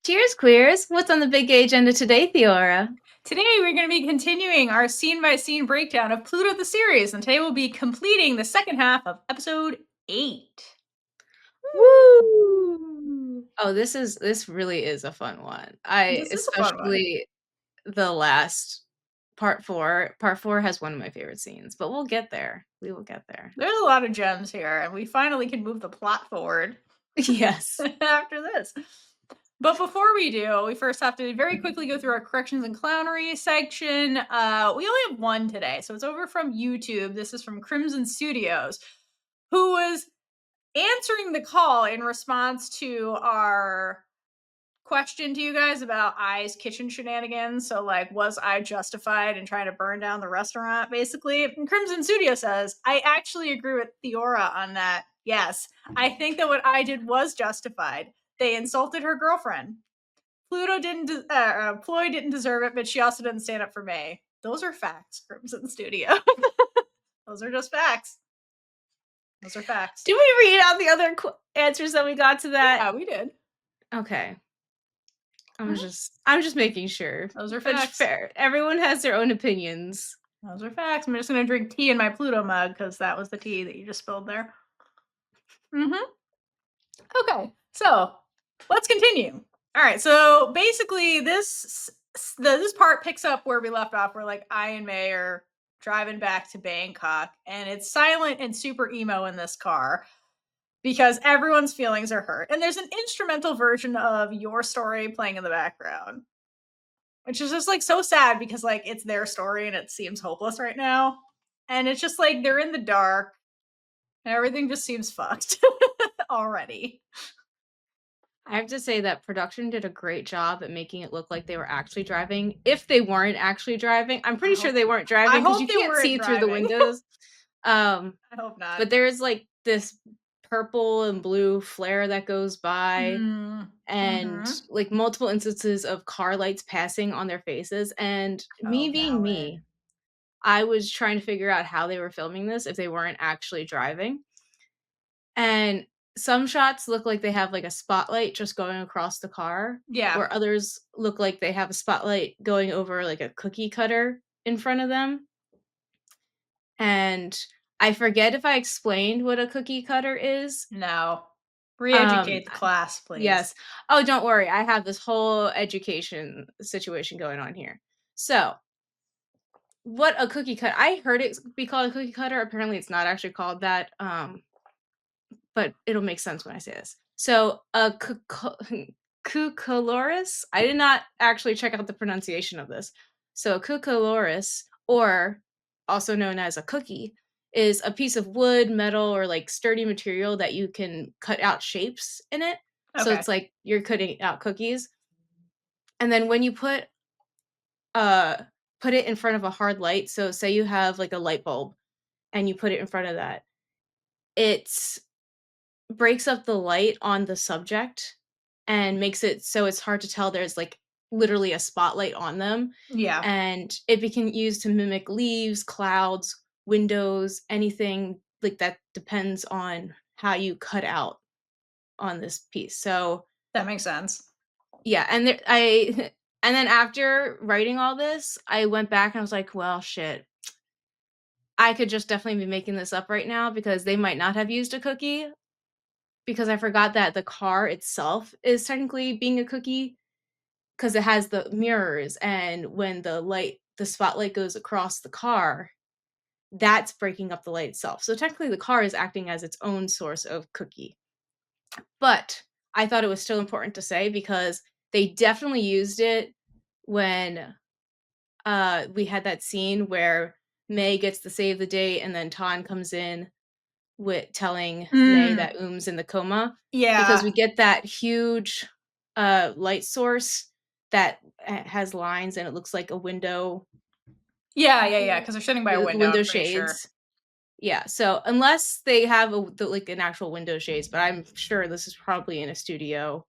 Cheers, queers! What's on the big gay agenda today, Theora? Today we're going to be continuing our scene-by-scene breakdown of Pluto the series, and today we'll be completing the second half of episode 8. Woo! Oh, this really is a fun one. This is a fun one. Especially the last part 4. Part 4 has one of my favorite scenes, but we'll get there. We will get there. There's a lot of gems here, and we finally can move the plot forward Yes. after this. But before we do, we first have to very quickly go through our corrections and clownery section. We only have one today, so it's over from YouTube. This is from Crimson Studios, who was answering the call in response to our question to you guys about Ai's kitchen shenanigans. So, like, was I justified in trying to burn down the restaurant, basically? And Crimson Studio says, I actually agree with Theora on that. Yes, I think that what I did was justified. They insulted her girlfriend. Ploy didn't deserve it, but she also didn't stand up for May. Those are facts, Crimson Studio. Those are just facts. Those are facts. Did we read out the other answers that we got to that? Yeah, we did. Okay. I'm just making sure. Those are facts. That's fair. Everyone has their own opinions. Those are facts. I'm just gonna drink tea in my Pluto mug because that was the tea that you just spilled there. Okay, so let's continue. All right, so basically this part picks up where we left off. Where like Ai and May are driving back to Bangkok, and it's silent and super emo in this car because everyone's feelings are hurt. And there's an instrumental version of Your Story playing in the background, which is just like so sad because like it's their story and it seems hopeless right now. And it's just like they're in the dark and everything just seems fucked already. I have to say that production did a great job at making it look like they were actually driving. If they weren't actually driving, I'm pretty sure they weren't driving because you can't see through the windows. I hope not. But there's like this purple and blue flare that goes by and like multiple instances of car lights passing on their faces. And me being me, I was trying to figure out how they were filming this if they weren't actually driving. And some shots look like they have like a spotlight just going across the car. Yeah. Where others look like they have a spotlight going over like a cookie cutter in front of them. And I forget if I explained what a cookie cutter is. No. Re-educate the class, please. Yes. Oh, don't worry. I have this whole education situation going on here. So, what a cookie cutter. I heard it be called a cookie cutter. Apparently, it's not actually called that. But it'll make sense when I say this. So, a cucaloris, I did not actually check out the pronunciation of this. So, a cucaloris, or also known as a cookie, is a piece of wood, metal, or like sturdy material that you can cut out shapes in it. Okay. So it's like you're cutting out cookies. And then when you put it in front of a hard light, so say you have like a light bulb and you put it in front of that, it's breaks up the light on the subject and makes it so it's hard to tell there's like literally a spotlight on them. Yeah. And it can be used to mimic leaves, clouds, windows, anything like that depends on how you cut out on this piece. So that makes sense. Yeah, and and then after writing all this, I went back and I was like, well, shit. I could just definitely be making this up right now because they might not have used a cookie. Because I forgot that the car itself is technically being a cookie because it has the mirrors, and when the spotlight goes across the car, that's breaking up the light itself. So technically the car is acting as its own source of cookie. But I thought it was still important to say because they definitely used it when we had that scene where May gets to save the day and then Tan comes in with telling May that Oom's in the coma. Yeah. Because we get that huge light source that has lines and it looks like a window. Yeah, because they're sitting by a window shades. Sure. Yeah, so unless they have like an actual window shades, but I'm sure this is probably in a studio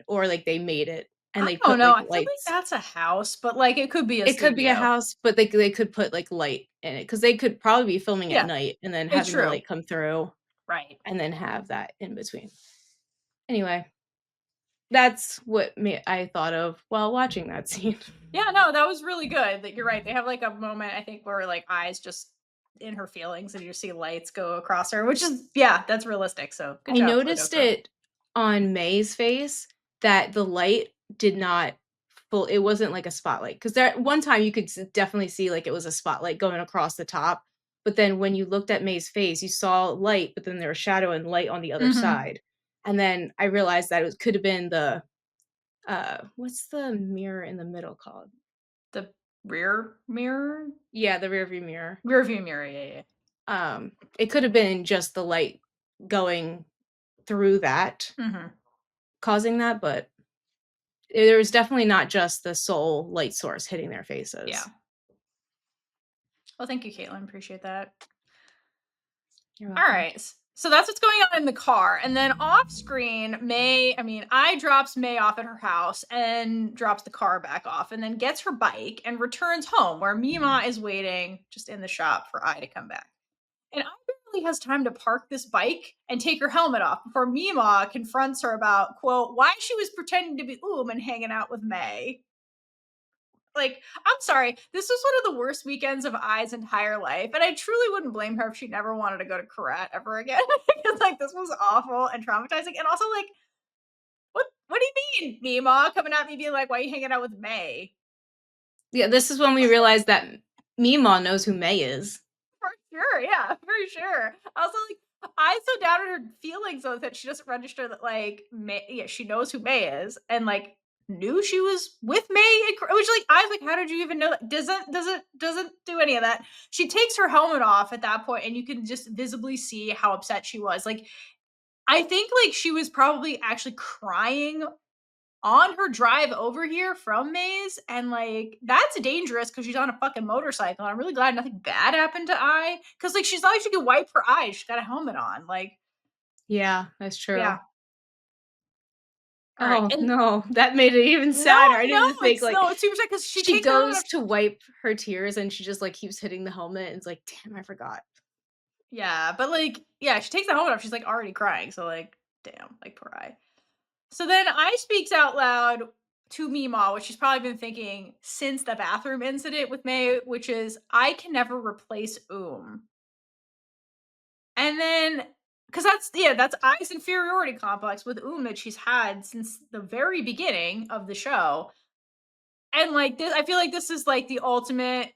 or like they made it and they put like, lights. I feel like that's a house, but like it could be a studio. It could be a house, but they could put like light in it because they could probably be filming at night and then having the light come through. Right. And then have that in between. Anyway. That's what I thought of while watching that scene. Yeah, no, that was really good. That you're right. They have like a moment I think where like eyes just in her feelings and you just see lights go across her, which is yeah, that's realistic. So good I job, Pluto noticed Crew. it on May's face that the light did not full it wasn't like a spotlight, 'cause there one time you could definitely see like it was a spotlight going across the top, but then when you looked at May's face, you saw light, but then there was shadow and light on the other Mm-hmm. side. And then I realized that it could have been the what's the mirror in the middle called? The rear mirror, Yeah, the rear view mirror. rear view mirror. Yeah, yeah. It could have been just the light going through that Mm-hmm. causing that, but there was definitely not just the sole light source hitting their Yeah. faces. Well, thank you, Caitlin. Appreciate that. You're All welcome. right. So that's what's going on in the car. And then off screen, I drops May off at her house and drops the car back off and then gets her bike and returns home where Meemaw is waiting just in the shop for I to come back. And I barely has time to park this bike and take her helmet off before Meemaw confronts her about, quote, why she was pretending to be Oom and hanging out with May. Like, I'm sorry, this was one of the worst weekends of Ai's entire life, and I truly wouldn't blame her if she never wanted to go to Korat ever again. Because like this was awful and traumatizing, and also like, what do you mean, Meemaw coming at me being like, "Why are you hanging out with May?" Yeah, this is when we realized that Meemaw knows who May is. For sure, yeah, for sure. Also, like, I so doubted her feelings though that she doesn't register that like May, yeah, she knows who May is, and like knew she was with May, which like I was like, how did you even know that? Doesn't do any of that. She takes her helmet off at that point, and you can just visibly see how upset she was. Like, I think like she was probably actually crying on her drive over here from Maze, and like that's dangerous because she's on a fucking motorcycle. I'm really glad nothing bad happened to I, because like she's not like she could wipe her eyes. She's got a helmet on. Like, Yeah, that's true. yeah. All right. Oh, And no, that made it even no, sadder. I no, didn't think, like, it's super sad because she she takes her helmet goes off. to wipe her tears and she just, like, keeps hitting the helmet and it's like, "Damn, I forgot." Yeah, but like, yeah, she takes the helmet off. She's like already crying. So like, damn, like poor I. So then I speaks out loud to Meemaw, which she's probably been thinking since the bathroom incident with May, which is I can never replace Oom. And then, because that's Ai's inferiority complex with Oom that she's had since the very beginning of the show. And like this, I feel like this is like the ultimate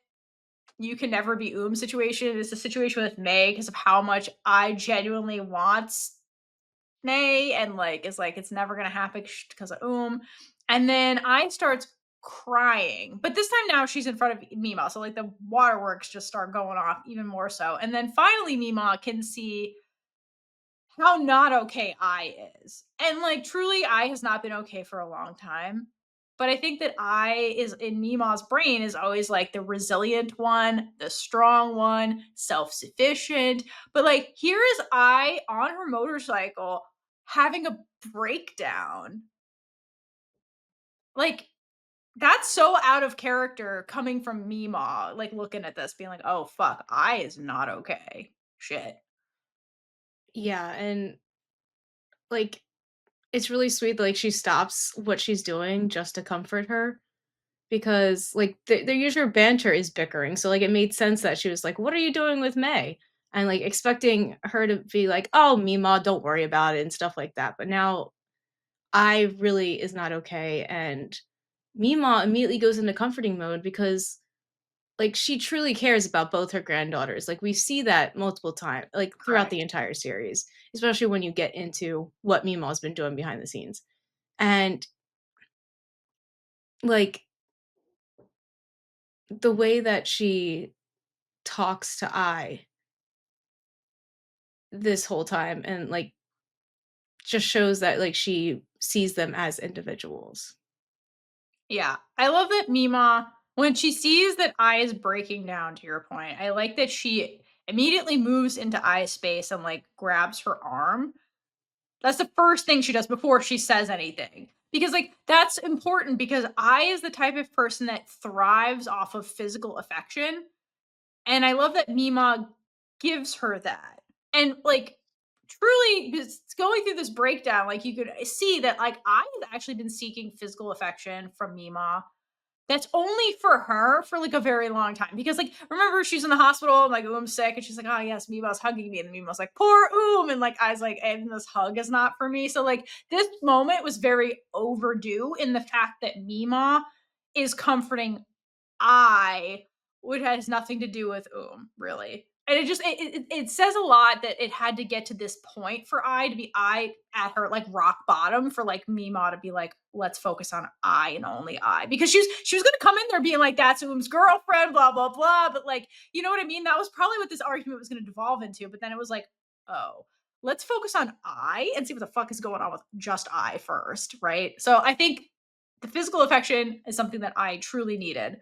you can never be Oom situation. It's a situation with May because of how much I genuinely wants May, and like is like it's never gonna happen because of And then I starts crying, but this time now she's in front of Mima, so like the waterworks just start going off even more so. And then finally Mima can see how not okay I is, and like truly I has not been okay for a long time. But I think that I is in Mima's brain is always like the resilient one, the strong one, self sufficient. But like, here is I on her motorcycle having a breakdown. Like, that's so out of character coming from Mima, like looking at this, being like, oh, fuck, I is not okay. Shit. Yeah, and, like, it's really sweet that, like, she stops what she's doing just to comfort her because, like, their usual banter is bickering, so, like, it made sense that she was like, "What are you doing with May?" And, like, expecting her to be like, "Oh, Mima, don't worry about it," and stuff like that, but now I really is not okay, and Mima immediately goes into comforting mode because, like, she truly cares about both her granddaughters, like, we see that multiple times, like, throughout the Correct. entire series, especially when you get into what Mima's been doing behind the scenes, and, like, the way that she talks to I this whole time and, like, just shows that, like, she sees them as individuals. Yeah. I love that Mima, when she sees that I is breaking down, to your point, I like that she immediately moves into I's space and like grabs her arm. That's the first thing she does before she says anything. Because like that's important because I is the type of person that thrives off of physical affection. And I love that Mima gives her that. And like truly just going through this breakdown, like you could see that like I have actually been seeking physical affection from Meemaw. That's only for her for like a very long time. Because like remember she's in the hospital and like Oom's sick and she's like, oh yes, Meemaw's hugging me. And Meemaw's like, poor Oom. And like I was like, and this hug is not for me. So like this moment was very overdue in the fact that Meemaw is comforting I, which has nothing to do with really. And it just it says a lot that it had to get to this point for I to be I at her like rock bottom for like Meemaw to be like, let's focus on I and only I. Because she was gonna come in there being like, that's Oom's girlfriend, blah, blah, blah. But like, you know what I mean? That was probably what this argument was gonna devolve into. But then it was like, oh, let's focus on I and see what the fuck is going on with just I first, right? So I think the physical affection is something that I truly needed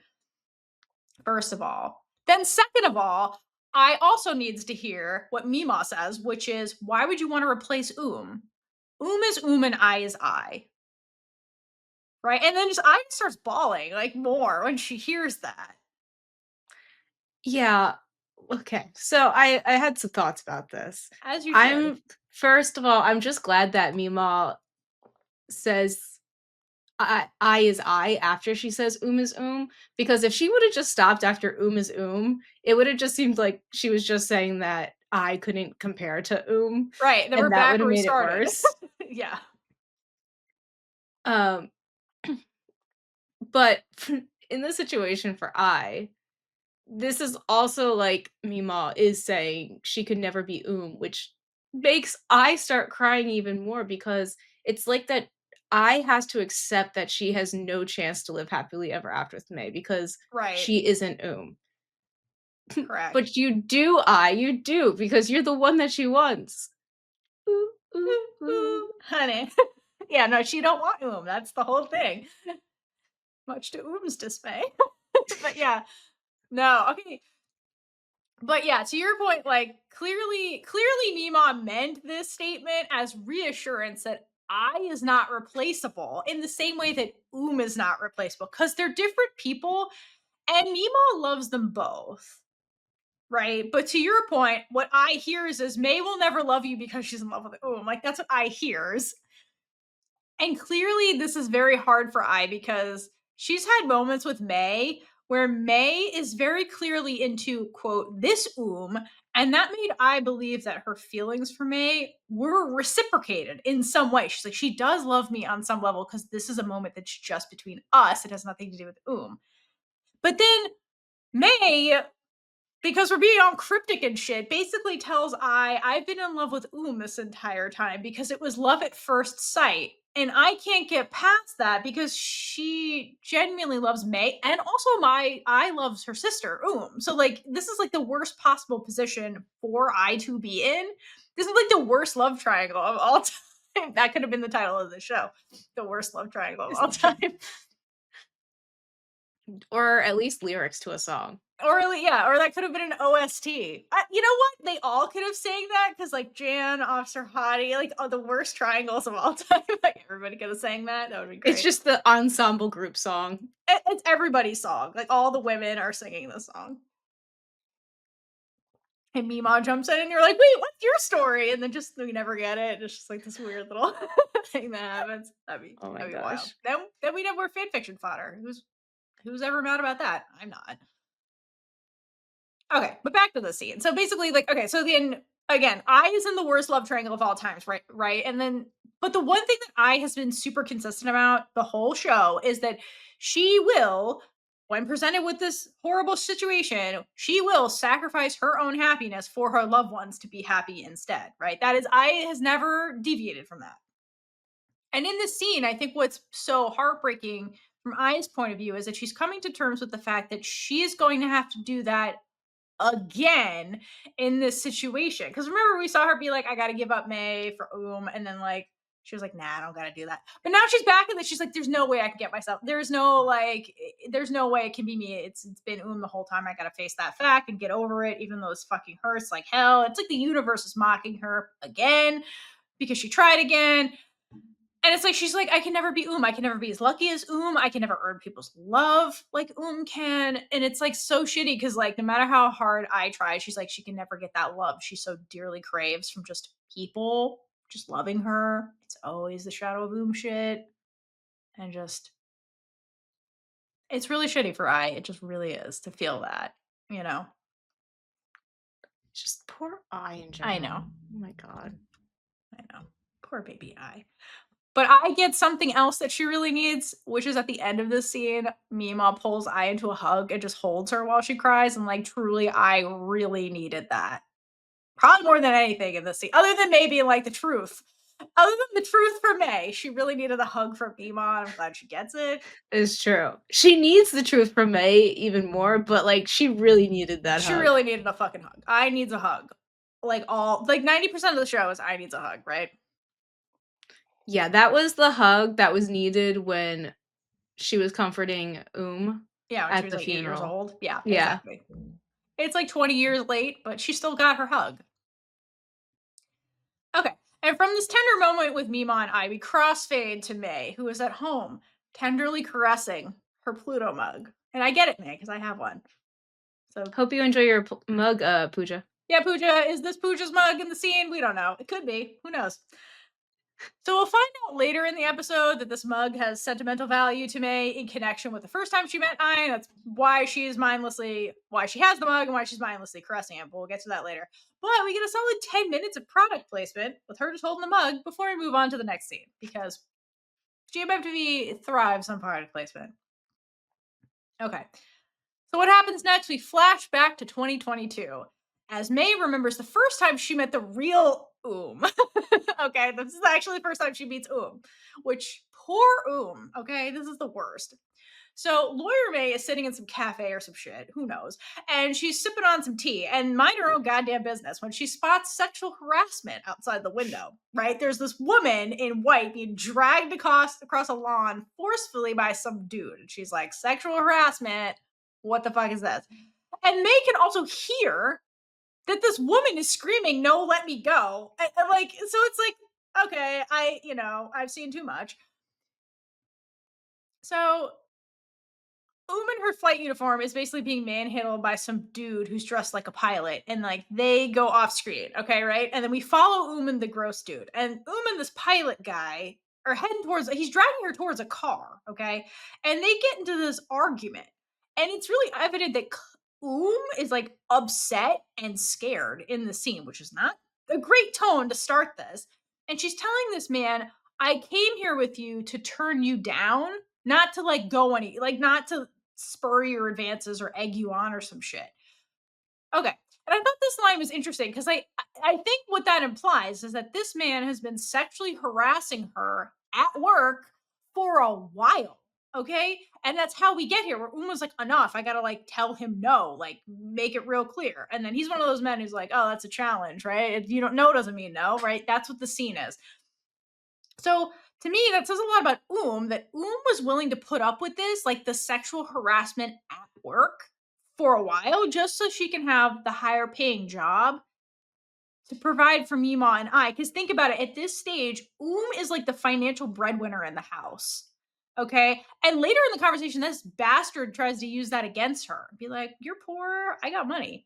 first of all. Then, second of all, I also needs to hear what Meemaw says, which is, why would you want to replace Oom? Oom is Oom and I is I. Right. And then just I starts bawling like more when she hears that. Yeah. Okay. So I had some thoughts about this. As you should. I'm First of all, I'm just glad that Meemaw says I is I after she says is because if she would have just stopped after is it would have just seemed like she was just saying that I couldn't compare to Right. Then we're and that back would have where we made it started. worse. Yeah. Um, but in this situation for this is also like Mima is saying she could never be which makes I start crying even more because it's like that I has to accept that she has no chance to live happily ever after with May because Right. she isn't Correct. But you do because you're the one that she wants. Ooh, ooh, Ooh, ooh. ooh, honey. Yeah, no, she don't want Oom. That's the whole thing. Much to Oom's dismay. But yeah. No, okay. But yeah, to your point, like clearly Mima meant this statement as reassurance that I is not replaceable in the same way that is not replaceable because they're different people and Mima loves them both. Right. But to your point, what I hears is May will never love you because she's in love with Like that's what I hears. And clearly, this is very hard for I because she's had moments with May where May is very clearly into, quote, this And that made I believe that her feelings for May were reciprocated in some way. She's like, she does love me on some level because this is a moment that's just between us. It has nothing to do with But then May, because we're being all cryptic and shit, basically tells I've been in love with this entire time because it was love at first sight. And I can't get past that because she genuinely loves May and also I loves her sister, So like this is like the worst possible position for I to be in. This is like the worst love triangle of all time. That could have been the title of the show. The worst love triangle of all time. Or at least lyrics to a song. Or yeah, or that could have been an OST. You know what? They all could have sang that because like Jan, Officer Hottie, like the worst triangles of all time. Like everybody could have sang that. That would be It's great. just the ensemble group song. It's everybody's song. Like all the women are singing this song. And Meemaw jumps in and you're like, wait, what's your story? And then just we never get it. It's just like this weird little thing that happens. Oh my That'd be wild. gosh. Then we'd have more fanfiction fodder. Who's ever mad about that? I'm not. Okay, but back to the scene. So basically, like, okay, so then again, I is in the worst love triangle of all times, right? Right. And then, but the one thing that I has been super consistent about the whole show is that she will, when presented with this horrible situation, she will sacrifice her own happiness for her loved ones to be happy instead, right? That is, I has never deviated from that. And in this scene, I think what's so heartbreaking from Aya's point of view is that she's coming to terms with the fact that she is going to have to do that again in this situation. Because remember, we saw her be like, I gotta give up May for and then like she was like, nah, I don't gotta do that. But now she's back in this, she's like, there's no way I can get myself, there's no way it can be me. It's been the whole time. I gotta face that fact and get over it, even though it's fucking hurts like hell. It's like the universe is mocking her again because she tried again. And it's like she's like, I can never be Oom. I can never be as lucky as Oom. I can never earn people's love like Oom can. And it's like so shitty because like no matter how hard I try, she's like she can never get that love she so dearly craves from just people just loving her. It's always the shadow of Oom shit. And just it's really shitty for I. It just really is to feel that, you know. Just poor Ai in I general. know. Oh my god. I know. Poor baby I. But I get something else that she really needs, which is at the end of this scene, Meemaw pulls I into a hug and just holds her while she cries, and, like, truly, I really needed that. Probably more than anything in this scene, other than maybe, like, the truth. Other than the truth for May, she really needed a hug from Meemaw, I'm glad she gets it. It's true. She needs the truth from May even more, but, like, she really needed that She hug. really needed a fucking hug. I needs a hug. Like, 90% of the show is I needs a hug, right? Yeah, that was the hug that was needed when she was comforting Yeah, when she at was, the like, 8 years funeral. old. Yeah, Yeah. exactly. It's, like, 20 years late, but she still got her hug. Okay. And from this tender moment with Mima and I, we crossfade to May, who is at home, tenderly caressing her Pluto mug. And I get it, May, because I have one. So, Hope you enjoy your mug, Pooja. yeah, Pooja, is this Pooja's mug in the scene? We don't know. It could be. Who knows? So we'll find out later in the episode that this mug has sentimental value to May in connection with the first time she met Ai. That's why she has the mug and why she's mindlessly caressing it. But we'll get to that later. But we get a solid 10 minutes of product placement with her just holding the mug before we move on to the next scene because GMMTV thrives on product placement. Okay. So what happens next? We flash back to 2022 as May remembers the first time she met the real Oom. Okay, this is actually the first time she meets Oom, which poor Oom. Okay, this is the worst. So lawyer May is sitting in some cafe or some shit, who knows, and she's sipping on some tea and mind her own goddamn business when she spots sexual harassment outside the window. Right, there's this woman in white being dragged across a lawn forcefully by some dude, and she's like, "Sexual harassment. What the fuck is this?" And May can also hear that this woman is screaming, "No, let me go!" And like, so it's like, okay, I've seen too much. So Oom in her flight uniform is basically being manhandled by some dude who's dressed like a pilot, and like they go off screen, okay, right? And then we follow Oom and the gross dude, and Oom and this pilot guy are heading towards. He's driving her towards a car, okay, and they get into this argument, and it's really evident that Oom is like upset and scared in the scene, which is not a great tone to start this. And she's telling this man, "I came here with you to turn you down." Not to like go any, like not to spur your advances or egg you on or some shit. Okay. And I thought this line was interesting because I think what that implies is that this man has been sexually harassing her at work for a while. Okay. And that's how we get here. Where Uma's like, enough. I gotta like tell him no, like make it real clear. And then he's one of those men who's like, oh, that's a challenge, right? If you don't know doesn't mean no, right? That's what the scene is. So to me, that says a lot about that Oom was willing to put up with this, like the sexual harassment at work for a while, just so she can have the higher paying job to provide for Mima and I. Because think about it, at this stage, is like the financial breadwinner in the house. Okay. And later in the conversation, this bastard tries to use that against her. Be like, you're poor. I got money.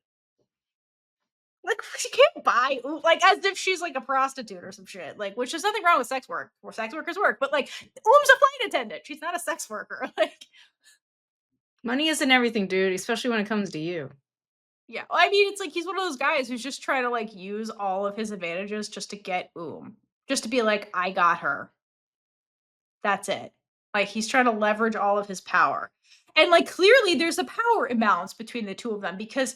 Like she can't buy like as if she's like a prostitute or some shit. Like, which there's nothing wrong with sex work or sex workers work, but like Oom's a flight attendant. She's not a sex worker. Like, Money isn't everything, dude, especially when it comes to you. yeah. Well, I mean, it's like he's one of those guys who's just trying to like use all of his advantages just to get just to be like, I got her. That's it. Like he's trying to leverage all of his power. And like clearly there's a power imbalance between the two of them because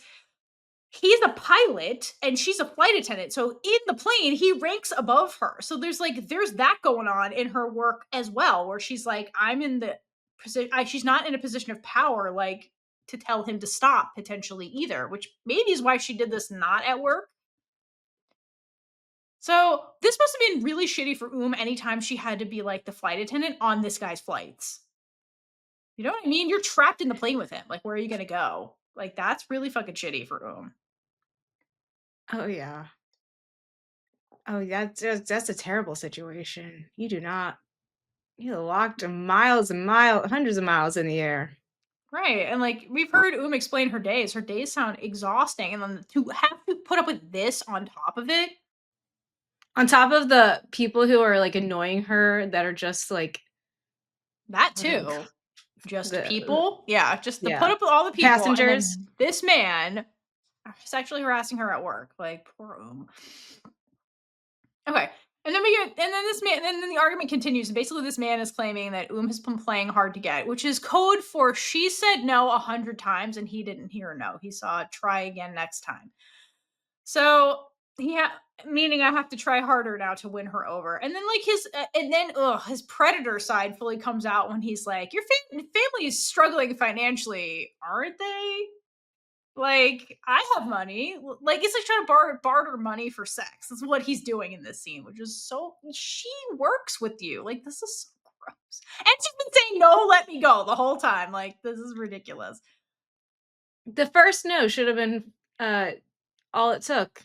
he's a pilot and she's a flight attendant. So in the plane, he ranks above her. So there's that going on in her work as well, where she's like, I'm in the position. She's not in a position of power, like to tell him to stop potentially either, which maybe is why she did this not at work. So this must have been really shitty for anytime she had to be like the flight attendant on this guy's flights. You know what I mean? You're trapped in the plane with him. Like, where are you gonna go? Like, that's really fucking shitty for Oh, yeah. Oh, that's a terrible situation. You do not You locked miles and miles, hundreds of miles in the air. Right, and, like, we've heard explain her days. Her days sound exhausting, and then to have to put up with this on top of it. On top of the people who are, like, annoying her that are just, like, That what are too. Just the people? Yeah, just to put yeah, up with all the people, and passengers. then this man sexually harassing her at work, like, poor Oom. Okay, and then we get and then this man and then the argument continues, and basically this man is claiming that has been playing hard to get, which is code for she said no 100 times and he didn't hear no. He saw try again next time. So he meaning I have to try harder now to win her over. And then like his predator side fully comes out when he's like, "Your family is struggling financially, aren't they? Like I have money. Like it's like trying to barter money for sex. That's what he's doing in this scene, which is so she works with you. Like this is so gross. And she's been saying no, let me go the whole time. Like this is ridiculous. The first no should have been, uh, all it took.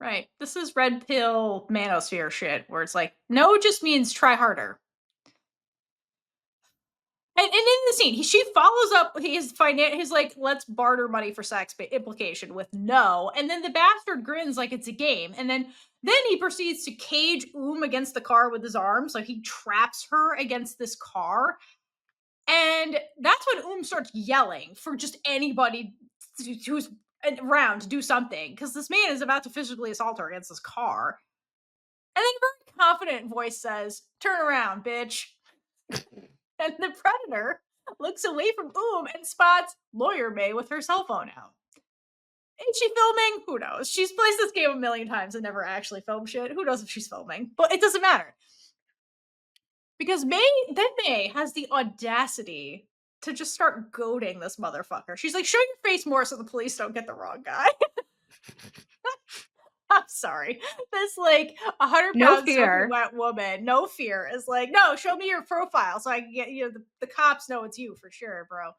Right. This is red pill manosphere shit where it's like, no just means try harder. And in the scene, she follows up his like let's barter money for sex implication with no, and then the bastard grins like it's a game, and then he proceeds to cage against the car with his arms, like he traps her against this car, and that's when starts yelling for just anybody who's around to do something because this man is about to physically assault her against this car. And then a very confident voice says, "Turn around, bitch." And the predator looks away from and spots Lawyer May with her cell phone out. Is she filming? Who knows? She's played this game a million times and never actually filmed shit. Who knows if she's filming? But it doesn't matter. Because May has the audacity to just start goading this motherfucker. She's like, show your face more so the police don't get the wrong guy. I'm sorry. This like 100 No pound soaking fear. wet woman, no fear, is like, no, show me your profile so I can get the cops know it's you for sure, bro.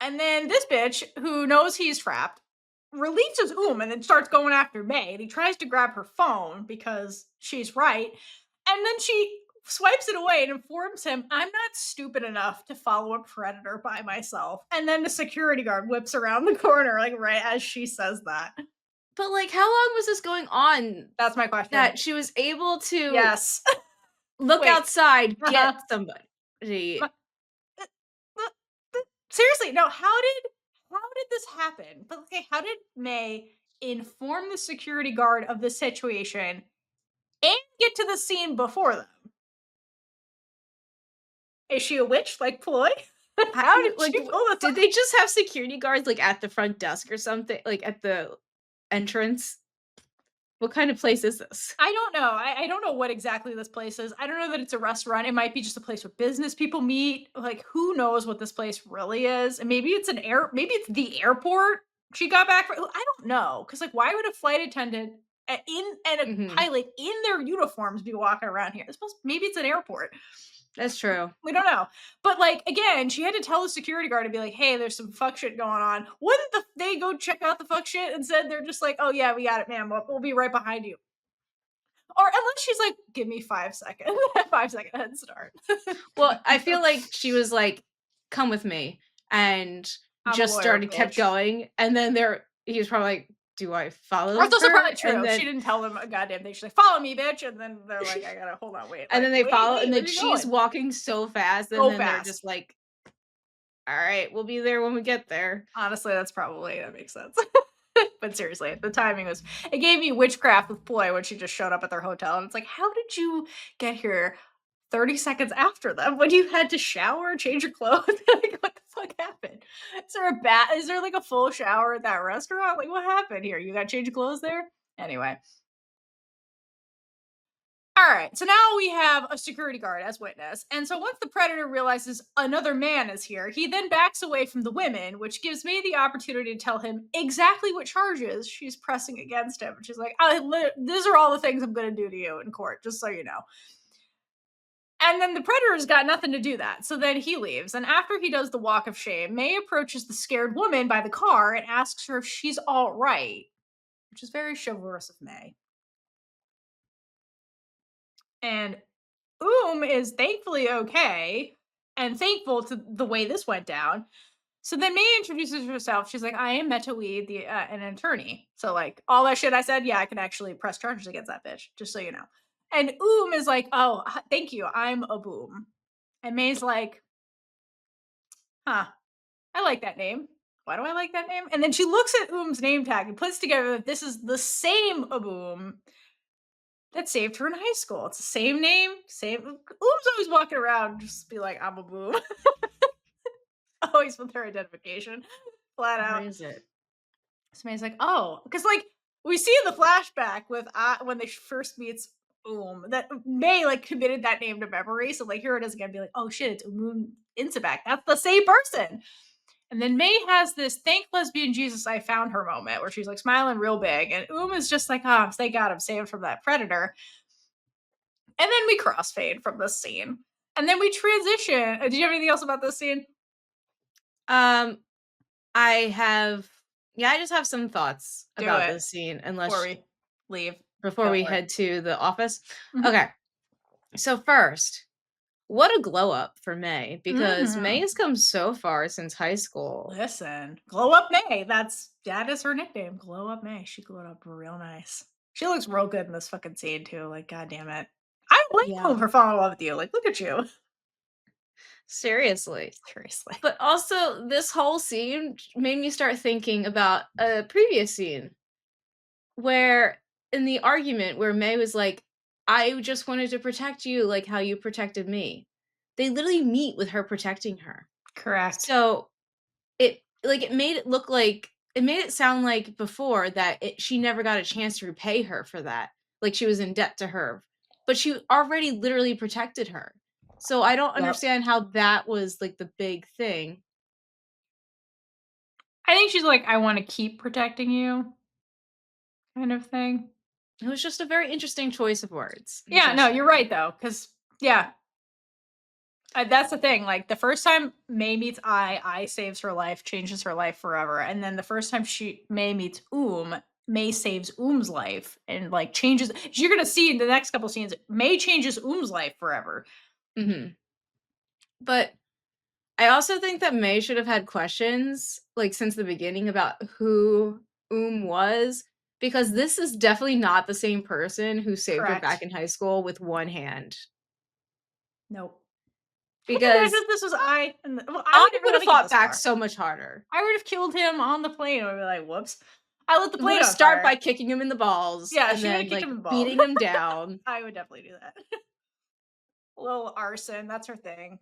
And then this bitch who knows he's trapped releases and then starts going after May. And he tries to grab her phone because she's right. And then she swipes it away and informs him, I'm not stupid enough to follow a predator by myself. And then the security guard whips around the corner, like right as she says that. But, like, how long was this going on That's my question. that she was able to Yes. look Wait. outside, Uh-huh. get somebody? Seriously, no, how did this happen? But okay, how did May inform the security guard of the situation and get to the scene before them? Is she a witch like Ploy? How did Like, she pull this did off? they just have security guards, like, at the front desk or something? Like, at the entrance? What kind of place is this? I don't know. I don't know what exactly this place is. I don't know that it's a restaurant. It might be just a place where business people meet. Like, who knows what this place really is? And maybe it's maybe it's the airport she got back from. I don't know. Cause like, why would a flight attendant and a Mhm. pilot in their uniforms be walking around here? Maybe it's an airport. That's true. We don't know. But like again, she had to tell the security guard to be like, hey, there's some fuck shit going on. Wouldn't they go check out the fuck shit and said they're just like, oh yeah, we got it, man. We'll be right behind you. Or unless she's like, give me 5 seconds, 5 second head start. Well, I feel like she was like, "Come with me," and I'm a just lawyer, started kept bitch. going, and then he was probably like, "Do I Or follow it's also her?" probably true. She didn't tell them a goddamn thing. She's like, follow me, bitch. And then they're like, I gotta hold on, wait, and then they follow, and where then are you she's going? walking so fast, and Go then they're fast. just like, "Alright, we'll be there when we get there." Honestly, that makes sense. But seriously, the timing was it gave me witchcraft with Ploy when she just showed up at their hotel. And it's like, how did you get here 30 seconds after them when you had to shower, change your clothes? Like, what the fuck happened? Is there like a full shower at that restaurant? Like, what happened here? You got to change your clothes there? Anyway. All right, so now we have a security guard as witness. And so once the predator realizes another man is here, he then backs away from the women, which gives me the opportunity to tell him exactly what charges she's pressing against him. She's like, these are all the things I'm going to do to you in court, just so you know. And then the predator's got nothing to do that. So then he leaves. And after he does the walk of shame, May approaches the scared woman by the car and asks her if she's all right, which is very chivalrous of May. And Oom is thankfully okay and thankful to the way this went down. So then May introduces herself. She's like, I am Metaweed, an attorney. So, like, all that shit I said, yeah, I can actually press charges against that bitch, just so you know. And Oom is like, oh, thank you. I'm a boom. And May's like, huh, I like that name. Why do I like that name? And then she looks at Oom's name tag and puts together that this is the same Aboom that saved her in high school. It's the same name, same. Oom's always walking around, just be like, I'm a boom. Always with her identification, flat Why out. is it? Somebody's like, oh, because like we see in the flashback with when they first meets that May like committed that name to memory. So like here it is again, be like, oh shit, it's Moon Insabak. That's the same person. And then May has this thank lesbian Jesus I found her moment where she's like smiling real big, and is just like, oh, thank God I'm saved from that predator. And then we crossfade from this scene, and then we transition. Did you have anything else about this scene? Um, I have yeah, I just have some thoughts Do about it this scene, before unless we leave. before Go we for it. head to the office. Mhm. Okay, so first, what a glow up for May, because May Mhm. has come so far since high school. Listen, Glow Up May. That is her nickname. Glow Up May. She glowed up real nice. She looks real good in this fucking scene too. Like, god damn it. I blame Yeah, him for falling in love with you. Like, look at you. seriously. Seriously. But also, this whole scene made me start thinking about a previous scene where, in the argument where May was like, I just wanted to protect you like how you protected me. They literally meet with her protecting her. Correct. So it made it look like it made it sound like before that she never got a chance to repay her for that. Like she was in debt to her. But she already literally protected her. So I don't Yep. understand how that was like the big thing. I think she's like, I want to keep protecting you, kind of thing. It was just a very interesting choice of words. I'm Yeah, just no, you're saying. right though. Cause yeah, that's the thing. Like the first time May meets I saves her life, changes her life forever. And then the first time May meets May saves Oom's life and like changes. You're gonna see in the next couple scenes, May changes Oom's life forever. Mhm. But I also think that May should have had questions, like, since the beginning about who was, because this is definitely not the same person who saved her back Correct. in high school with one hand. Nope. Can you imagine Because if this was I? And well, I I would never would let have it get fought this back far. so much harder. I would have killed him on the plane. I would be like, whoops. I lit the I would plane have on start fire. by kicking him in the balls Yeah, and she would have then, kicked him like, in the balls. beating him down. I would definitely do that. A little arson. That's her thing.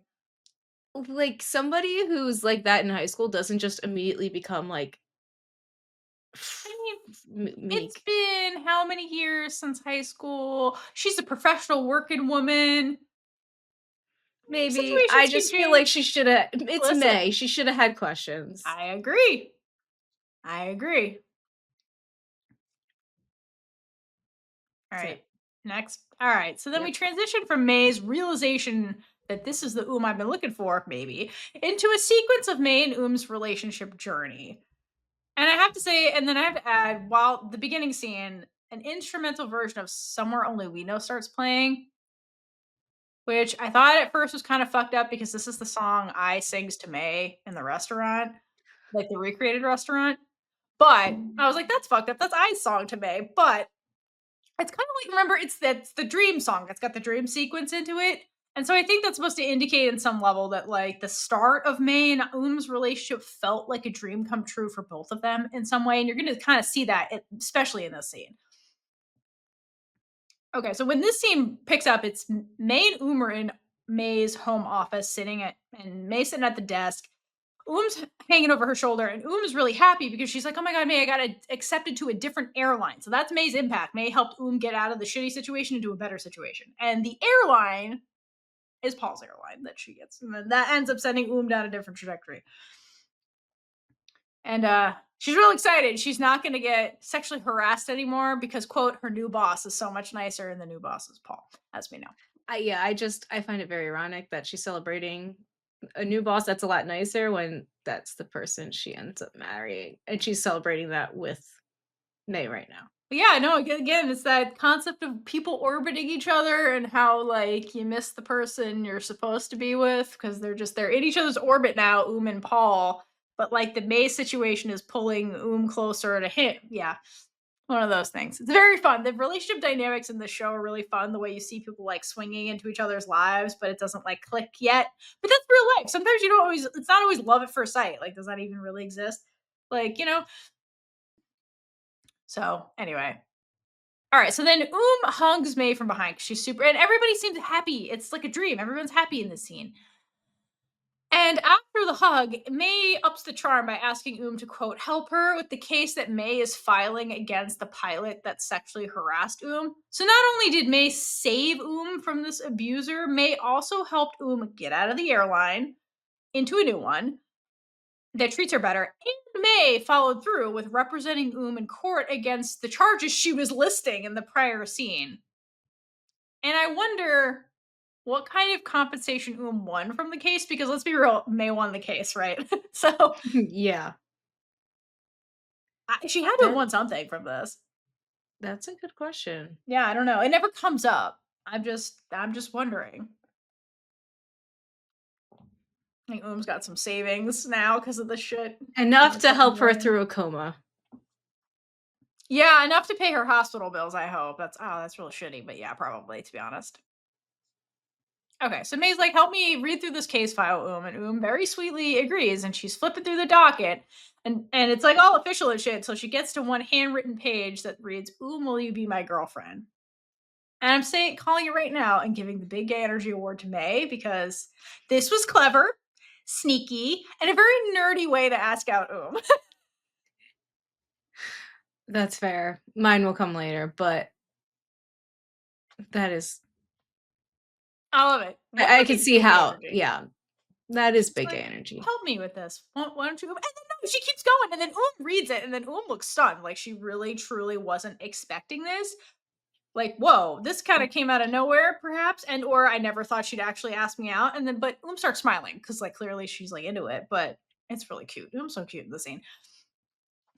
Like, somebody who's like that in high school doesn't just immediately become, like, I mean, it's meek. been how many years since high school? She's a professional working woman. Maybe. I Situations can just feel like change. she shoulda it's Listen, May, she shoulda had questions. I agree. I agree. All That's right. it. Next. All right. So then we Yep. transition from May's realization that this is the Oom I've been looking for, maybe, into a sequence of May and Oom's relationship journey. And I have to say, and then I have to add, while the beginning scene, an instrumental version of Somewhere Only We Know starts playing, which I thought at first was kind of fucked up because this is the song I sings to May in the restaurant, like the recreated restaurant. But I was like, that's fucked up. That's I's song to May. But it's kind of like, remember, that's the dream song. It's got the dream sequence into it. And so I think that's supposed to indicate in some level that like the start of May and Oom's relationship felt like a dream come true for both of them in some way. And you're going to kind of see that, especially in this scene. Okay, so when this scene picks up, it's May and Oom are in May's home office and May sitting at the desk. Oom's hanging over her shoulder, and Oom is really happy because she's like, "Oh my god, May, I got accepted to a different airline." So that's May's impact. May helped Oom get out of the shitty situation into a better situation, and the airline is Paul's airline that she gets, and then that ends up sending Oom down a different trajectory. And she's real excited. She's not going to get sexually harassed anymore because, quote, her new boss is so much nicer, and the new boss is Paul, as we know. I find it very ironic that she's celebrating a new boss that's a lot nicer when that's the person she ends up marrying, and she's celebrating that with May right now. Yeah, no, again, it's that concept of people orbiting each other and how, like, you miss the person you're supposed to be with because they're in each other's orbit now, Oom and Paul. But like the May situation is pulling Oom closer to him. Yeah, one of those things. It's very fun. The relationship dynamics in the show are really fun. The way you see people like swinging into each other's lives, but it doesn't like click yet. But that's real life. Sometimes you don't always. It's not always love at first sight. Like, does that even really exist? Like, you know. So anyway, all right, so then Oom hugs May from behind 'cause she's super, and everybody seems happy. It's like a dream. Everyone's happy in this scene. And after the hug, May ups the charm by asking Oom to quote help her with the case that May is filing against the pilot that sexually harassed Oom. So not only did May save Oom from this abuser, May also helped Oom get out of the airline into a new one that treats her better. And May followed through with representing Oom in court against the charges she was listing in the prior scene. And I wonder what kind of compensation Oom won from the case, because let's be real, May won the case, right? So Yeah. she had to have That won something from this. that's a good question. Yeah, I don't know. It never comes up. I'm just wondering. I think Oom's got some savings now because of the shit. Enough A to couple help her million. through a coma. Yeah, enough to pay her hospital bills, I hope. That's real shitty, but yeah, probably, to be honest. Okay, so May's like, help me read through this case file, Oom, and Oom very sweetly agrees, and she's flipping through the docket, and it's like all official and shit. So she gets to one handwritten page that reads, "Oom, will you be my girlfriend?" And I'm saying, calling it right now, and giving the Big Gay Energy Award to May because this was clever, sneaky, and a very nerdy way to ask out Oom. That's fair. Mine will come later, but that is I love it. What I can fucking see Big Gay how Energy? yeah, that is She's big like, energy. help me with this. Why don't you go? And then no, she keeps going. And then Oom reads it. And then Oom looks stunned. Like she really, truly wasn't expecting this. Like, whoa, this kind of came out of nowhere, perhaps. And or I never thought she'd actually ask me out. And then but Oom starts smiling because like clearly she's like into it. But it's really cute. Oom's so cute in the scene.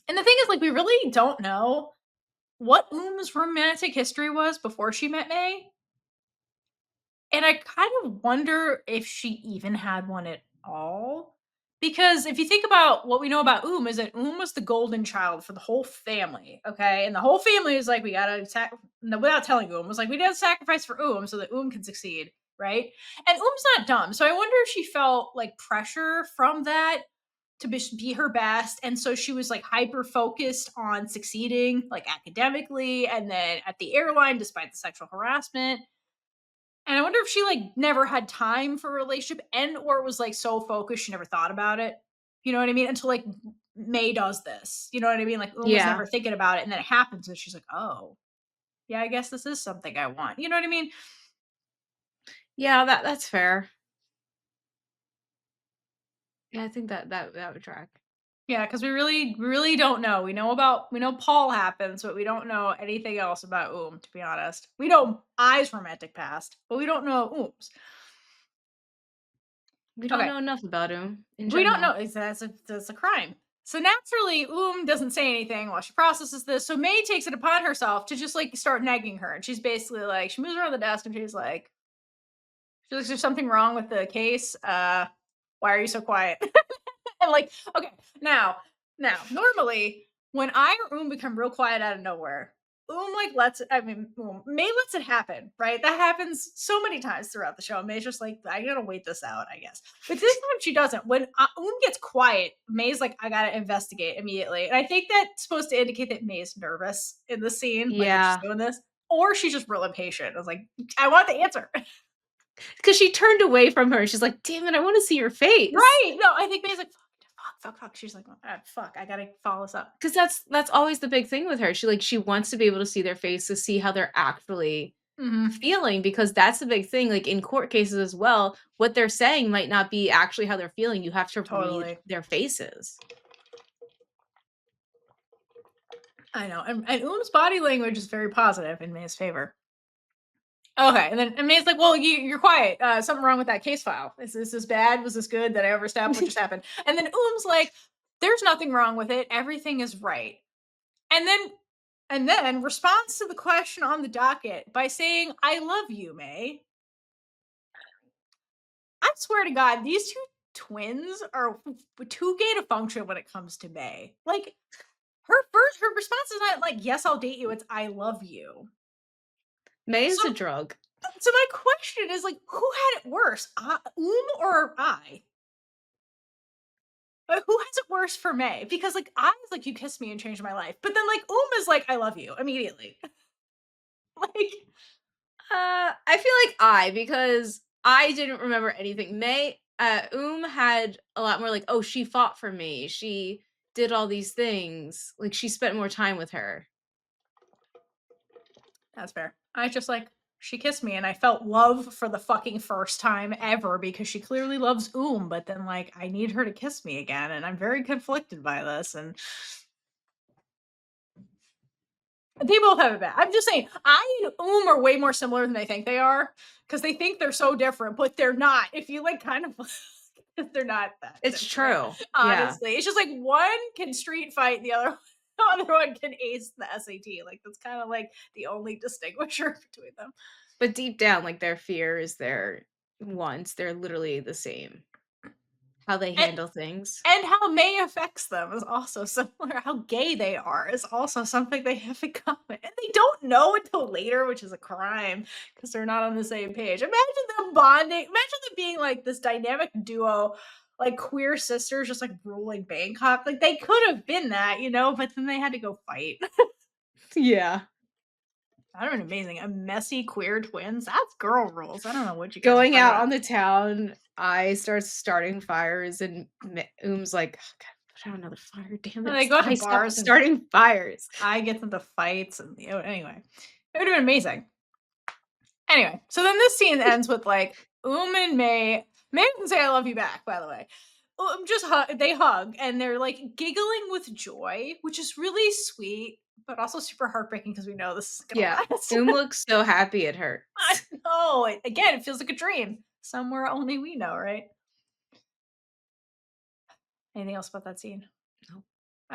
And the thing is, like, we really don't know what Oom's romantic history was before she met May. And I kind of wonder if she even had one at all. Because if you think about what we know about Oom, is that Oom was the golden child for the whole family. Okay. And the whole family is like, we gotta no, without telling Oom, was like, we gotta sacrifice for Oom so that Oom can succeed. Right. And Oom's not dumb. So I wonder if she felt like pressure from that to be her best. And so she was like hyper focused on succeeding, like academically, and then at the airline, despite the sexual harassment. And I wonder if she, like, never had time for a relationship and or was, like, so focused she never thought about it. You know what I mean? Until, like, May does this. You know what I mean? Like, Uma was Yeah. never thinking about it, and then it happens, and she's like, "Oh, yeah, I guess this is something I want." You know what I mean? Yeah, that's fair. Yeah, I think that would track. Yeah, because we really don't know. We know Paul happens, but we don't know anything else about to be honest. We know I's romantic past, but we don't know Oom's. We don't Okay. know enough about him in We don't know. general. That's a crime. So naturally, doesn't say anything while she processes this. So May takes it upon herself to just like start nagging her. And she's basically like, she moves around the desk and she's like, there's something wrong with the case. Why are you so quiet? And like, okay, now, normally when I or become real quiet out of nowhere, like May lets it happen, right? That happens so many times throughout the show. May's just like, I gotta wait this out, I guess. But this time she doesn't. When gets quiet, May's like, I gotta investigate immediately. And I think that's supposed to indicate that May's nervous in the scene, like when she's Yeah, doing this, or she's just real impatient. I was like, I want the answer. because she turned away from her. She's like, "Damn it, I wanna see your face." Right. No, I think May's like, fuck. She's like, fuck, I gotta follow this up. Because that's always the big thing with her. She wants to be able to see their face to see how they're actually Hmm. feeling, because that's the big thing, like, in court cases as well, what they're saying might not be actually how they're feeling. You have to read Totally. their faces. I know. And Oom's body language is very positive in May's favor. Okay, and May's like, "Well, you're quiet. Something wrong with that case file. Is this bad? Was this good? Did I overstep? What just happened?" And then Oom's like, "There's nothing wrong with it. Everything is right." And then And then responds to the question on the docket by saying, I love you, May. I swear to God, these two twins are too gay to function when it comes to May. Like, her response is not like, yes, I'll date you. It's I love you. May So is a drug. so my question is like, who had it worse? Or I? But who has it worse for May? Because like I was like, you kissed me and changed my life. But then like is like, I love you immediately. Like, I feel like because I didn't remember anything. Had a lot more like, oh, she fought for me. She did all these things. Like she spent more time with her. that's fair. I just like she kissed me and I felt love for the fucking first time ever because she clearly loves but then like I need her to kiss me again and I'm very conflicted by this and they both have it bad. I'm just saying, I and are way more similar than they think they are because they think they're so different, but they're not. If you like kind of they're not that It's different, true. Yeah. honestly. It's just like one can street fight, the other other one can ace the SAT. Like that's kind of like the only distinguisher between them. But deep down, like their fears, their wants, they're literally the same. How they And handle things. and how May affects them is also similar. How gay they are is also something they have in common. And they don't know until later, which is a crime because they're not on the same page. Imagine them bonding. Imagine them being like this dynamic duo, like queer sisters, just like ruling Bangkok. Like they could have been that, but then they had to go fight. Yeah. That would have been amazing. A messy queer twins. That's girl rules. I don't know what you guys Going bring out up. on the town, I start starting fires, and Oom's like, "Oh, God, put out another fire, damn And it! they go out to I stop bars and starting fires." I get into fights and anyway. It would have been amazing. Anyway, so then this scene ends with like and May. May doesn't say "I love you" back, by the way. Just they hug and they're like giggling with joy, which is really sweet, but also super heartbreaking because we know this is gonna Yeah, last. Oom looks so happy it I hurts. know. Again, it feels like a dream somewhere only we know, right? Anything else about that scene? No.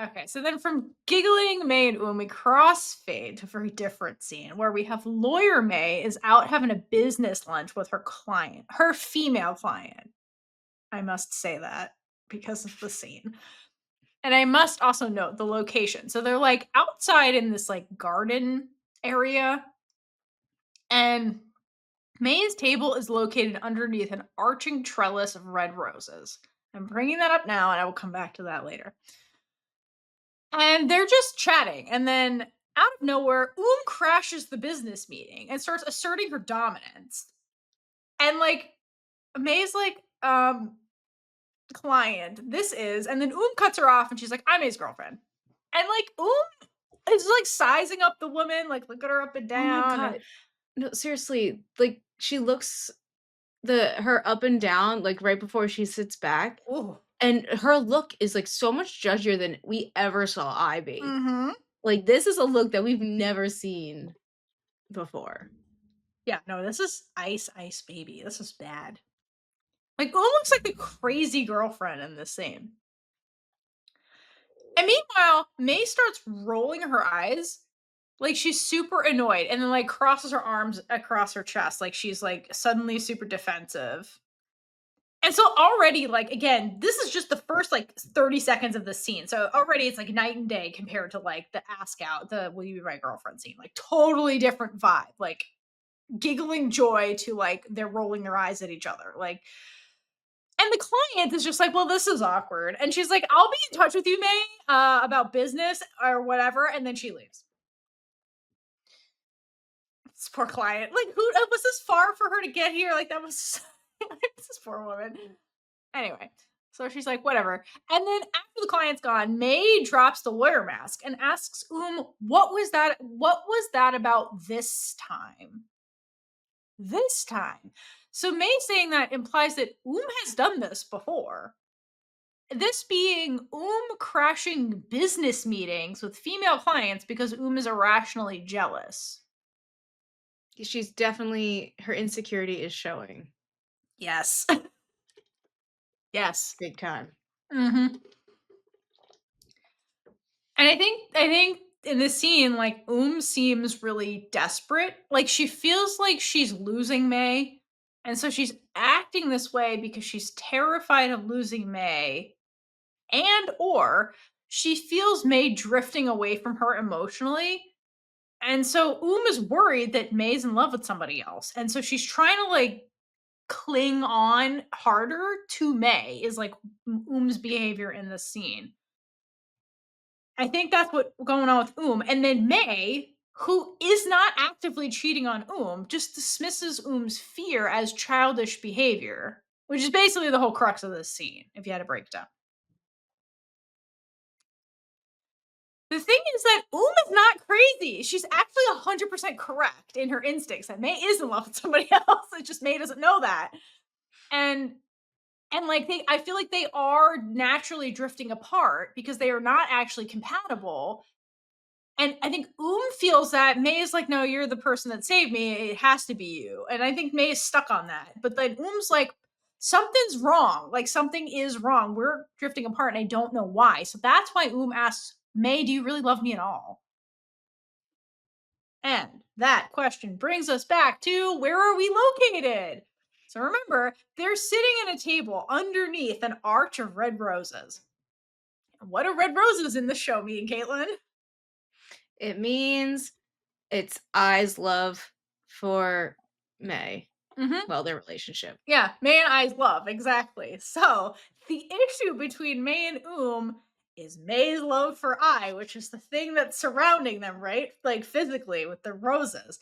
Okay, so then from giggling May and Oom, we crossfade to a very different scene where we have lawyer May is out having a business lunch with her client, her female client. I must say that because of the scene. And I must also note the location. So they're like outside in this like garden area, and May's table is located underneath an arching trellis of red roses. I'm bringing that up now, and I will come back to that later. And they're just chatting, and then out of nowhere, crashes the business meeting and starts asserting her dominance. And like May's like, client, this is, and then cuts her off and she's like, I'm May's girlfriend. And like is like sizing up the woman, like look at her up and Oh my down, and god. No, seriously, like, she looks her up and down, like, right before she sits back, oh, and her look is, like, so much judgier than we ever saw I be. mm-hmm. Like, this is a look that we've never seen before. Yeah, no, this is ice baby. This is bad. Like looks like the crazy girlfriend in this scene. And meanwhile, May starts rolling her eyes like she's super annoyed and then like crosses her arms across her chest like she's like suddenly super defensive. And so already like again, this is just the first like 30 seconds of the scene. So already it's like night and day compared to like the ask out, the will you be my girlfriend scene. Like totally different vibe. Like giggling joy to like they're rolling their eyes at each other. Like and the client is just like, well, this is awkward. And she's like, I'll be in touch with you, May, about business or whatever. And then she leaves. This poor client. Like, who was this far for her to get here? Like, that was this poor woman. Anyway, so she's like, whatever. And then after the client's gone, May drops the lawyer mask and asks what was that? What was that about this time? This time. So May saying that implies that has done this before. This being crashing business meetings with female clients because is irrationally jealous. She's definitely her insecurity is showing Yes. Yes. big time. Mhm. And I think in this scene, like Oom seems really desperate. Like she feels like she's losing May. And so she's acting this way because she's terrified of losing May and or she feels May drifting away from her emotionally. And so Oom is worried that May's in love with somebody else. And so she's trying to like cling on harder to May is like Oom's behavior in this scene. I think that's what going on with Oom. And then May, who is not actively cheating on Oom, just dismisses Oom's fear as childish behavior, which is basically the whole crux of this scene, if you had to break it down. The thing is that Oom is not crazy. She's actually 100% correct in her instincts that May is in love with somebody else. It's just May doesn't know that. And like I feel like they are naturally drifting apart because they are not actually compatible. And I think Oom feels that May is like, no, you're the person that saved me. It has to be you. And I think May is stuck on that. But then Oom's like, something's wrong. Like something is wrong. We're drifting apart and I don't know why. So that's why Oom asks May, do you really love me at all? And that question brings us back to where are we located? So remember, they're sitting at a table underneath an arch of red roses. What are red roses in the show, me and Caitlin? It means it's Ai's love for May. Mm-hmm. Well, their relationship. Yeah, May and I's love, exactly. So the issue between May and Oom is May's love for I, which is the thing that's surrounding them, right? Like physically with the roses.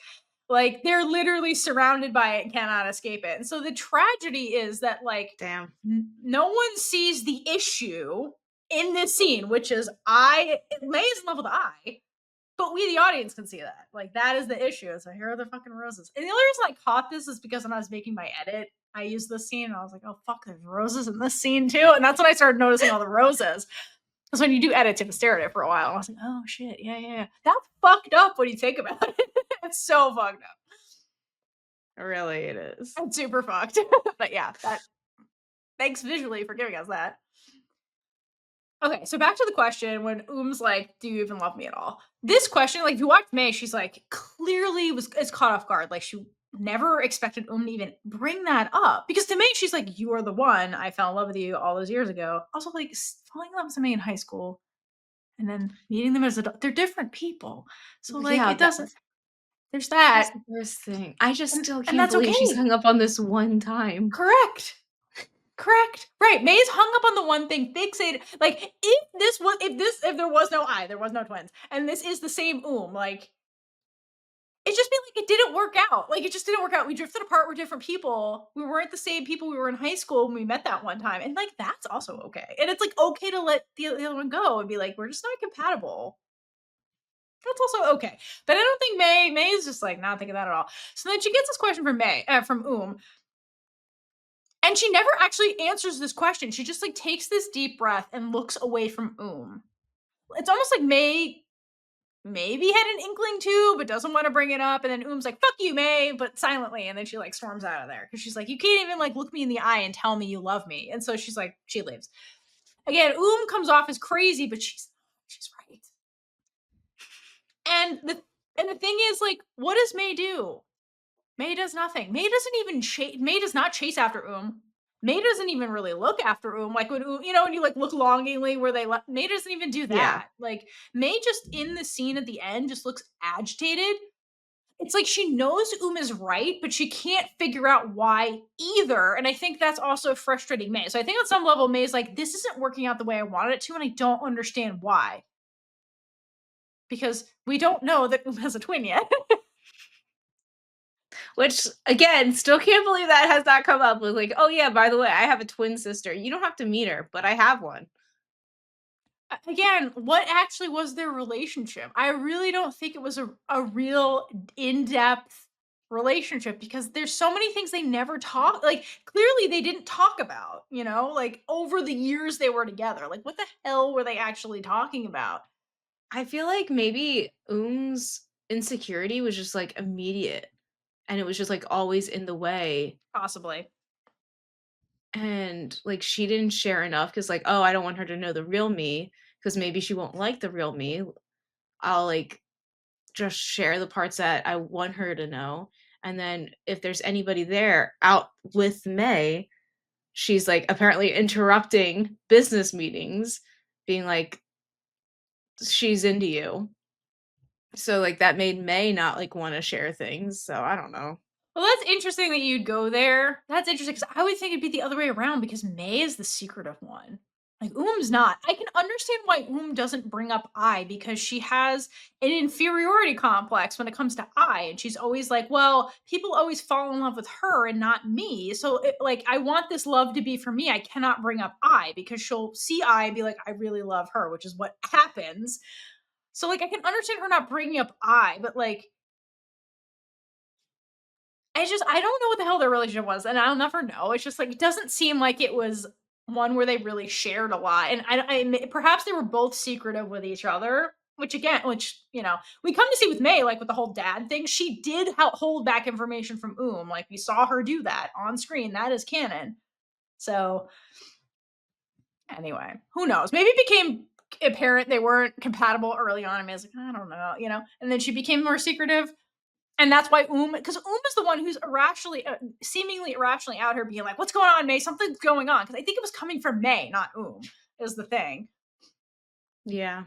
Like they're literally surrounded by it and cannot escape it. And so the tragedy is that like Damn. no one sees the issue in this scene, which is I May's in love with I, but we, the audience, can see that. Like, that is the issue. So here are the fucking roses. And the only reason I caught this is because when I was making my edit, I used this scene and I was like, oh, fuck, there's roses in this scene too. And that's when I started noticing all the roses. Because when you do edits, you have to stare at it for a while. And I was like, oh, shit. Yeah, yeah, yeah. That's fucked up when you think about it. It's so fucked up. Really, it is. It's super fucked. But yeah, that thanks visually for giving us that. Okay, so back to the question when Oom's like, "Do you even love me at all?" This question, like, if you watch May, she's like clearly is caught off guard. Like, she never expected Oom to even bring that up because to May, she's like, "You are the one. I fell in love with you all those years ago." Also, like falling in love with somebody in high school and then meeting them as adults, they're different people. So, like, Yeah, it doesn't. that's There's that was that, the first thing. I just still and can't that's believe she's okay. hung up on this one time. Correct. Correct. Right. May's hung up on the one thing, fixated. Like if there was no I, there was no twins, and this is the same Oom, like it just been like it didn't work out. Like it just didn't work out. We drifted apart. We're different people. We weren't the same people we were in high school when we met that one time. And like that's also okay. And it's like okay to let the other one go and be like, we're just not compatible. That's also okay. But I don't think May is just like not thinking that at all. So then she gets this question from from Oom. And she never actually answers this question. She just like takes this deep breath and looks away from Oom. It's almost like May maybe had an inkling too, but doesn't want to bring it up. And then Oom's like, fuck you, May, but silently. And then she like storms out of there because she's like, you can't even like look me in the eye and tell me you love me. And so she's like, she leaves. Again, Oom comes off as crazy, but she's right. And the thing is, like, what does May do? May does nothing. May doesn't even chase. May does not chase after Oom. May doesn't even really look after Oom. Like when Oom, when you like look longingly where they left. May doesn't even do Yeah. that. Like May just in the scene at the end just looks agitated. It's like she knows Oom is right, but she can't figure out why either. And I think that's also frustrating May. So I think on some level, May's like, this isn't working out the way I wanted it to, and I don't understand why. Because we don't know that Oom has a twin yet. Which again, still can't believe that has not come up with like, oh yeah, by the way, I have a twin sister. You don't have to meet her, but I have one. Again, what actually was their relationship? I really don't think it was a real in-depth relationship because there's so many things they never talk like clearly they didn't talk about, like over the years they were together. Like what the hell were they actually talking about? I feel like maybe Oom's insecurity was just like immediate and it was just like always in the way. Possibly. And like she didn't share enough because like, oh, I don't want her to know the real me because maybe she won't like the real me. I'll, like, just share the parts that I want her to know, and then if there's anybody there out with May, she's, like, apparently interrupting business meetings, being like, "She's into you." So, like, that made May not, like, wanna share things, so I don't know. Well, that's interesting that you'd go there. That's interesting because I would think it'd be the other way around because May is the secretive one. Like Oom's not. I can understand why Oom doesn't bring up I because she has an inferiority complex when it comes to I, and she's always like, "Well, people always fall in love with her and not me. So, like, I want this love to be for me. I cannot bring up I because she'll see I and be like, I really love her," which is what happens. So, like, I can understand her not bringing up I, but like, I don't know what the hell their relationship was, and I'll never know. It's just like it doesn't seem like it was one where they really shared a lot, and perhaps they were both secretive with each other. Which we come to see with May, like with the whole dad thing, she did hold back information from Oom. Like we saw her do that on screen. That is canon. So anyway, who knows? Maybe it became apparent they weren't compatible early on. I mean, I was like, I don't know, and then she became more secretive. And that's why because Oom is the one who's seemingly irrationally out here being like, "What's going on, May? Something's going on." Because I think it was coming from May, not Oom, is the thing. Yeah.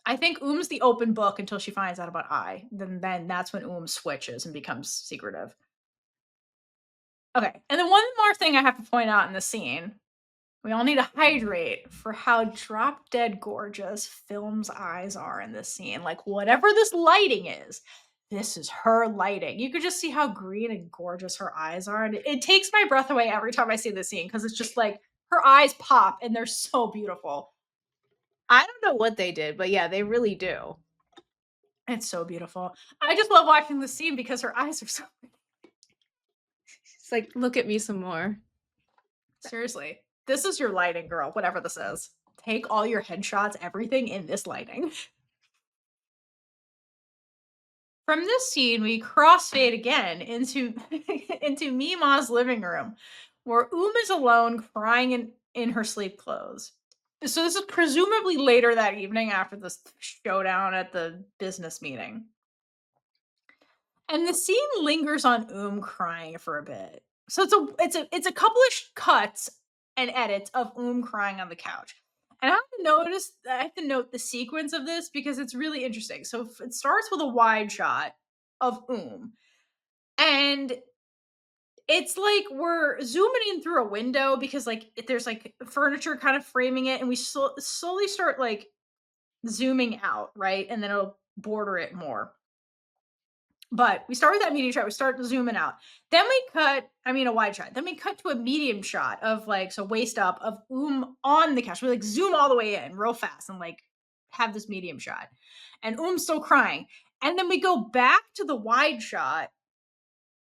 I think Oom's the open book until she finds out about I. Then that's when Oom switches and becomes secretive. Okay, and then one more thing I have to point out in the scene. We all need to hydrate for how drop dead gorgeous Film's eyes are in this scene. Like, whatever this lighting is, this is her lighting. You could just see how green and gorgeous her eyes are. And it takes my breath away every time I see this scene because it's just like her eyes pop and they're so beautiful. I don't know what they did, but yeah, they really do. It's so beautiful. I just love watching the scene because her eyes are so It's like, "Look at me some more." seriously. This is your lighting, girl, whatever this is. Take all your headshots, everything in this lighting. From this scene, we crossfade again into into Meemaw's living room, where Oom is alone crying in her sleep clothes. So this is presumably later that evening after this showdown at the business meeting. And the scene lingers on Oom crying for a bit. So it's a couple of cuts and edits of Oom crying on the couch. And I have to note the sequence of this because it's really interesting. So it starts with a wide shot of Oom. And it's like we're zooming in through a window because like there's like furniture kind of framing it, and we slowly start like zooming out, right? And then it'll border it more. But we start with that medium shot, we start zooming out. Then we a wide shot. Then we cut to a medium shot of like, so waist up of Oom on the couch. We like zoom all the way in real fast and like have this medium shot. And Oom's still crying. And then we go back to the wide shot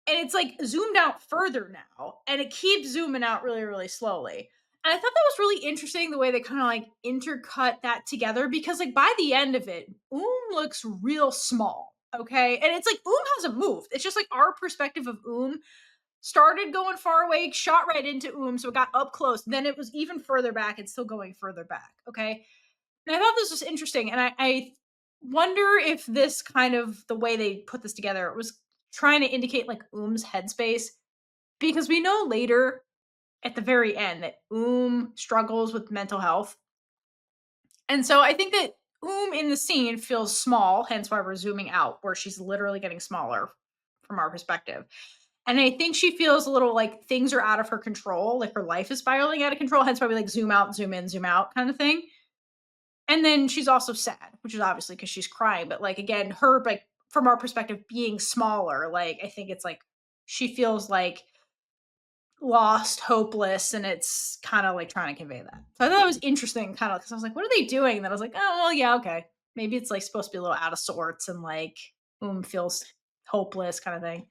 and it's like zoomed out further now. And it keeps zooming out really, really slowly. And I thought that was really interesting the way they kind of like intercut that together because like by the end of it, Oom looks real small. Okay. And it's like Oom hasn't moved. It's just like our perspective of Oom started going far away, shot right into Oom. So it got up close. Then it was even further back and still going further back. Okay. And I thought this was interesting. And I wonder if this kind of the way they put this together was trying to indicate like Oom's headspace because we know later at the very end that Oom struggles with mental health. And so I think that Oom in the scene feels small, hence why we're zooming out, where she's literally getting smaller from our perspective. And I think she feels a little like things are out of her control, like her life is spiraling out of control, hence why we like zoom out, zoom in, zoom out kind of thing. And then she's also sad, which is obviously because she's crying. But like again, her like from our perspective being smaller, like I think it's like she feels like lost, hopeless, and it's kind of like trying to convey that. So I thought it was interesting, kind of because I was like, what are they doing? And then I was like, oh well, yeah, okay. Maybe it's like supposed to be a little out of sorts and like feels hopeless kind of thing.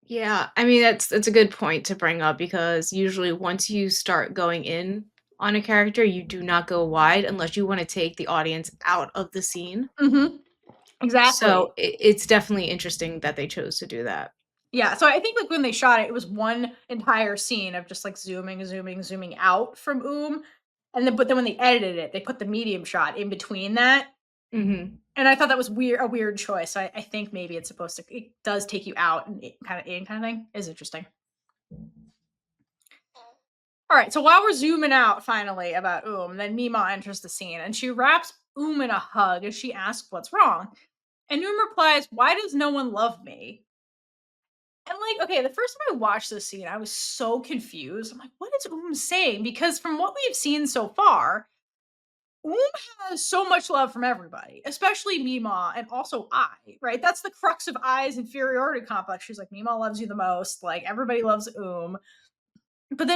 Yeah, I mean, that's a good point to bring up because usually once you start going in on a character, you do not go wide unless you wanna take the audience out of the scene. Mm-hmm. So, Exactly. it's definitely interesting that they chose to do that. Yeah. So I think like when they shot it, it was one entire scene of just like zooming, zooming, zooming out from Oom. And then but then when they edited it, they put the medium shot in between that. Mhm. And I thought that was a weird choice. So I think maybe it's supposed to, it does take you out and kind of thing is interesting. All right, so while we're zooming out finally about Oom, then Meemaw enters the scene and she wraps Oom in a hug as she asks what's wrong. And Oom replies, "Why does no one love me?" And like, okay, the first time I watched this scene, I was so confused. I'm like, what is Oom saying? Because from what we've seen so far, Oom has so much love from everybody, especially Meemaw and also I, right? That's the crux of Ai's inferiority complex. She's like, Meemaw loves you the most. Like, everybody loves Oom. But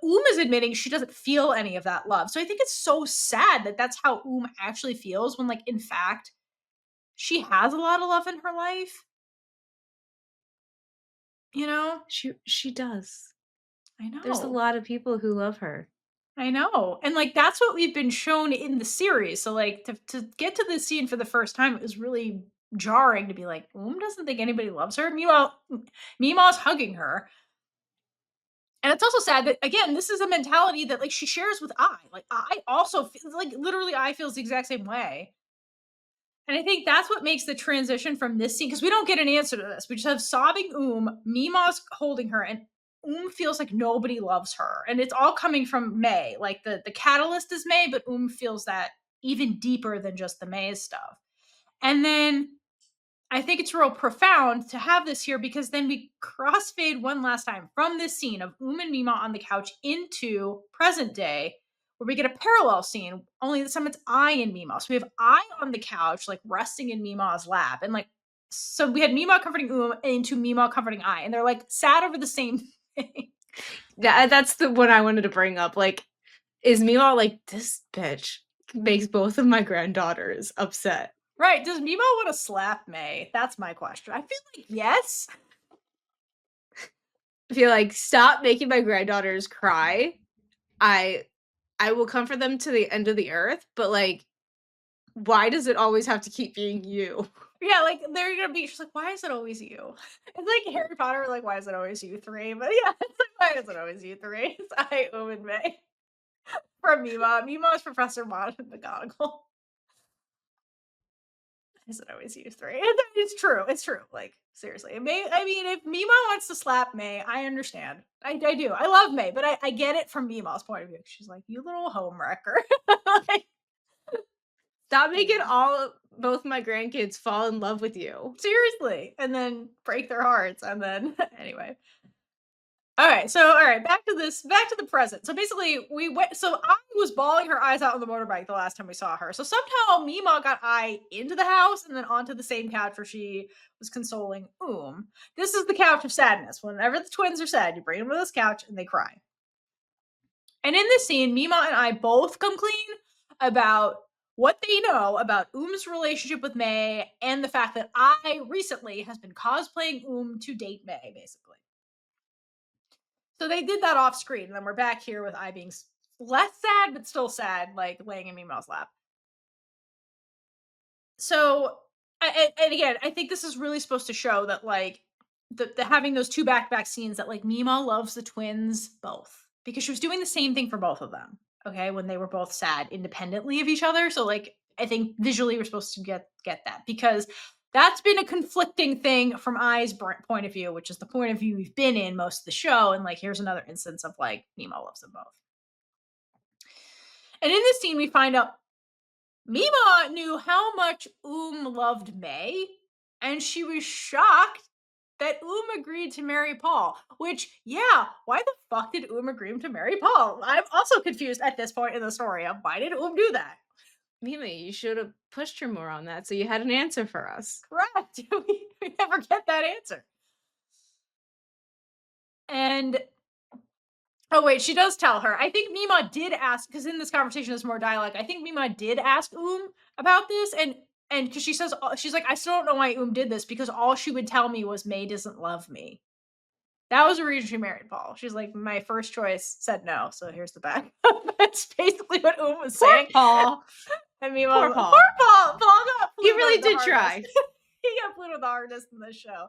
Oom is admitting she doesn't feel any of that love. So I think it's so sad that that's how Oom actually feels when, like, in fact, she has a lot of love in her life, you know? She does. I There's a know. lot of people who love her. I know. And like that's what we've been shown in the series. So like to get to this scene for the first time, it was really jarring to be like, Oom doesn't think anybody loves her. Meanwhile, Meemaw's hugging her. And it's also sad that again, this is a mentality that like she shares with I. Like I also like literally I feels the exact same way. And I think that's what makes the transition from this scene because we don't get an answer to this. We just have sobbing Meemaw's holding her, and feels like nobody loves her. And it's all coming from May. Like the catalyst is May, but feels that even deeper than just the May stuff. And then I think it's real profound to have this here because then we crossfade one last time from this scene of and Meemaw on the couch into present day, where we get a parallel scene, only this time it's I and Meemaw. So we have I on the couch, like resting in Meemaw's lap. And like, so we had Meemaw comforting into Meemaw comforting I, and they're like sad over the same thing. That's the one I wanted to bring up. Like, is Meemaw like this bitch makes both of my granddaughters upset? Right. Does Meemaw want to slap May? That's my question. I feel like yes. I feel like stop making my granddaughters cry. I I will comfort them to the end of the earth, but like, why does it always have to keep being you? Yeah, like they're gonna be. She's like, "Why is it always you?" It's like Harry Potter, like, "Why is it always you three?" But yeah, it's like, "Why is it always you three?" It's I, Oom, and May from Meemaw. Meemaw is Professor McGonagall. Is it always you three? And it's true. It's true. Like seriously, May. I mean, if Meemaw wants to slap May, I understand. I do. I love May, but I get it from Meemaw's point of view. She's like, "You little homewrecker." Like, Stop making both my grandkids fall in love with you. seriously, and then break their hearts, and then anyway. All right, back to the present. So basically, we went. So I was bawling her eyes out on the motorbike the last time we saw her. So somehow Meemaw got I into the house and then onto the same couch where she was consoling Oom. This is the couch of sadness. Whenever the twins are sad, you bring them to this couch and they cry. And in this scene, Meemaw and I both come clean about what they know about Oom's relationship with May and the fact that I recently has been cosplaying Oom to date May, basically. So they did that off screen, and then we're back here with I being less sad, but still sad, like laying in Meemaw's lap. So, and again, I think this is really supposed to show that like the having those two back to back scenes that like Meemaw loves the twins both because she was doing the same thing for both of them. Okay, when they were both sad independently of each other. So like I think visually we're supposed to get that because that's been a conflicting thing from I's point of view, which is the point of view we've been in most of the show. And like here's another instance of like Meemaw loves them both. And in this scene, we find out Meemaw knew how much loved May, and she was shocked that agreed to marry Paul. Which, yeah, why the fuck did agree to marry Paul? I'm also confused at this point in the story of why did do that? Mimi, you should have pushed her more on that so you had an answer for us. Correct. We never get that answer. And oh wait, she does tell her. I think Meemaw did ask because in this conversation there's more dialogue. I think Meemaw did ask about this, and because she says she's like, I still don't know why did this because all she would tell me was May doesn't love me. That was the reason she married Paul. She's like, my first choice said no, so here's the back. That's basically what was Poor saying. Paul. And Meemaw, Poor Paul. poor Paul. Paul got He Pluto really the did hardest. try. He got Pluto the hardest in this show.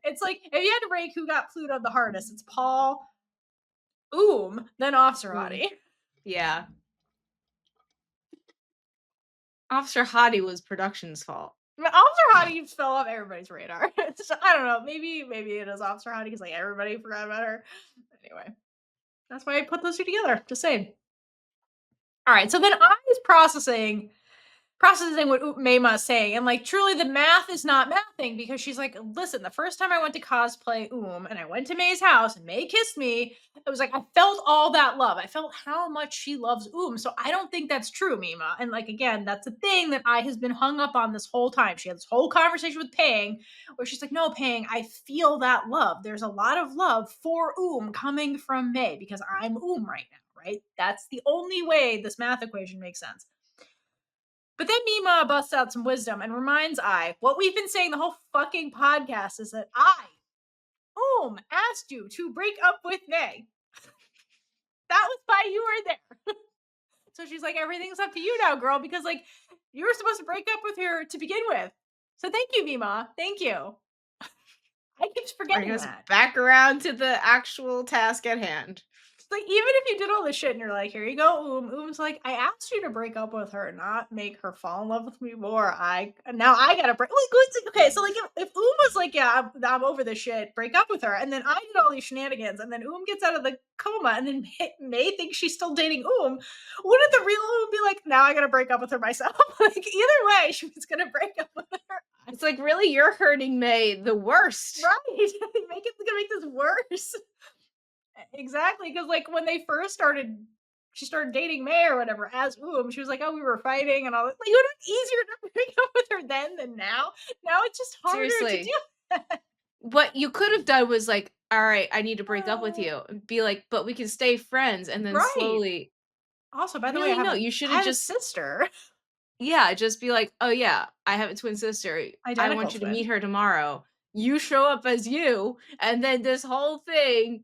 It's like if you had to rank who got Pluto the hardest, it's Paul, then Officer Hottie. Yeah. Officer Hottie was production's fault. Officer Hottie fell off everybody's radar. So, I don't know. Maybe it is Officer Hottie because like everybody forgot about her. Anyway, that's why I put those two together. Just saying. All right. So then I was processing what Meemaw is saying, and like truly the math is not mathing because she's like, listen, the first time I went to cosplay Oom and I went to May's house and May kissed me, it was like I felt all that love. I felt how much she loves Oom. So I don't think that's true, Meemaw. And like again, that's a thing that I has been hung up on this whole time. She had this whole conversation with Peng where she's like, no, Peng, I feel that love. There's a lot of love for Oom coming from May because I'm Oom right now, right? That's the only way this math equation makes sense. But then Mima busts out some wisdom and reminds I what we've been saying the whole fucking podcast is that I, Oom, asked you to break up with May. That was why you were there. So she's like, everything's up to you now, girl, because like you were supposed to break up with her to begin with. So thank you, Mima. Thank you. I keep Bring forgetting us that. back around to the actual task at hand. Like, even if you did all this shit and you're like, here you go, Oom's like, I asked you to break up with her, not make her fall in love with me more. Now I gotta break. Like, okay, so like, if Oom was like, yeah, I'm over this shit, break up with her, and then I did all these shenanigans, and then Oom gets out of the coma, and then May thinks she's still dating Oom, wouldn't the real Oom be like, now I gotta break up with her myself? Like, either way, she was gonna break up with her. It's like, really, you're hurting May the worst. Right? Gonna make this worse. Exactly, because like when they first started, she started dating May or whatever as Oom. She was like, "Oh, we were fighting and all that." Like, it would have been easier to break up with her then than now. Now it's just harder to Seriously. do. What you could have done was like, all right, I need to break up with you. And be like, but we can stay friends. And then Right. slowly, Also, by the way, really, no, you should I have have a just, sister, yeah, just be like, oh, yeah, I have a twin sister. I identical want you to meet twin. her tomorrow. You show up as you. And then this whole thing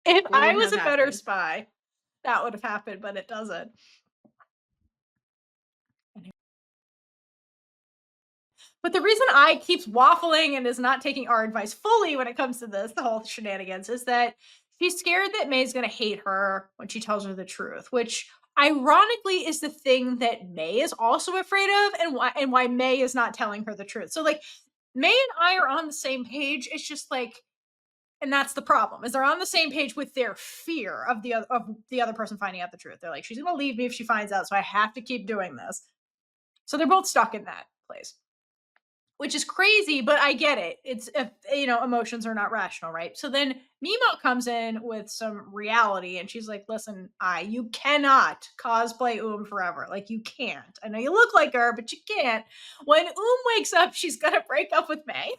If I wouldn't was have a better happened. spy, that would have happened, but it doesn't. But the reason I keeps waffling and is not taking our advice fully when it comes to this, the whole shenanigans, is that she's scared that May's gonna hate her when she tells her the truth, which ironically is the thing that May is also afraid of, and why May is not telling her the truth. So like May and I are on the same page. It's just like, and that's the problem, is they're on the same page with their fear of the other person finding out the truth. They're like, she's gonna leave me if she finds out, so I have to keep doing this. So they're both stuck in that place, which is crazy, but I get it. It's emotions are not rational, right? So then Meemaw comes in with some reality, and she's like, "Listen, you cannot cosplay Oom forever. Like you can't. I know you look like her, but you can't. When Oom wakes up, she's gonna break up with May."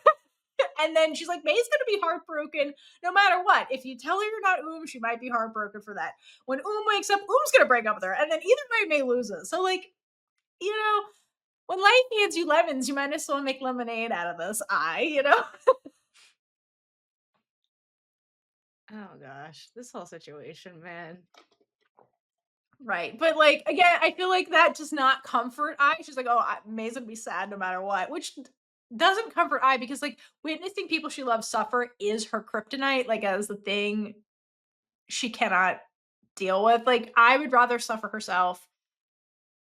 And then she's like, May's gonna be heartbroken no matter what. If you tell her you're not Oom, she might be heartbroken for that. When Oom wakes up, Oom's gonna break up with her, and then either way, May loses. So like, you know, when life hands you lemons, you might as well make lemonade out of this. Oh, gosh. This whole situation, man. Right. But like again, I feel like that does not comfort I. She's like, oh, May's gonna be sad no matter what, which doesn't comfort I because like witnessing people she loves suffer is her kryptonite, like as the thing she cannot deal with. Like I would rather suffer herself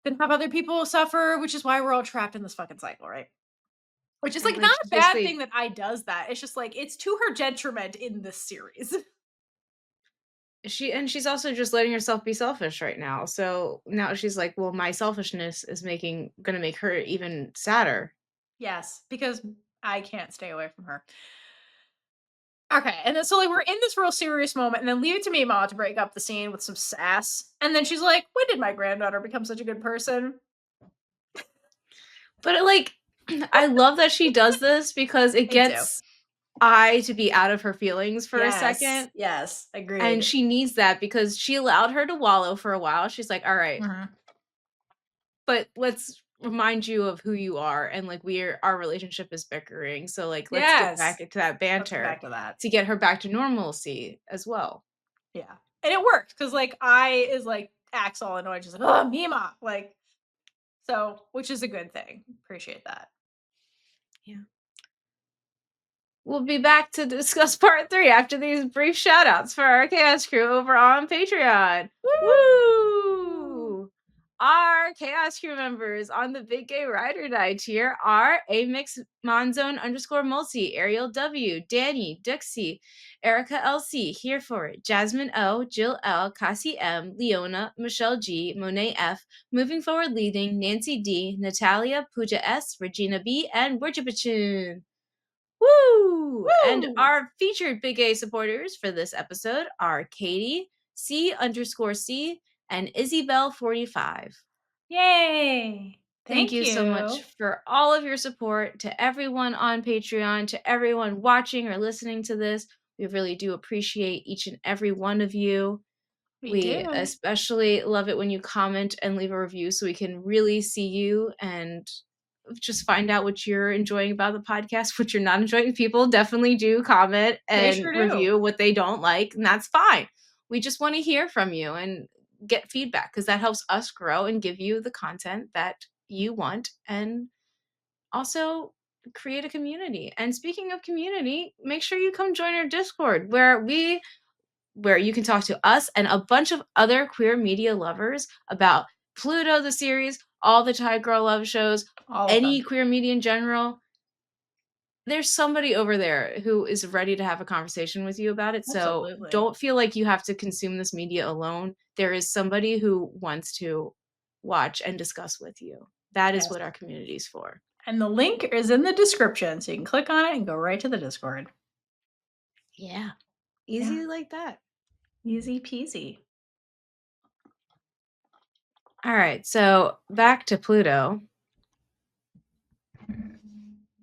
than have other people suffer, which is why we're all trapped in this fucking cycle, right? Which is And like like, not she's a bad basically thing that I does that. It's just like it's to her detriment in this series. she's also just letting herself be selfish right now. So now she's like, well, my selfishness is gonna make her even sadder. Yes, because I can't stay away from her. Okay, and then so like we're in this real serious moment, and then leave it to me, Ma, to break up the scene with some sass. And then she's like, "When did my granddaughter become such a good person?" But like, I love that she does this because it Me too. gets I to be out of her feelings for a Yes, second. yes, And agreed. she needs that because she allowed her to wallow for a while. She's like, all right, Mhm. but let's remind you of who you are. And like, our relationship is bickering. So like, let's get back Yes, into that let's get back banter to that. to get her back to normalcy as well. Yeah, and it worked because like I is like Axel annoyed, just like, "Oh, Mima," like so, which is a good thing. Appreciate that. Yeah. We'll be back to discuss part 3 after these brief shout outs for our chaos crew over on Patreon. Woo! Woo! Our Chaos Crew members on the Big Gay Rider Night tier are Amix Monzone _ Multi, Ariel W, Danny, Dixie, Erica LC, Here For It, Jasmine O, Jill L, Cassie M, Leona, Michelle G, Monet F, Moving Forward Leading, Nancy D, Natalia, Pooja S, Regina B, and Worshipachin. Woo! And Woo! our featured Big A supporters for this episode are Katie, C_C, and Isabel45. Yay! Thank Thank you so much you. for all of your support to everyone on Patreon, to everyone watching or listening to this. We really do appreciate each and every one of you. We We do. especially love it when you comment and leave a review so we can really see you and just find out what you're enjoying about the podcast, what you're not enjoying. People definitely do comment They and sure do. review what they don't like, and that's fine. We just want to hear from you and get feedback because that helps us grow and give you the content that you want and also create a community. And speaking of community, make sure you come join our Discord where you can talk to us and a bunch of other queer media lovers about Pluto the series, all the Thai girl love shows, All of any them. queer media in general. There's somebody over there who is ready to have a conversation with you about it. So Absolutely. don't feel like you have to consume this media alone. There is somebody who wants to watch and discuss with you. That is Yes. what our community is for. And the link is in the description, so you can click on it and go right to the Discord. Yeah. Easy like that. Easy peasy. All right. So back to Pluto.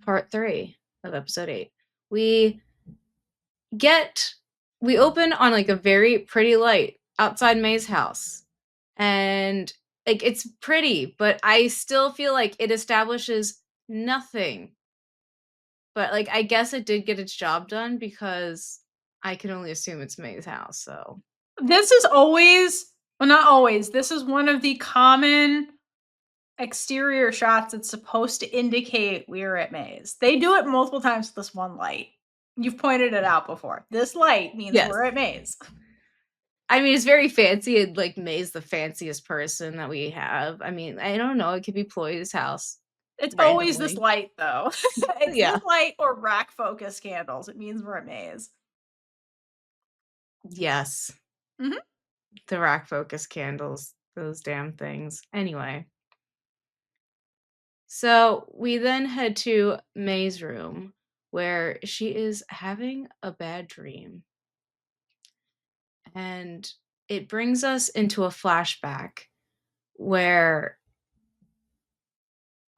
Part 3 of episode 8. We open on like a very pretty light outside May's house. And like it's pretty, but I still feel like it establishes nothing. But like I guess it did get its job done because I can only assume it's May's house, so This is always, well, not always, this is one of the common exterior shots that's supposed to indicate we're at Maze. They do it multiple times with this one light. You've pointed it out before. This light means yes. we're at Maze. I mean, it's very fancy, and like May's the fanciest person that we have. I mean, I don't know, it could be Ploy's house It's always this randomly. light, though. It's Yeah. this light or rack focus candles. It means we're at Maze. Yes. Mhm. The rack focus candles, those damn things. Anyway. So we then head to May's room where she is having a bad dream. And it brings us into a flashback where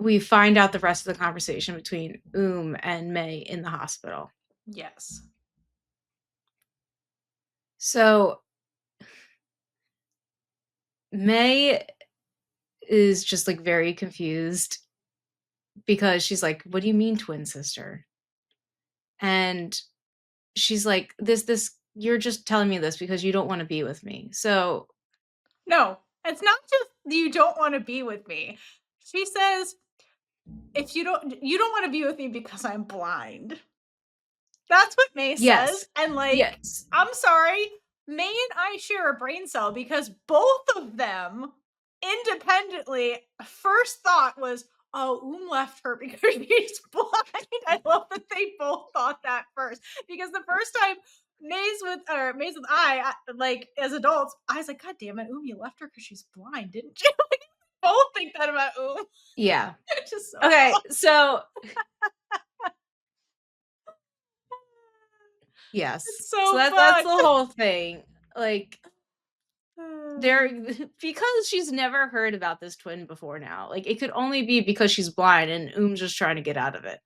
we find out the rest of the conversation between Oom and May in the hospital. Yes. So May is just like very confused because she's like, "What do you mean twin sister?" And she's like, this you're just telling me this because you don't want to be with me. So No, it's not just you don't want to be with me. She says, if you don't want to be with me because I'm blind. That's what May says. yes. And like, Yes. I'm sorry, May and I share a brain cell because both of them independently first thought was, oh, Oom left her because she's blind. I love that they both thought that first. Because the first time Maze with like as adults, I was like, God damn it, Oom, you left her because she's blind, didn't you? Like, both think that about Oom. Yeah. It's just so Okay, awesome. so yes. It's So so that's the fun. whole thing. Like there because she's never heard about this twin before now. Like it could only be because she's blind and Oom's just trying to get out of it.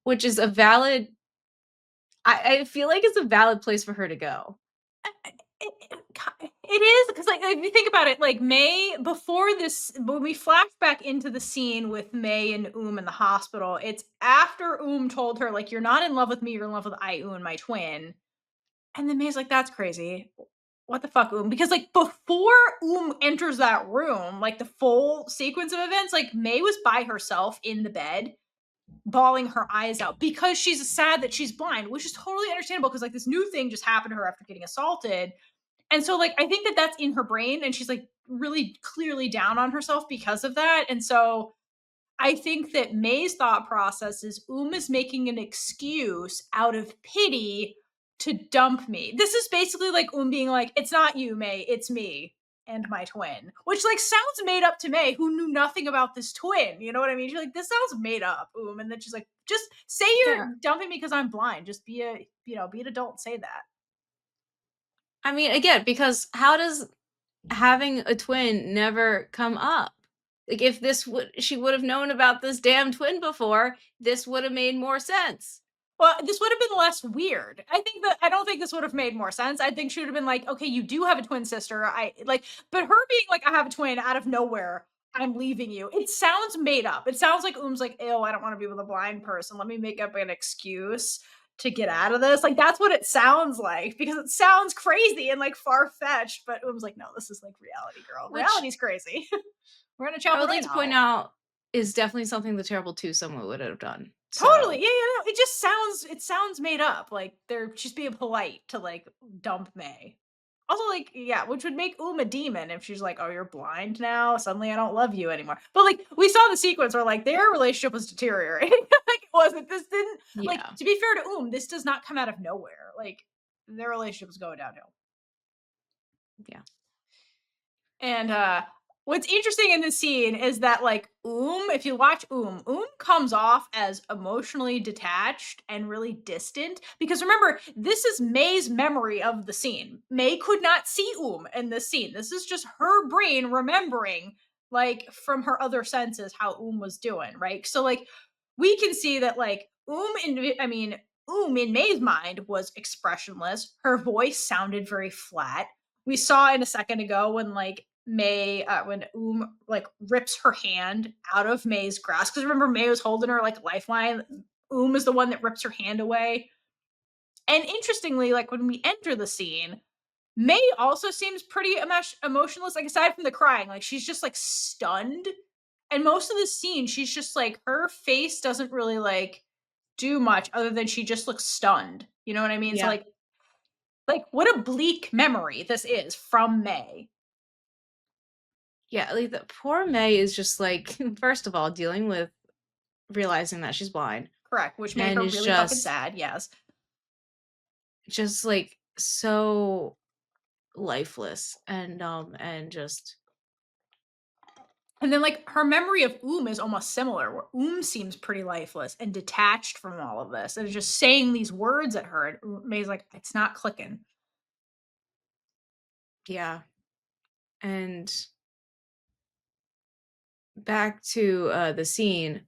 Which is a valid I feel like it's a valid place for her to go. It is because, like, if you think about it, like May before this, when we flash back into the scene with May and Oom in the hospital, it's after Oom told her, like, "You're not in love with me, you're in love with Ai Oom, my twin." And then May's like, "That's crazy. What the fuck, Oom?" Because like before Oom enters that room, like the full sequence of events, like May was by herself in the bed, bawling her eyes out because she's sad that she's blind, which is totally understandable because like this new thing just happened to her after getting assaulted. And so like I think that that's in her brain and she's like really clearly down on herself because of that. And so I think that May's thought process is is making an excuse out of pity to dump me. This is basically like being like, it's not you, May, it's me and my twin, which like sounds made up to May, who knew nothing about this twin. You know what I mean? She's like, this sounds made up, And then she's like, just say Yeah. you're dumping me because I'm blind. Just be be an adult, say that. I mean, again, because how does having a twin never come up? Like, if this would she would have known about this damn twin before, this would have made more sense. Well, this would have been less weird. I don't think this would have made more sense. I think she would have been like, okay, you do have a twin sister. I like, but her being like, I have a twin out of nowhere. I'm leaving you. It sounds made up. It sounds like like, ew, I don't want to be with a blind person. Let me make up an excuse to get out of this. Like, that's what it sounds like because it sounds crazy and like far fetched. But like, no, this is like reality, girl. Which Reality's crazy. We're in a I chapter would like right to point now. out is definitely something the Terrible Two someone would have done. Totally. So, No, it sounds made up. Like they're just being polite to like dump May. Also, like, yeah, which would make a demon if she's like, oh, you're blind now. Suddenly I don't love you anymore. But like we saw the sequence where like their relationship was deteriorating. Like it wasn't this didn't like yeah. to be fair to this does not come out of nowhere. Like their relationship was going downhill. Yeah. And what's interesting in this scene is that like if you watch Oom comes off as emotionally detached and really distant because remember, this is May's memory of the scene. May could not see in this scene. This is just her brain remembering like from her other senses how was doing, right? So like we can see that like in May's mind was expressionless. Her voice sounded very flat. We saw in a second ago when like when like rips her hand out of May's grasp. Because remember, May was holding her like lifeline. Is the one that rips her hand away. And interestingly, like when we enter the scene, May also seems pretty emotionless. Like aside from the crying, like she's just like stunned. And most of the scene, she's just like her face doesn't really like do much other than she just looks stunned. You know what I mean? So Yeah. like what a bleak memory this is from May. Yeah, like, the poor May is just, like, first of all, dealing with realizing that she's blind, Correct, which made and her is really fucking sad, yes. like, so lifeless and and just And then, like, her memory of is almost similar, where seems pretty lifeless and detached from all of this, and is just saying these words at her, and May's like, "It's not clicking." yeah, and back to, the scene,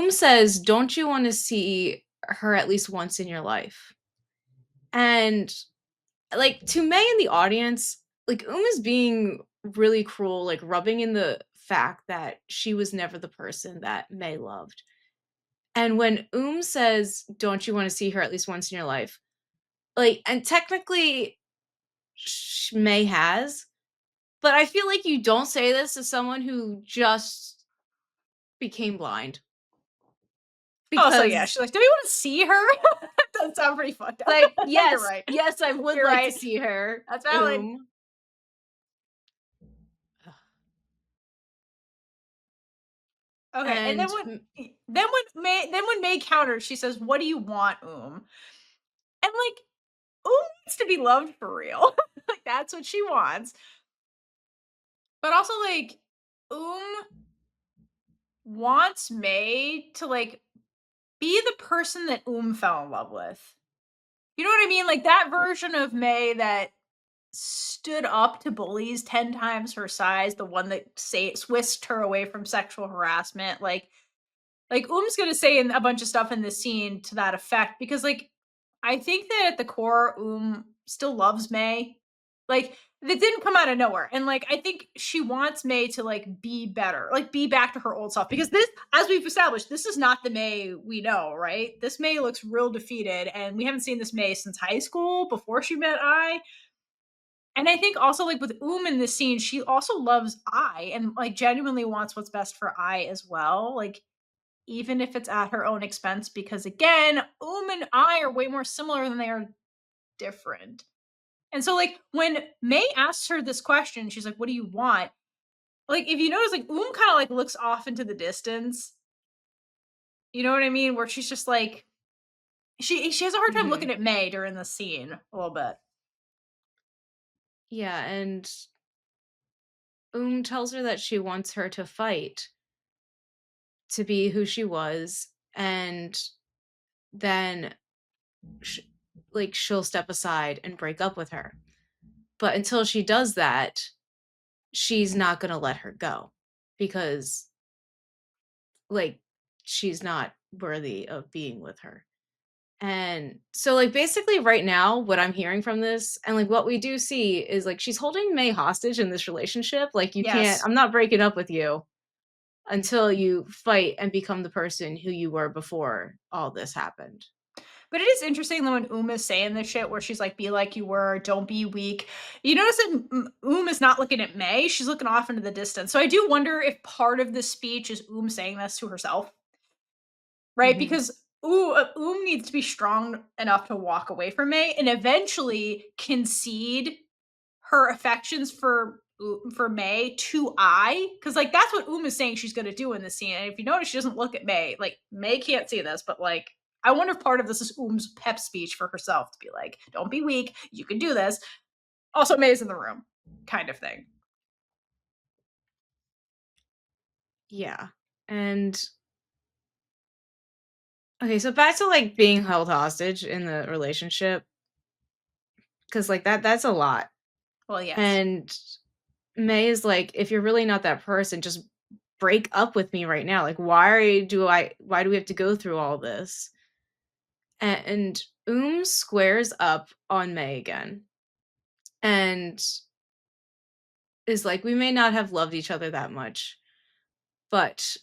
says, "Don't you wanna see her at least once in your life?" And, like, to May in the audience, like, is being really cruel, like, rubbing in the fact that she was never the person that May loved. And when says, "Don't you wanna see her at least once in your life?" Like, and technically, May has, but I feel like you don't say this to someone who just became blind. Oh, so yeah, Because, she's like, "Do we wanna see her?" That does sound pretty fucked up. like, You're yes, right. yes, I would You're like to right. see her, That's valid. Okay, and then and when May counters, she says, "What do you want, And like, wants to be loved for real. Like that's what she wants. But also like wants May to like be the person that fell in love with. You know what I mean? Like that version of May that stood up to bullies 10 times her size, the one that whisked her away from sexual harassment. Like gonna say in a bunch of stuff in this scene to that effect because like I think that at the core still loves May. Like that didn't come out of nowhere. And like I think she wants May to like be better, like be back to her old self because this as we've established, this is not the May we know, right? This May looks real defeated and we haven't seen this May since high school before she met I. And I think also like with in this scene, she also loves I and like genuinely wants what's best for I as well. Like even if it's at her own expense, because again, and I are way more similar than they are different. And so, like, when May asks her this question, she's like, "What do you want?" Like, if you notice, like, Oom kind of like looks off into the distance. You know what I mean? Where she's just like, she has a hard time Mhm. looking at May during the scene a little bit. Yeah, and tells her that she wants her to fight to be who she was, and then sh- she'll step aside and break up with her. But until she does that, she's not going to let her go because like she's not worthy of being with her. And so like basically right now what I'm hearing from this and like what we do see is like she's holding May hostage in this relationship. Like you can't Yes. I'm not breaking up with you until you fight and become the person who you were before all this happened. But it is interesting though when Oom is saying this shit where she's like, "Be like you were, don't be weak." You notice that Oom is not looking at May; she's looking off into the distance. So I do wonder if part of this speech is Oom saying this to herself, right? Mhm. Because Oom needs to be strong enough to walk away from May and eventually concede her affections for May to I, because like that's what Uma is saying she's gonna do in this scene. And if you notice, she doesn't look at May. Like May can't see this, but like I wonder if part of this is Oom's pep speech for herself to be like, "Don't be weak, you can do this." Also, May's in the room, kind of thing. Yeah. And okay, so back to like being held hostage in the relationship cuz like that's a lot. Well, yes, And May is like if you're really not that person, just break up with me right now. Like why do we have to go through all this? And squares up on May again and is like we may not have loved each other that much, but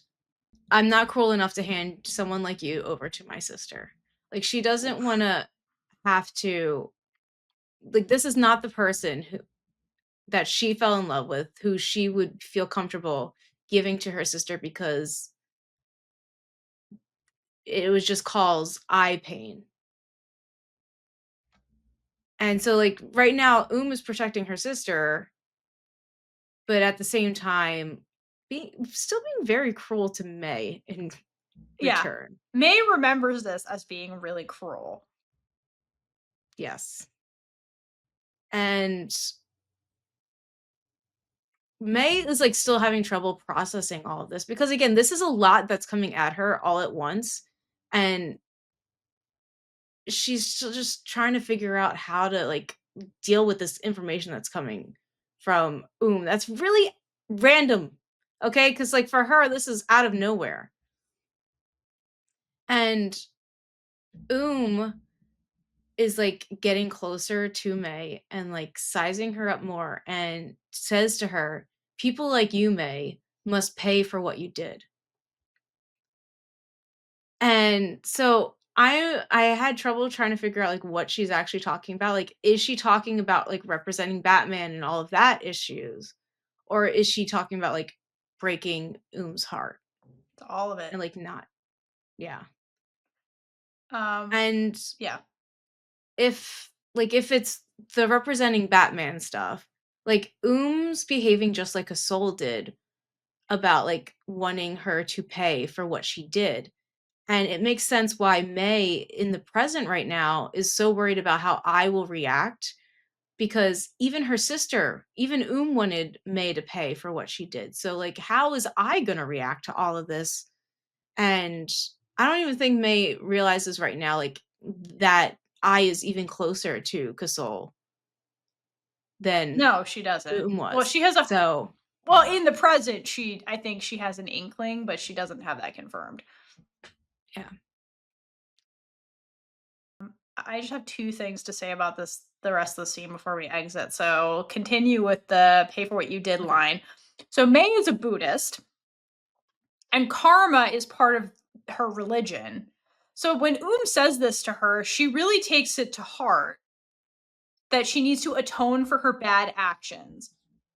I'm not cruel enough to hand someone like you over to my sister. Like she doesn't want oof, to have to like this is not the person who that she fell in love with who she would feel comfortable giving to her sister because it was just calls eye pain. And so like right now is protecting her sister, but at the same time being very cruel to May in yeah. return. May remembers this as being really cruel. Yes. And May is like still having trouble processing all of this because again, this is a lot that's coming at her all at once. And she's still just trying to figure out how to like deal with this information that's coming from That's really random. Okay. Cause like for her, this is out of nowhere. And Oom is like getting closer to May and like sizing her up more and says to her, people like you, May, must pay for what you did. And so I had trouble trying to figure out like what she's actually talking about. Like, is she talking about like representing Batman and all of that issues? Or is she talking about like breaking Oom's heart To all of it. and like not yeah. Um, And yeah, if it's the representing Batman stuff, like Oom's behaving just like a soul did about like wanting her to pay for what she did. And it makes sense why May in the present right now is so worried about how I will react because even her sister, even wanted May to pay for what she did. So like how is I going to react to all of this? And I don't even think May realizes right now like that I is even closer to Kasol than no, she doesn't. Well, was. she has a So, well in the present. I think she has an inkling, but she doesn't have that confirmed. yeah. I just have two things to say about the rest of the scene before we exit. So continue with the pay for what you did Okay. line. So May is a Buddhist and karma is part of her religion. So when says this to her, she really takes it to heart that she needs to atone for her bad actions.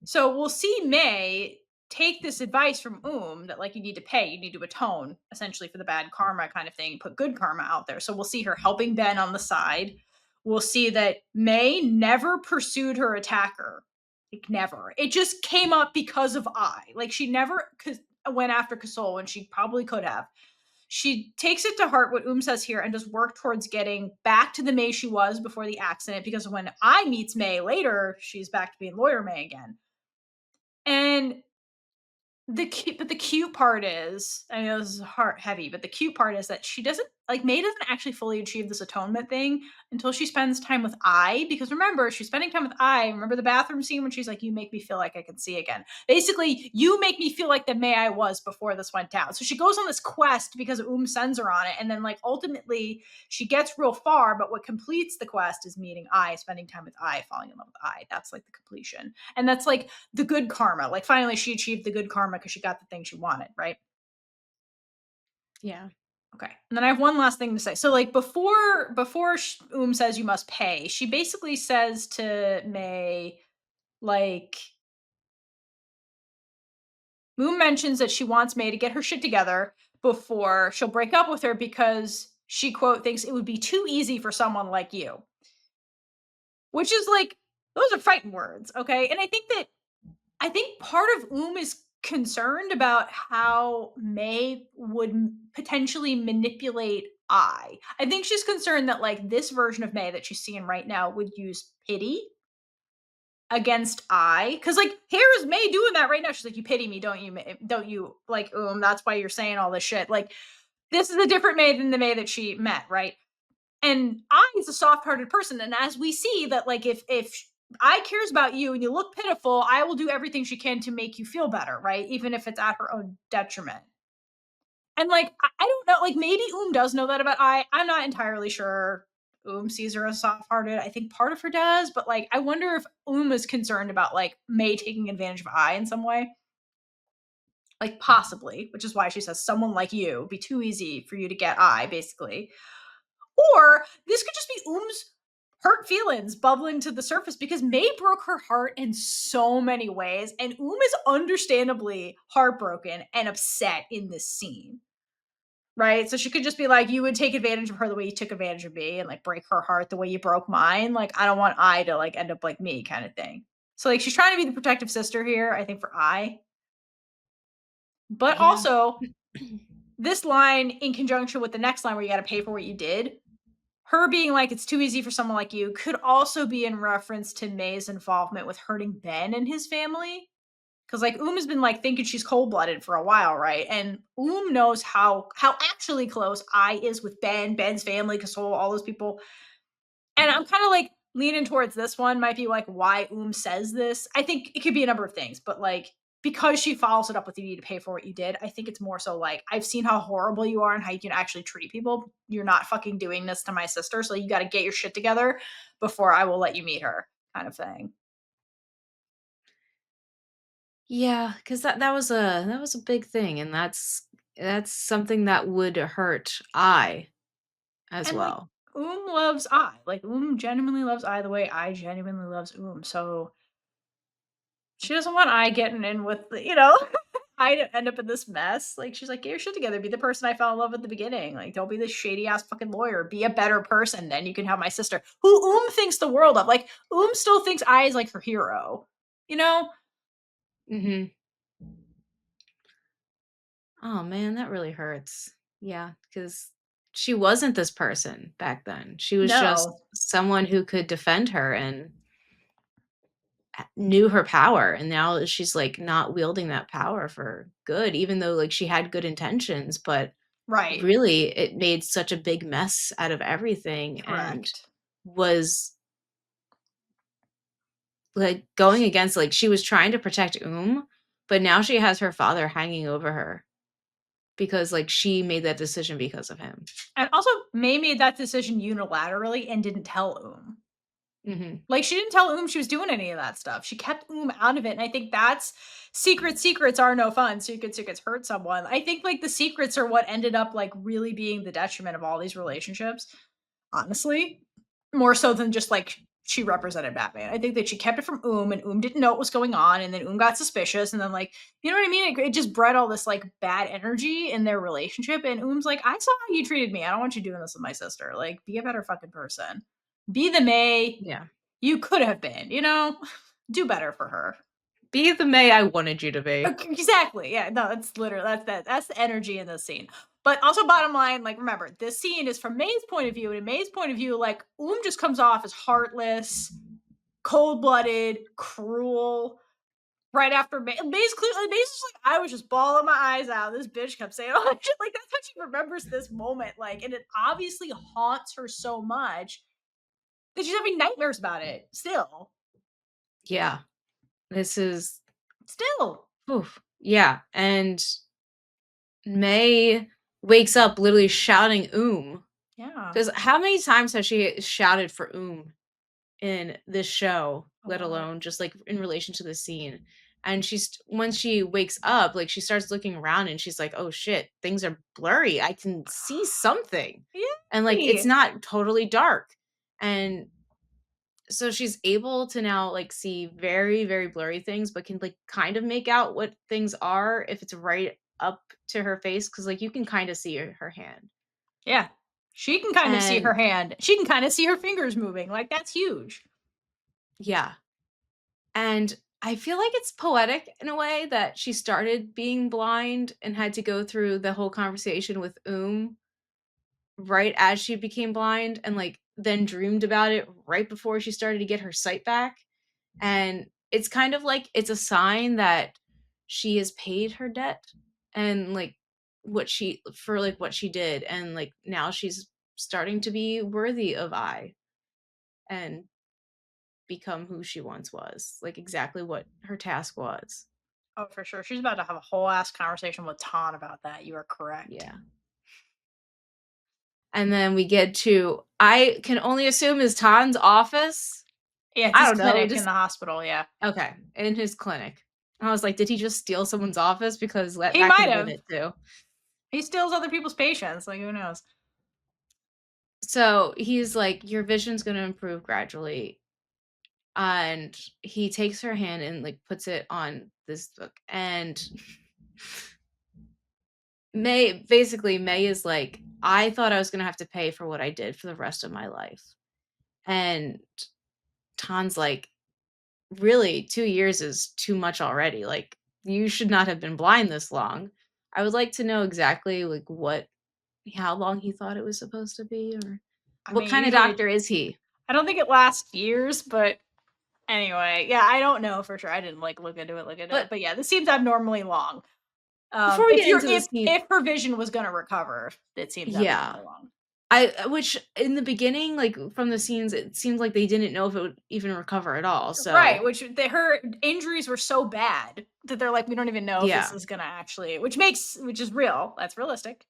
So we'll see May take this advice from that like you need to pay, you need to atone essentially for the bad karma kind of thing, put good karma out there. So we'll see her helping Ben on the side. we'll see that May never pursued her attacker. Like, never. It just came up because of Ai. Like, she never went after Kasol when she probably could have. She takes it to heart what Oom says here and does work towards getting back to the May she was before the accident, because when Ai meets May later, she's back to being lawyer May again. And the cute part is, I know this is heart heavy, but the cute part is that she doesn't, like, May doesn't actually fully achieve this atonement thing until she spends time with Ai, because remember, she's spending time with Ai. Remember the bathroom scene when she's like, you make me feel like I can see again. Basically, you make me feel like the May I was before this went down. So she goes on this quest because Oom sends her on it, and then, like, ultimately she gets real far, but what completes the quest is meeting Ai, spending time with Ai, falling in love with Ai. That's like the completion. And that's like the good karma. Like, finally she achieved the good karma because she got the thing she wanted, right? Yeah. Okay. And then I have one last thing to say. So, like, before Oom says you must pay, she basically says to May, like, Oom mentions that she wants May to get her shit together before she'll break up with her because she, quote, thinks it would be too easy for someone like you. Which is like, those are fighting words, okay? And I think part of Oom is concerned about how May would potentially manipulate Ai. I think she's concerned that, like, this version of May that she's seeing right now would use pity against Ai, because, like, here's May doing that right now. She's like, you pity me, don't you? Don't you, like, that's why you're saying all this shit. Like, this is a different May than the May that she met, right? And I is a soft-hearted person, and as we see that, like, if I cares about you and you look pitiful, I will do everything she can to make you feel better, right? Even if it's at her own detriment. And, like, I don't know, like, maybe does know that about I'm not entirely sure. Sees her as soft-hearted. I think part of her does, but, like, I wonder if is concerned about, like, May taking advantage of in some way. Like, possibly, which is why she says someone like you be too easy for you to get basically. Or this could just be Oom's hurt feelings bubbling to the surface, because May broke her heart in so many ways, and Oom is understandably heartbroken and upset in this scene. Right? So she could just be like, you would take advantage of her the way you took advantage of me, and, like, break her heart the way you broke mine. Like, I don't want Ai to, like, end up like me, kind of thing. So, like, she's trying to be the protective sister here, I think, for Ai. But Yeah. also, this line in conjunction with the next line where you got to pay for what you did, her being like, it's too easy for someone like you, could also be in reference to May's involvement with hurting Ben and his family. Because, like, has been, like, thinking she's cold-blooded for a while, right? And knows how actually close Ai is with Ben's family, Kasol, all those people. And I'm kind of, like, leaning towards this one might be, like, why says this. I think it could be a number of things, but, like, because she follows it up with, you need to pay for what you did, I think it's more so like, I've seen how horrible you are and how you can actually treat people. You're not fucking doing this to my sister, so you got to get your shit together before I will let you meet her, kind of thing. Yeah, because that was a big thing, and that's something that would hurt I as And, like, well. Loves I. Like, genuinely loves I the way I genuinely loves So she doesn't want I getting in with I to end up in this mess. Like, she's like, get your shit together. Be the person I fell in love with at the beginning. Like, don't be this shady ass fucking lawyer. Be a better person. Then you can have my sister, who thinks the world of. Like, still thinks I is, like, her hero. You know? Mhm. Oh, man, that really hurts. Yeah, because she wasn't this person back then. She was just No. someone who could defend her and knew her power, and now she's, like, not wielding that power for good, even though, like, she had good intentions, but Right. really, it made such a big mess out of everything and Correct. was, like, going against, like, she was trying to protect but now she has her father hanging over her because, like, she made that decision because of him. And also, May made that decision unilaterally and didn't tell Mhm. Like, she didn't tell she was doing any of that stuff. She kept out of it, and I think that's secrets are no fun. Secrets hurt someone. I think, like, the secrets are what ended up, like, really being the detriment of all these relationships, honestly, more so than just, like, she represented Batman. I think that she kept it from and didn't know what was going on, and then got suspicious, and then, like, you know what I mean? It just bred all this, like, bad energy in their relationship, and Oom's like, "I saw how you treated me. I don't want you doing this with my sister. Like, be a better fucking person." Be the May Yeah. you could have been, you know? Do better for her. Be the May I wanted you to be. Exactly. Yeah, no, that's literally that's the energy in this scene. But also bottom line, like remember, this scene is from May's point of view, and in May's point of view, like Oom just comes off as heartless, cold-blooded, cruel. Right after May's clearly May's just like, I was just bawling my eyes out. This bitch kept saying all that shit. Like that's how she remembers this moment. Like, and it obviously haunts her so much that she's having nightmares about it. Yeah. This is Still. oof. Yeah, and May wakes up literally shouting "Oom." Yeah, Because how many times has she shouted for "Oom" in this show, a let lot. alone just, like, in relation to the scene? And she's once she wakes up, like, she starts looking around and she's like, "Oh shit, things are blurry. I can see something." And, like, it's Yay! not totally dark. And so she's able to now, like, see very, very blurry things, but can, like, kind of make out what things are if it's right up to her face, because like, you can kinda see her hand. Yeah. She can kind of see her And hand. She can kind of see her fingers moving. Like that's huge. yeah, and I feel like it's poetic in a way that she started being blind and had to go through the whole conversation with right as she became blind and, like, then dreamed about it right before she started to get her sight back. And it's kind of like it's a sign that she has paid her debt and, like, what she did, and, like, now she's starting to be worthy of and become who she once was, like, exactly what her task was. Oh, for sure. She's about to have a whole ass conversation with Ton about that. You are correct. Yeah. And then we get to I can only assume is Tan's office? Yeah, it's I his don't know, clinic in just the hospital. Yeah. okay, in his clinic. I was like, "Did he just steal someone's office?" Because He that could might have been have. it too. He steals other people's patients. Like, who knows? So, he's like, "Your vision's gonna improve gradually," and he takes her hand and, like, puts it on this book, and May is like, "I thought I was gonna have to pay for what I did for the rest of my life," and Tan's like, "Really, 2 years is too much already, like, you should not have been blind this long." I would like to know exactly, like, what how long he thought it was supposed to be, or I what mean, kinda usually, doctor is he? I don't think it lasts years, but anyway, yeah, I don't know for sure. I didn't like look into it, But but yeah, this seems abnormally long. before we If get you're into the scene if her vision was gonna recover, it seems yeah. abnormally long. Which in the beginning, like, from the scenes, it seemed like they didn't know if it would even recover at all, Right, so which her injuries were so bad that they're like, we don't even know if this yeah. is gonna actually, which is real. That's realistic.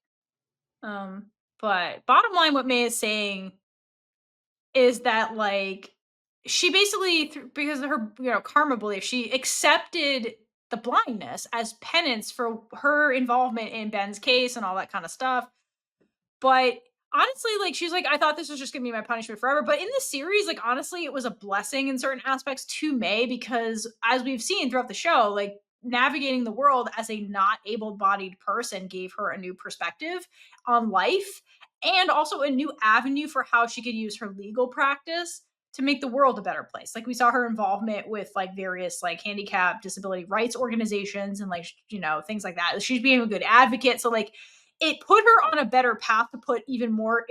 Um, but bottom line, what May is saying is that like she basically because of her karma belief, she accepted the blindness as penance for her involvement in Ben's case and all that kind of stuff. But honestly, like she's like, I thought this was just gonna be my punishment forever. But in the series, like honestly, it was a blessing in certain aspects to May because as we've seen throughout the show, like navigating the world as a not able-bodied person gave her a new perspective on life and also a new avenue for how she could use her legal practice to make the world a better place. Like we saw her involvement with like various like handicap disability rights organizations and like things like that. She's being a good advocate. So like it put her on a better path to put even more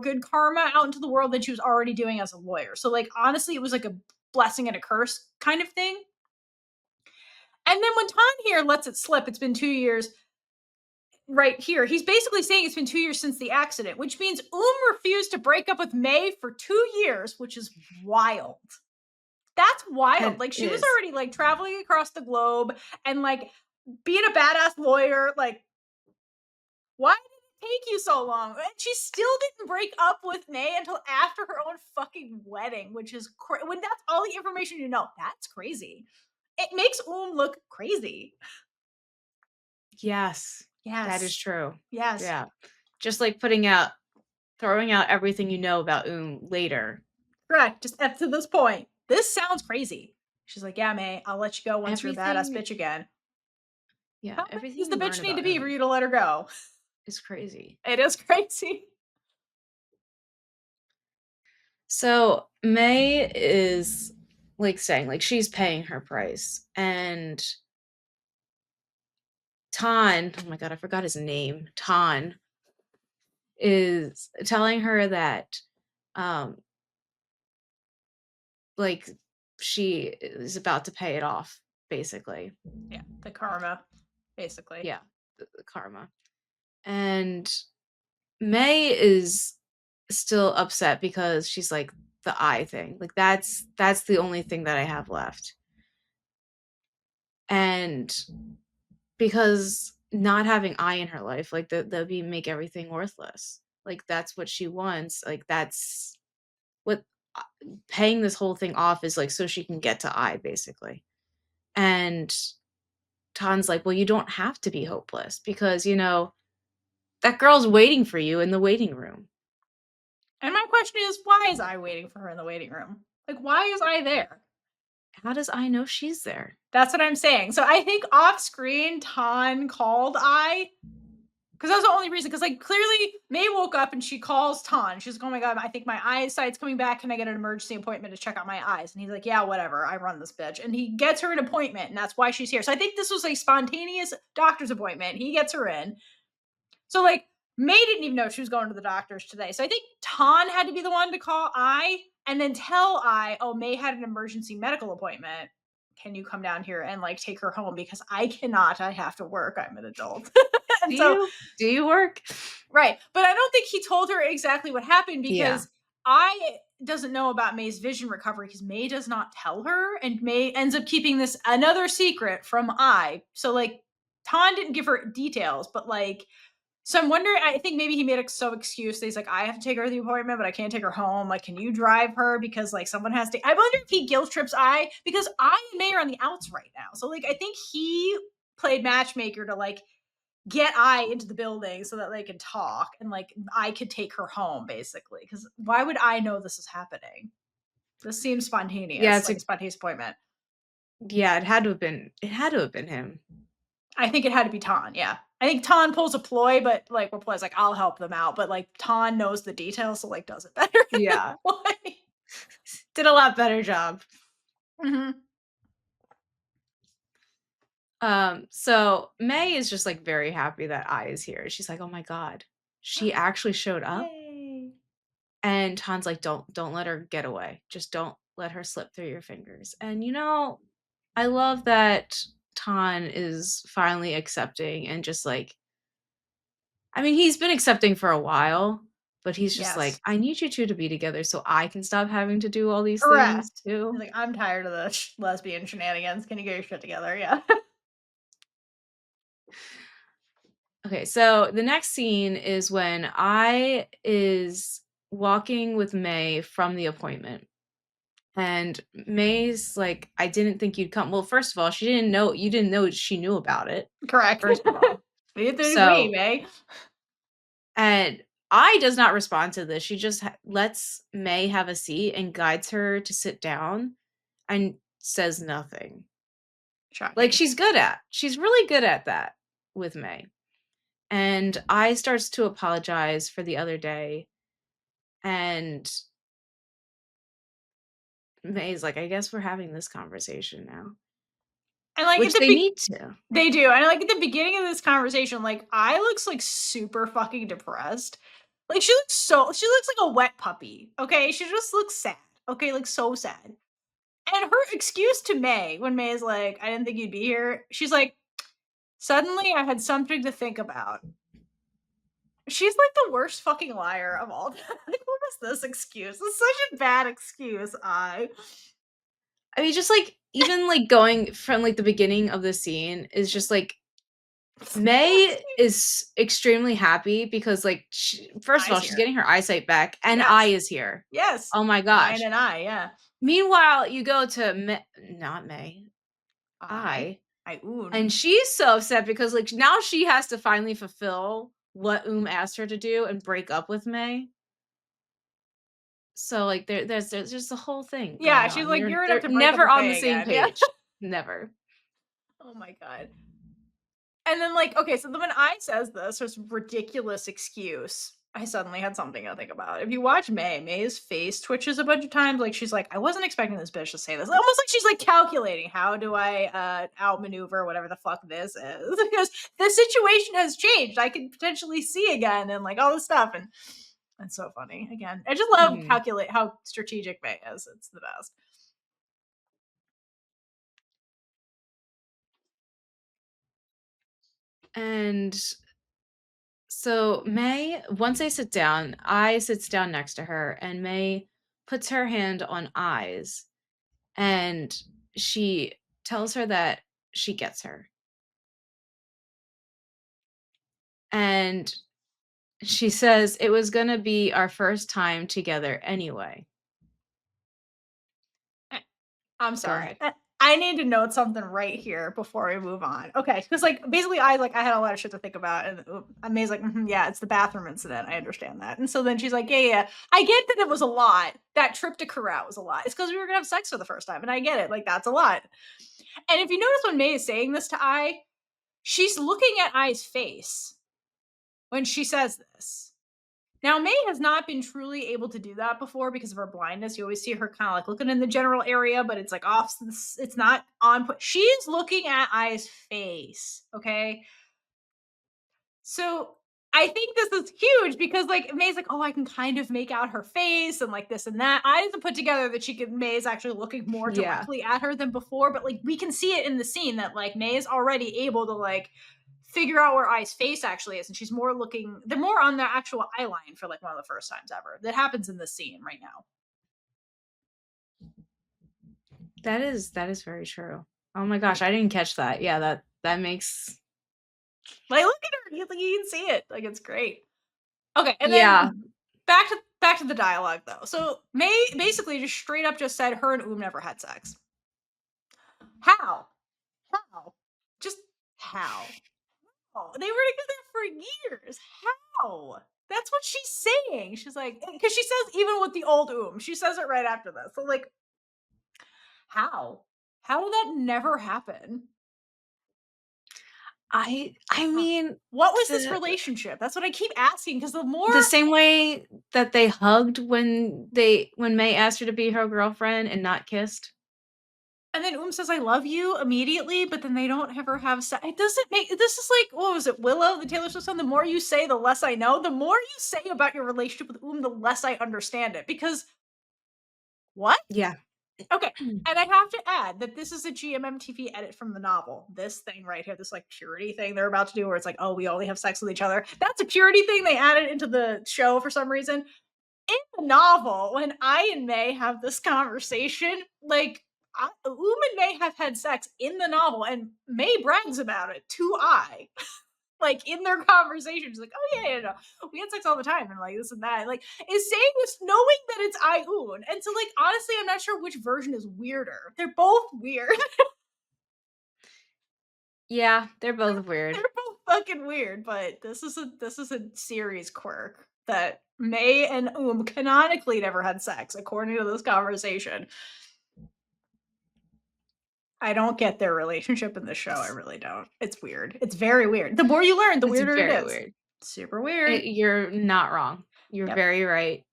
good karma out into the world than she was already doing as a lawyer. So like honestly, it was like a blessing and a curse kind of thing. And then when Tom here lets it slip, it's been 2 years. Right here, he's basically saying it's been 2 years since the accident, which means refused to break up with May for 2 years, which is wild. That's wild. And Like she it was is. already like traveling across the globe and like being a badass lawyer. Like why did it take you so long? And she still didn't break up with May until after her own fucking wedding, which is when that's all the information you know. That's crazy. It makes look crazy. Yes, that is Yes. true. Yes. Yeah. Just like throwing out everything you know about later. Correct. Just up to this point. This sounds crazy. She's like, yeah, May, I'll let you go once you're a badass Everything bitch again. yeah, How bad everything does the you learn bitch need to about be for Oom you to let her go? is crazy. It is crazy. So May is like saying like she's paying her price, and Tan, oh my god, I forgot his name. Tan is telling her that um like she is about to pay it off basically. Yeah, the karma, basically. Yeah, the karma. And May is still upset because she's like the eye thing. Like that's the only thing that I have left. And because not having I in her life, like that be make everything worthless. Like that's what she wants. Like that's what uh, paying this whole thing off is like so she can get to I basically. And Tan's like, well, you don't have to be hopeless because that girl's waiting for you in the waiting room. And my question is, why is I waiting for her in the waiting room? Like, why is I there? How does I know she's there? That's what I'm saying. So I think off screen, Tan called I because that was the only reason. Because like clearly, May woke up and she calls Tan. She's like, "Oh my god, I think my eyesight's coming back. Can I get an emergency appointment to check out my eyes?" And he's like, "Yeah, whatever. I run this bitch." And he gets her an appointment, and that's why she's here. So I think this was a spontaneous doctor's appointment. He gets her in. So like May didn't even know she was going to the doctor's today. So I think Tan had to be the one to call I and then tell I, "Oh, May had an emergency medical appointment. Can you come down here and like take her home because I cannot. I have to work. I'm an adult." Do And so you? Do you work? right, but I don't think he told her exactly what happened Yeah. because I doesn't know about May's vision recovery because May does not tell her, and May ends up keeping this another secret from I. So like Tan didn't give her details, but like so I'm wondering, I think maybe he made a so excuse that he's like, I have to take her to the appointment, but I can't take her home. Like, can you drive her? Because like someone has to. I wonder if he guilt trips I because I and May are on the outs right now. So like I think he played matchmaker to like get I into the building so that they can talk and like I could take her home basically. Because why would I know this is happening? This seems Yeah, spontaneous, it's like a a spontaneous appointment. yeah, it had to have been him. I think it had to be Tan, yeah. I think Tan pulls a ploy, but like Reploy's like, I'll help them out. But like Tan knows the details, so like does it better than Yeah. Reploy. Did a lot better job. Mhm. So May is just like very happy that I is here. She's like, "Oh my god, she actually showed up." Yay. And Tan's like, "Don't let her get away. Just don't let her slip through your fingers." And I love that Tan is finally accepting and just like I mean, he's been accepting for a while, but he's just like, Yes. "I need you 2 to be together so I can stop having to do all these things Correct. He's too." like, I'm tired of the lesbian shenanigans. Can you get your shit together? Yeah. Okay, so the next scene is when I is walking with May from the appointment. And May's like, "I didn't think you'd come." Well, first of all, you didn't know she knew about it, Correct. first of all. Neither did we, So, May. and I does not respond to this. She just lets May have a seat and guides her to sit down and says nothing. Like Shocking. she's really good at that with May. And I starts to apologize for the other day, and May's like, "I guess we're having this conversation now," And like at which the they need to. they do. And like at the beginning of this conversation, like I looks like super fucking depressed. Like she looks like a wet puppy. Okay. She just looks sad. Okay, like so sad. And her excuse to May, when May is like, I didn't think you'd be here, she's like, suddenly I had something to think about. She's like the worst fucking liar of all time. Like, what is this excuse? It's such a bad excuse, I. I mean, just like even like going from like the beginning of the scene is just like May is extremely happy because like first of all, I's she's here. getting her eyesight back and I Yes. is here. Yes. Oh my Nine gosh. and I, yeah. Meanwhile, you go to not May, I. I, I own. and she's so upset because like now she has to finally fulfill what asked her to do and break up with May. So like there's just the whole thing Yeah, going she's on. like, "You're gonna have They're to break up never with on the May same again." Yeah. page. Never. Oh my god. And then, like, okay, so then when I says this ridiculous excuse, I suddenly had something to think about. If you watch May, May's face twitches a bunch of times. Like she's like, I wasn't expecting this bitch to say this. Almost like she's like calculating how do I outmaneuver whatever the fuck this is because the situation has changed. I can potentially see again and like all this stuff and it's so funny. Again, I just love Mhm. calculate how strategic May is. It's the best. And so May, once they sit down, I sits down next to her and May puts her hand on Eyes and she tells her that she gets her. And she says it was gonna be our first time together anyway. I'm Go sorry. ahead. I need to note something right here before we move on. Okay, because like basically, I had a lot of shit to think about, and May's like, "Mhm, yeah, it's the bathroom incident. I understand that." And so then she's like, "Yeah, I get that it was a lot. That trip to Corral was a lot. It's because we were gonna have sex for the first time, and I get it. Like that's a lot." And if you notice when May is saying this to she's looking at I's face when she says this. Now, May has not been truly able to do that before because of her blindness. You always see her kind of like looking in the general area, but it's like off. It's not on. She's looking at Ai's face. Okay. So I think this is huge because like May's like, oh, I can kind of make out her face and like this and that. I didn't put together that May is actually looking more Yeah. directly at her than before, but like we can see it in the scene that like May is already able to like figure out where Ai's face actually is, and she's more looking. They're more on the actual eye line for like one of the first times ever. That happens in this scene right now. That is very true. Oh my gosh, I didn't catch that. Yeah, that makes Like look at her, like you can see it. Like it's great. Okay, and yeah. then back to the dialogue though. So May basically just straight up just said her and Oom never had sex. How? How? Just how? Oh, they were together for years. How? That's what she's saying. She's like, because she says even with the old Oom, she says it right after this. So like, how? How did that never happen? I Huh. mean, What was this the relationship? That's what I keep asking. Because the more the same way that they hugged when May asked her to be her girlfriend and not kissed. and then Oom says, "I love you" immediately, but then they don't ever have sex. It doesn't make this is like what was it, Willow, the Taylor Swift song? The more you say, the less I know. The more you say about your relationship with Oom, the less I understand it. Because what? Yeah. Okay, and I have to add that this is a GMMTV edit from the novel. This thing right here, this like purity thing they're about to do, where it's like, oh, we only have sex with each other. That's a purity thing they added into the show for some reason. In the novel, when I and May have this conversation, like Oom and May have had sex in the novel, and May brags about it to I. Like in their conversations, like, oh yeah, we had sex all the time, and like this and that. Like, is saying this knowing that it's Ioun. And so, like, honestly, I'm not sure which version is weirder. They're both weird. Yeah, they're both weird. They're both fucking weird, but this is a series quirk that May and canonically never had sex, according to this conversation. I don't get their relationship in the show. I really don't. It's weird. It's very weird. The more you learn, the It's weirder it very is. weird. Super weird. You're not wrong. You're Yep. very right.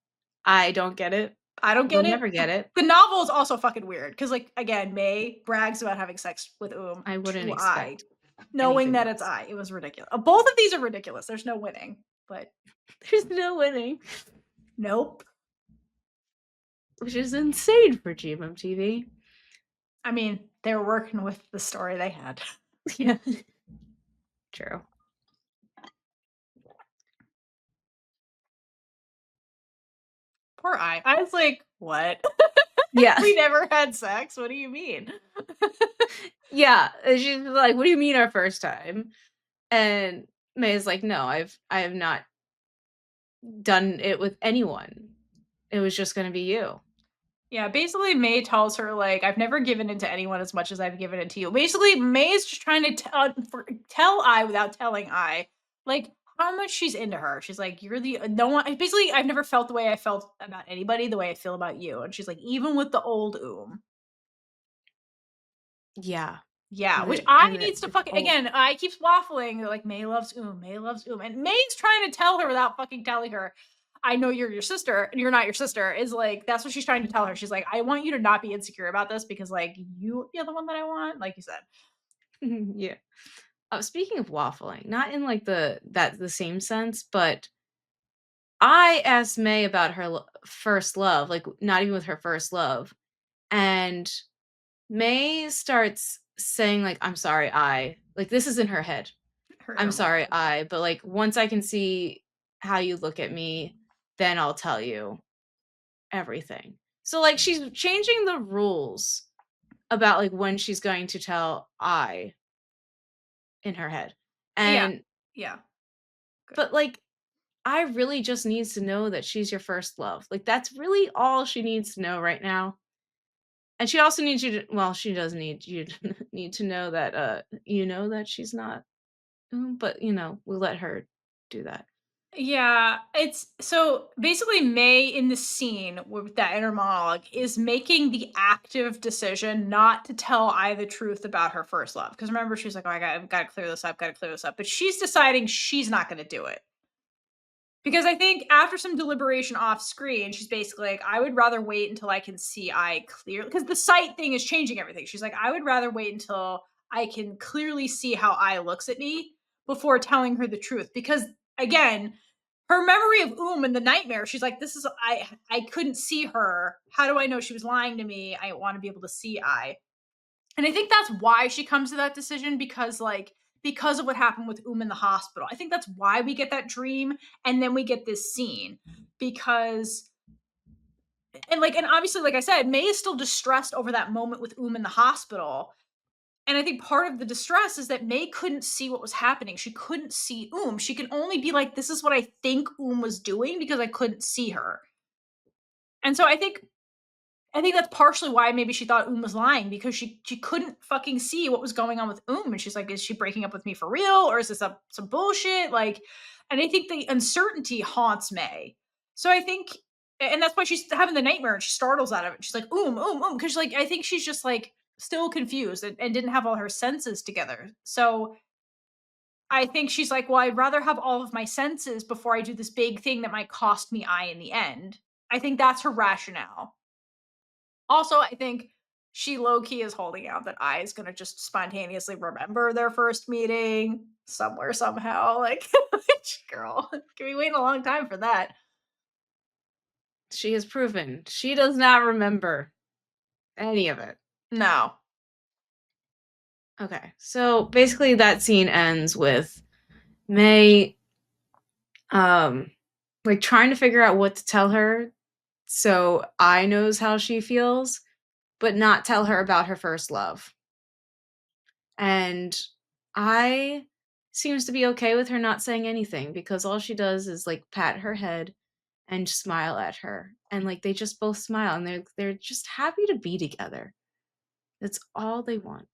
I don't get it. I don't Will get it. never get it. The novel is also fucking weird because, like, again, May brags about having sex with I wouldn't to I, expect knowing anything that it's less. I. It was ridiculous. Both of these are ridiculous. There's no winning, but There's no winning, nope. which is insane for GMMTV. I mean, they were working with the story they had. Yeah. True. Poor I. I was like, what? Yeah. We never had sex. What do you mean? Yeah. And she's like, "What do you mean our first time?" And May's like, "No, I have not done it with anyone. It was just gonna be you." Yeah, basically May tells her like, "I've never given into anyone as much as I've given it to you." Basically, May is just trying to tell I without telling I, like how much she's into her. She's like, "You're the no one." Basically, I've never felt the way I felt about anybody the way I feel about you. And she's like, even with the old Oom. Yeah. Yeah, which The I and needs to it's fucking all again, I keeps waffling, they're like, "May loves Oom, May loves Oom," and May's trying to tell her without fucking telling her, "I know you're your sister, and you're not your sister," is like, that's what she's trying to tell her. She's like, "I want you to not be insecure about this because, like, you're the one that I want," like you said. yeah. Speaking of waffling, not in like the same sense, but I asked May about her first love, like not even with her first love, and May starts saying like, "I'm sorry, I," like this is in her head. Her "I'm inner sorry, monologue. I," but like once I can see how you look at me, then I'll tell you everything. So like she's changing the rules about like when she's going to tell I in her head. Yeah. And Yeah. Good. but like I really just needs to know that she's your first love. Like that's really all she needs to know right now. And she also needs you to, well, she does need you to need to know that you know that she's not, but you know, we'll let her do that. Yeah, it's so basically May in the scene with that inner monologue is making the active decision not to tell I the truth about her first love. Because remember, she's like, "Oh, I've got to clear this up, got to clear this up," but she's deciding she's not going to do it. Because I think after some deliberation off screen, she's basically like, I would rather wait until I can see I clearly, because the sight thing is changing everything. She's like, I would rather wait until I can clearly see how I looks at me before telling her the truth. Because again, her memory of Oom in the nightmare, she's like, this is I couldn't see her. How do I know she was lying to me? I want to be able to see I. And I think that's why she comes to that decision because because of what happened with Oom in the hospital. I think that's why we get that dream and then we get this scene because and obviously like I said, May is still distressed over that moment with Oom in the hospital. And I think part of the distress is that May couldn't see what was happening. She couldn't see Oom. She can only be like, this is what I think Oom was doing because I couldn't see her. And so I think that's partially why maybe she thought Oom was lying because she couldn't fucking see what was going on with Oom, and she's like, "Is she breaking up with me for real, or is this some bullshit?" Like, and I think the uncertainty haunts May. So I think, and that's why she's having the nightmare and she startles out of it. She's like, "Oom, Oom, Oom," because like I think she's just like still confused and didn't have all her senses together. So I think she's like, "Well, I'd rather have all of my senses before I do this big thing that might cost me I in the end." I think that's her rationale. Also, I think she low key is holding out that I is gonna just spontaneously remember their first meeting somewhere somehow. Like, girl, can be waiting a long time for that. She has proven she does not remember any of it. No. Okay. So basically that scene ends with May um like trying to figure out what to tell her so I knows how she feels, but not tell her about her first love. And I seems to be okay with her not saying anything because all she does is like pat her head and smile at her. And like they just both smile and they're just happy to be together. That's all they want.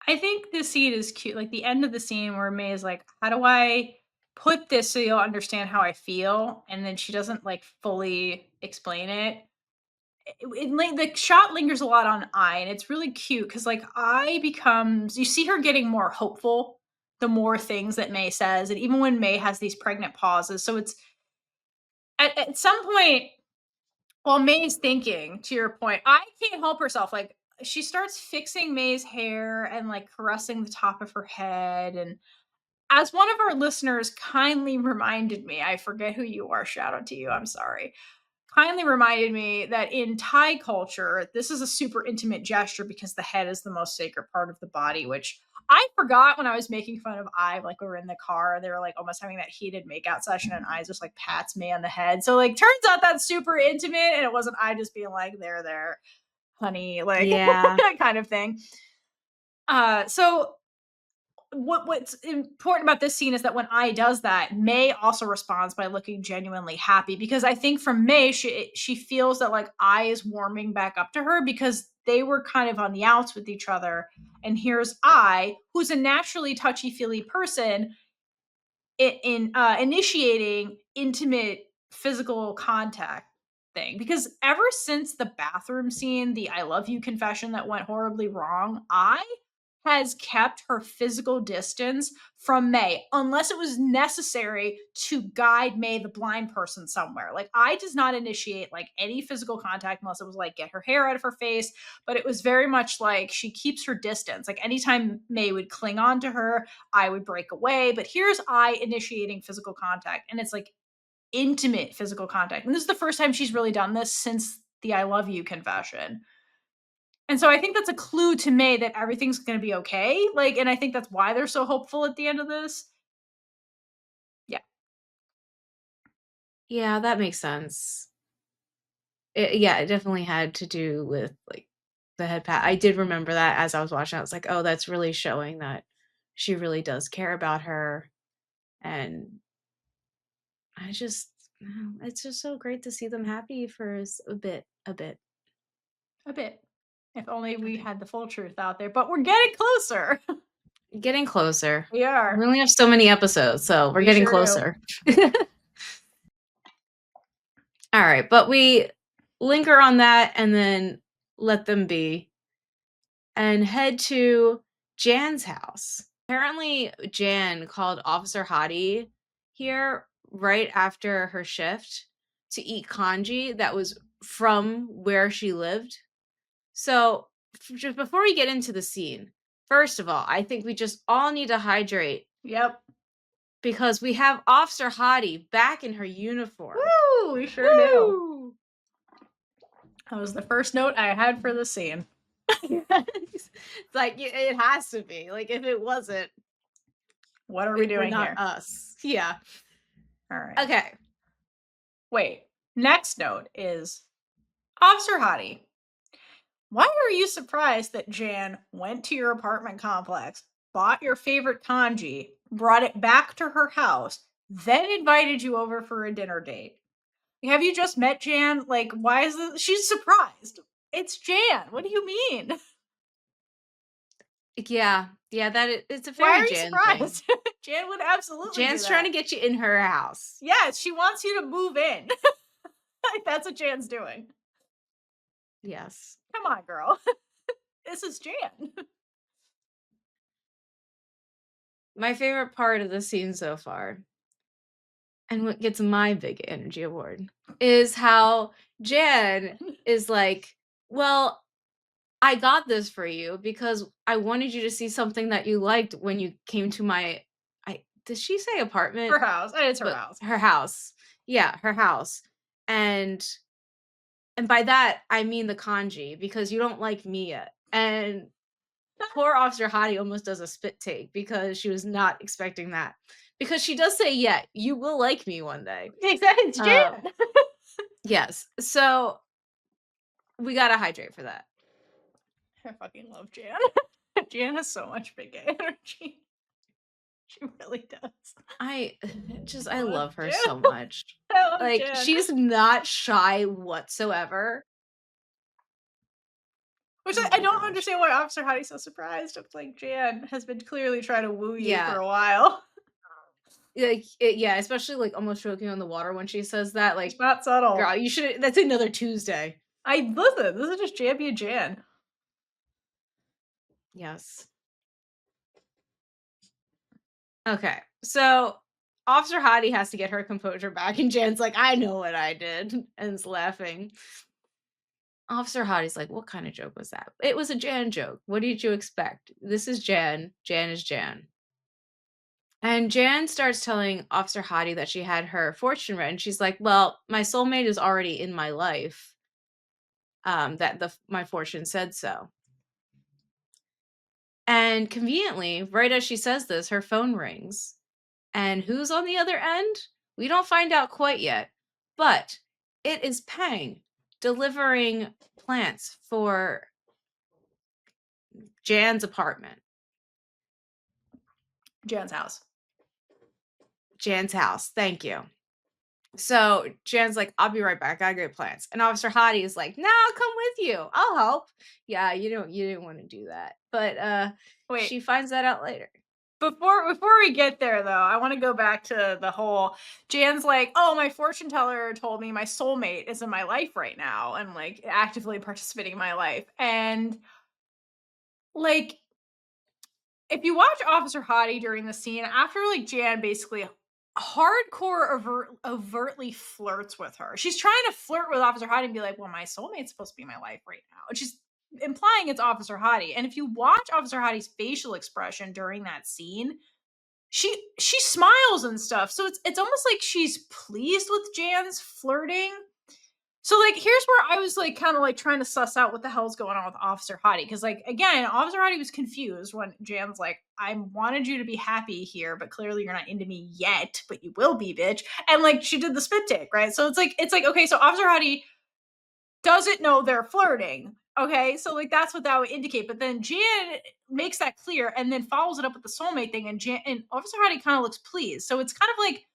I think this scene is cute. Like the end of the scene where May is like, how do I put this so you'll understand how I feel? And then she doesn't like fully explain it. The shot lingers a lot on I, and it's really cute because like I becomes you see her getting more hopeful the more things that May says, and even when May has these pregnant pauses. So it's at some point while May's thinking, to your point, I can't help herself. Like she starts fixing May's hair and like caressing the top of her head. And as one of our listeners kindly reminded me, I forget who you are, shout out to you, I'm sorry, kindly reminded me that in Thai culture, this is a super intimate gesture because the head is the most sacred part of the body, which I forgot when I was making fun of I, like we were in the car, they were like almost having that heated makeout session, and I just like pats me on the head. So like turns out that's super intimate, and it wasn't I just being like, there, honey, like Yeah. kind of thing. So what's important about this scene is that when I does that, May also responds by looking genuinely happy because I think from May she feels that like I is warming back up to her because they were kind of on the outs with each other, and here's I, who's a naturally touchy feely person, in initiating intimate physical contact thing because ever since the bathroom scene, the I love you confession that went horribly wrong, has kept her physical distance from May unless it was necessary to guide May, the blind person, somewhere. Like, I does not initiate like any physical contact unless it was like get her hair out of her face, but it was very much like she keeps her distance. Like, anytime May would cling on to her, I would break away. But here's I initiating physical contact, and it's like intimate physical contact. And this is the first time she's really done this since the I love you confession. And so I think that's a clue to May that everything's going to be okay. Like, and I think that's why they're so hopeful at the end of this. Yeah. Yeah, that makes sense. Yeah, it definitely had to do with, like, the head pat. I did remember that as I was watching, I was like, "Oh, that's really showing that she really does care about her," and I just it's just so great to see them happy for a bit, A bit. If only a we bit. had the full truth out there, but we're getting closer. Getting closer. We We are. only have so many episodes, so we're We getting sure do. closer. Alright, but we linger on that and then let them be and head to Jan's house. Apparently, Jan called Officer Hottie here right after her shift to eat kanji that was from where she lived. So, just before we get into the scene, first of all, I think we just all need to hydrate Yep. because we have Officer Hottie back in her uniform. Woo! We sure do. Woo! That was the first note I had for the scene. It's like it has to be. Like if it wasn't, What are we we're doing not here? us. Yeah. All right. Okay. Wait. Next note is Officer Hottie. Why are you surprised that Jan went to your apartment complex, bought your favorite kanji, brought it back to her house, then invited you over for a dinner date? Have you just met Jan? Like, why is this? She's surprised. It's Jan. What do you mean? Yeah. Yeah, it's a Why very are you Jan thing. surprised? Jan would absolutely do Jan's trying to that. get you in her house. Yes, she wants you to move in. That's what Jan's doing. Yes. Come on, girl. This is Jan. My favorite part of the scene so far, and what gets my big energy award, is how Jan is like, "Well, I got this for you because I wanted you to see something that you liked when you came to my." I Did she say Her apartment? house. It's her But house. her house. Yeah, her house. And by that I mean the kanji because you don't like me yet. And poor Officer Hottie almost does a spit take because she was not expecting that. Because she does say, "Yeah, you will like me one day." Exactly. It's Uh, Jan. yes. So we gotta hydrate for that. I fucking love Jan. Jan has so much big energy. She really does. I just I I love love her Jan. so much. I love Like, Jan. she's not shy whatsoever. Which Oh I my don't gosh. understand why Officer Hottie's so surprised. It's like Jan has been clearly trying to woo you for Yeah. a while. Like, yeah, especially, like, almost choking on the water when she says that, It's like, not "Girl, subtle. you should that's another Tuesday." I listen. This is just Jan being Jan. Yes. Okay. So, Officer Hottie has to get her composure back, and Jan's like, "I know what I did," and is laughing. Officer Hottie's like, "What kind of joke was that?" "It was a Jan joke. What did you expect? This is Jan. Jan is Jan." And Jan starts telling Officer Hottie that she had her fortune read, and she's like, "Well, my soulmate is already in my life. That my fortune said so." And conveniently, right as she says this, her phone rings. And who's on the other end? We don't find out quite yet, but it is Peng delivering plants for Jan's apartment, Jan's house. Jan's house. Thank you. So Jan's like, "I'll be right back. I get plants." And Officer Hottie is like, "No, I'll come with you. I'll help." Yeah, you didn't want to do that. But Wait, she finds that out later. before we get there though, I want to go back to the whole Jan's like, "Oh, my fortune teller told me my soulmate is in my life right now and like actively participating in my life." And like if you watch Officer Hottie during the scene, after like Jan basically hardcore overtly flirts with her. She's trying to flirt with Officer Hottie and be like, well, my soulmate's supposed to be my wife right now. And she's implying it's Officer Hottie. And if you watch Officer Hottie's facial expression during that scene, she smiles and stuff. So it's almost like she's pleased with Jan's flirting. So like here's where I was like kind of like trying to suss out what the hell's going on with Officer Hottie. Cause like again, Officer Hottie was confused when Jan's like, I wanted you to be happy here, but clearly you're not into me yet, but you will be, bitch. And like she did the spit take, right? So it's like, okay, so Officer Hottie doesn't know they're flirting. Okay, so like that's what that would indicate. But then Jan makes that clear and then follows it up with the soulmate thing, and Jan and Officer Hottie kind of looks pleased. So it's kind of like,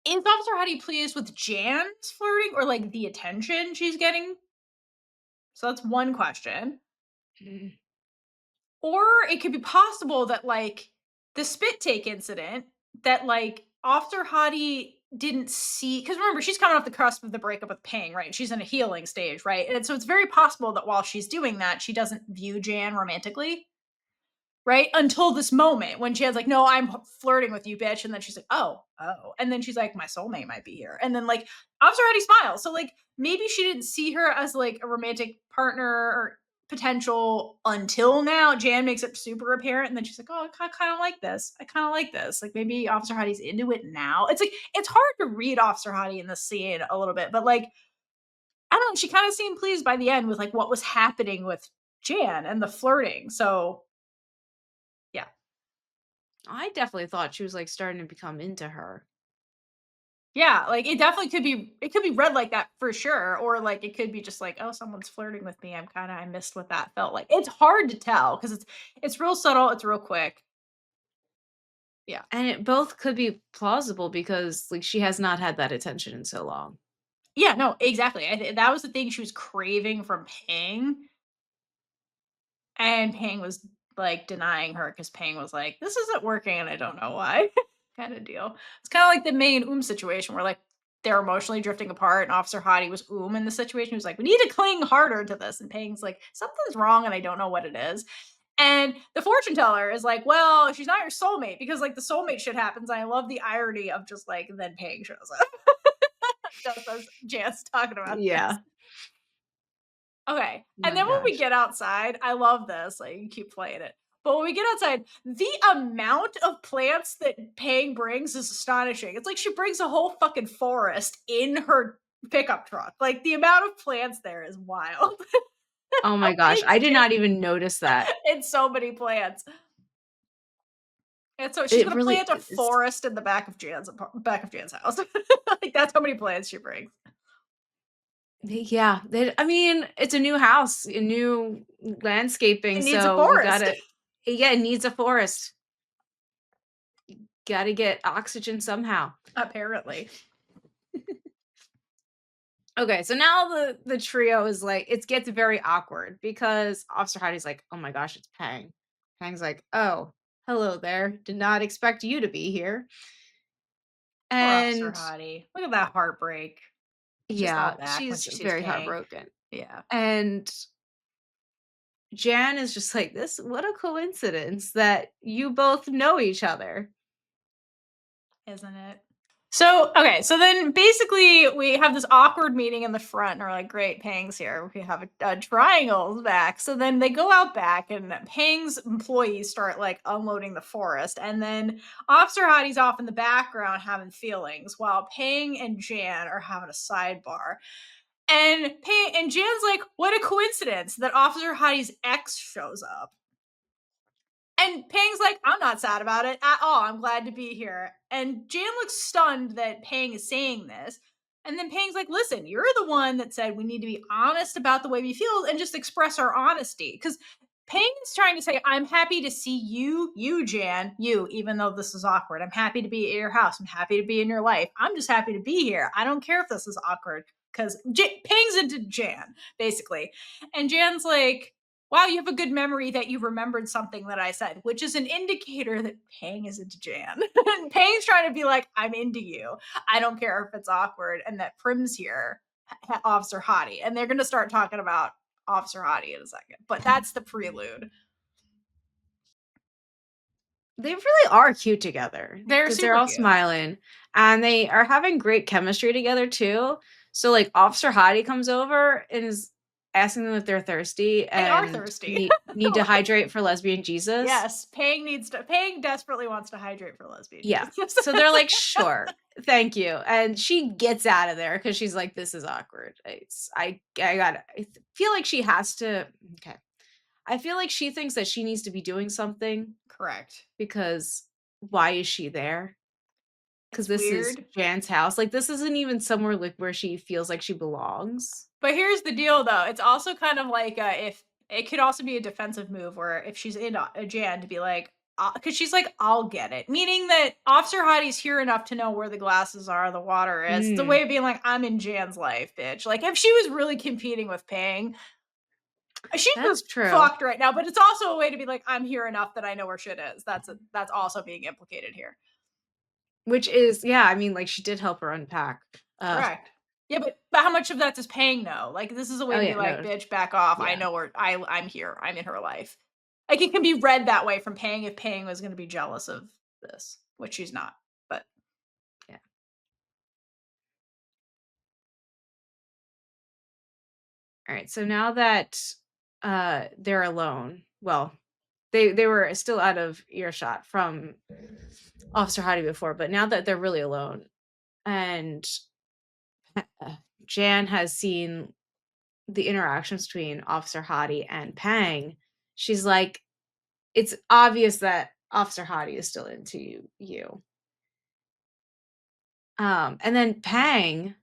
is Officer Hottie pleased with Jan's flirting or like the attention she's getting? So that's one question. Mm. Or it could be possible that like the spit take incident that like Officer Hottie didn't see, because remember she's coming off the cusp of the breakup with Peng, right? She's in a healing stage, right? And so it's very possible that while she's doing that, she doesn't view Jan romantically, right? Until this moment when Jan's like, no, I'm flirting with you, bitch. And then she's like, oh. And then she's like, my soulmate might be here. And then like Officer Hottie smiles. So like maybe she didn't see her as like a romantic partner or potential until now. Jan makes it super apparent. And then she's like, oh, I kind of like this. I kind of like this. Like maybe Officer Hottie's into it now. It's like, it's hard to read Officer Hottie in this scene a little bit, but like, I don't know. She kind of seemed pleased by the end with like what was happening with Jan and the flirting. So yeah. I definitely thought she was, like, starting to become into her. Yeah, like, it could be read like that for sure, or, like, it could be just like, "Oh, someone's flirting with me, I missed what that felt like." It's hard to tell because it's real subtle, it's real quick. Yeah. And it both could be plausible because, like, she has not had that attention in so long. Yeah, no, exactly, that was the thing she was craving from Ping, and Ping was, like, denying her because Ping was like, "This isn't working, and I don't know why." Kinda deal. It's kinda like the May and Oom situation where, like, they're emotionally drifting apart, and Officer Hottie was Oom in the situation. He was like, "We need to cling harder to this," and Ping's like, "Something's wrong, and I don't know what it is." And the fortune teller is like, "Well, she's not your soulmate," because, like, the soulmate shit happens, and I love the irony of just, like, then Ping shows up just as Jan's talking about this. Yeah. Okay, and My then when we gosh. get outside, I love this, like, you keep playing it. But when we get outside, the amount of plants that Pang brings is astonishing. It's like she brings a whole fucking forest in her pickup truck. Like, the amount of plants there is wild. Oh my How gosh, big I did Jan not even notice that. it's so many plants. And so she's It gonna really plant a is. forest in the back of Jan's house. Like, that's how many plants she brings. Yeah, I mean, it's a new house, a new landscaping, It needs a so we forest, gotta yeah, it needs a forest. Gotta get oxygen somehow. apparently. Okay, so now the trio is like it gets very awkward because Officer Heidi's like, "Oh my gosh, it's Pang." Pang's like, "Oh, hello there. Did not expect you to be here." Poor Officer And Hottie. Look at that heartbreak. Just yeah, out back when she's she sees very Pang. heartbroken. Yeah, And Jan is just like, "This what a coincidence that you both know each other." isn't it? So, okay, so then basically we have this awkward meeting in the front, and we're like, great, Pang's here. We have a triangle's back. So then they go out back, and Pang's employees start like unloading the forest. And then Officer Hottie's off in the background having feelings while Pang and Jan are having a sidebar. And Pang and Jan's like, what a coincidence that Officer Hottie's ex shows up. And Pang's like, I'm not sad about it at all. I'm glad to be here. And Jan looks stunned that Pang is saying this. And then Pang's like, listen, you're the one that said we need to be honest about the way we feel and just express our honesty. Because Pang's trying to say, I'm happy to see you, Jan, you, even though this is awkward. I'm happy to be at your house. I'm happy to be in your life. I'm just happy to be here. I don't care if this is awkward. Because Pang's into Jan, basically. And Jan's like, wow, you have a good memory that you remembered something that I said, which is an indicator that Pang is into Jan. And Pang's trying to be like, I'm into you. I don't care if it's awkward. And that Prim's here, Officer Hottie. And they're going to start talking about Officer Hottie in a second. But that's the prelude. They really are cute together They're because 'cause they're super all cute. smiling, and they are having great chemistry together too. So, like, Officer Hottie comes over and is asking them if they're thirsty They are and thirsty. need to hydrate for Lesbian Jesus. Yes, Peng desperately wants to hydrate for Lesbian Yeah. Jesus. So they're like, "Sure, thank you," and she gets out of there because she's like, "This is awkward." I gotta feel like she has to okay. I feel like she thinks that she needs to be doing something Correct. because why is she there? Because It's this is weird. Jan's house. Like, this isn't even somewhere, like, where she feels like she belongs. But here's the deal though, it's also kind of like, if it could also be a defensive move where if she's in a Jan to be like, because she's like, "I'll get it." Meaning that Officer Hottie's here enough to know where the glasses are, the water is. It's a Mm, way of being like, "I'm in Jan's life, bitch." Like, if she was really competing with Pang, she's that's just true. fucked right now, but it's also a way to be like, "I'm here enough that I know where shit is." That's also being implicated here. Which is yeah, I mean, like, she did help her unpack. Correct. Yeah, but how much of that does Pang know? Like, this is a way Oh, to be yeah, like, no, "Bitch, back off. I yeah, know where I'm here. I'm in her life." Like, it can be read that way from Pang if Pang was gonna be jealous of this, which she's not, but yeah. Alright, so now that, they're alone well, they were still out of earshot from Officer Hottie before, but now that they're really alone and, Jan has seen the interactions between Officer Hottie and Pang, she's like, "It's obvious that Officer Hottie is still into you." And then Pang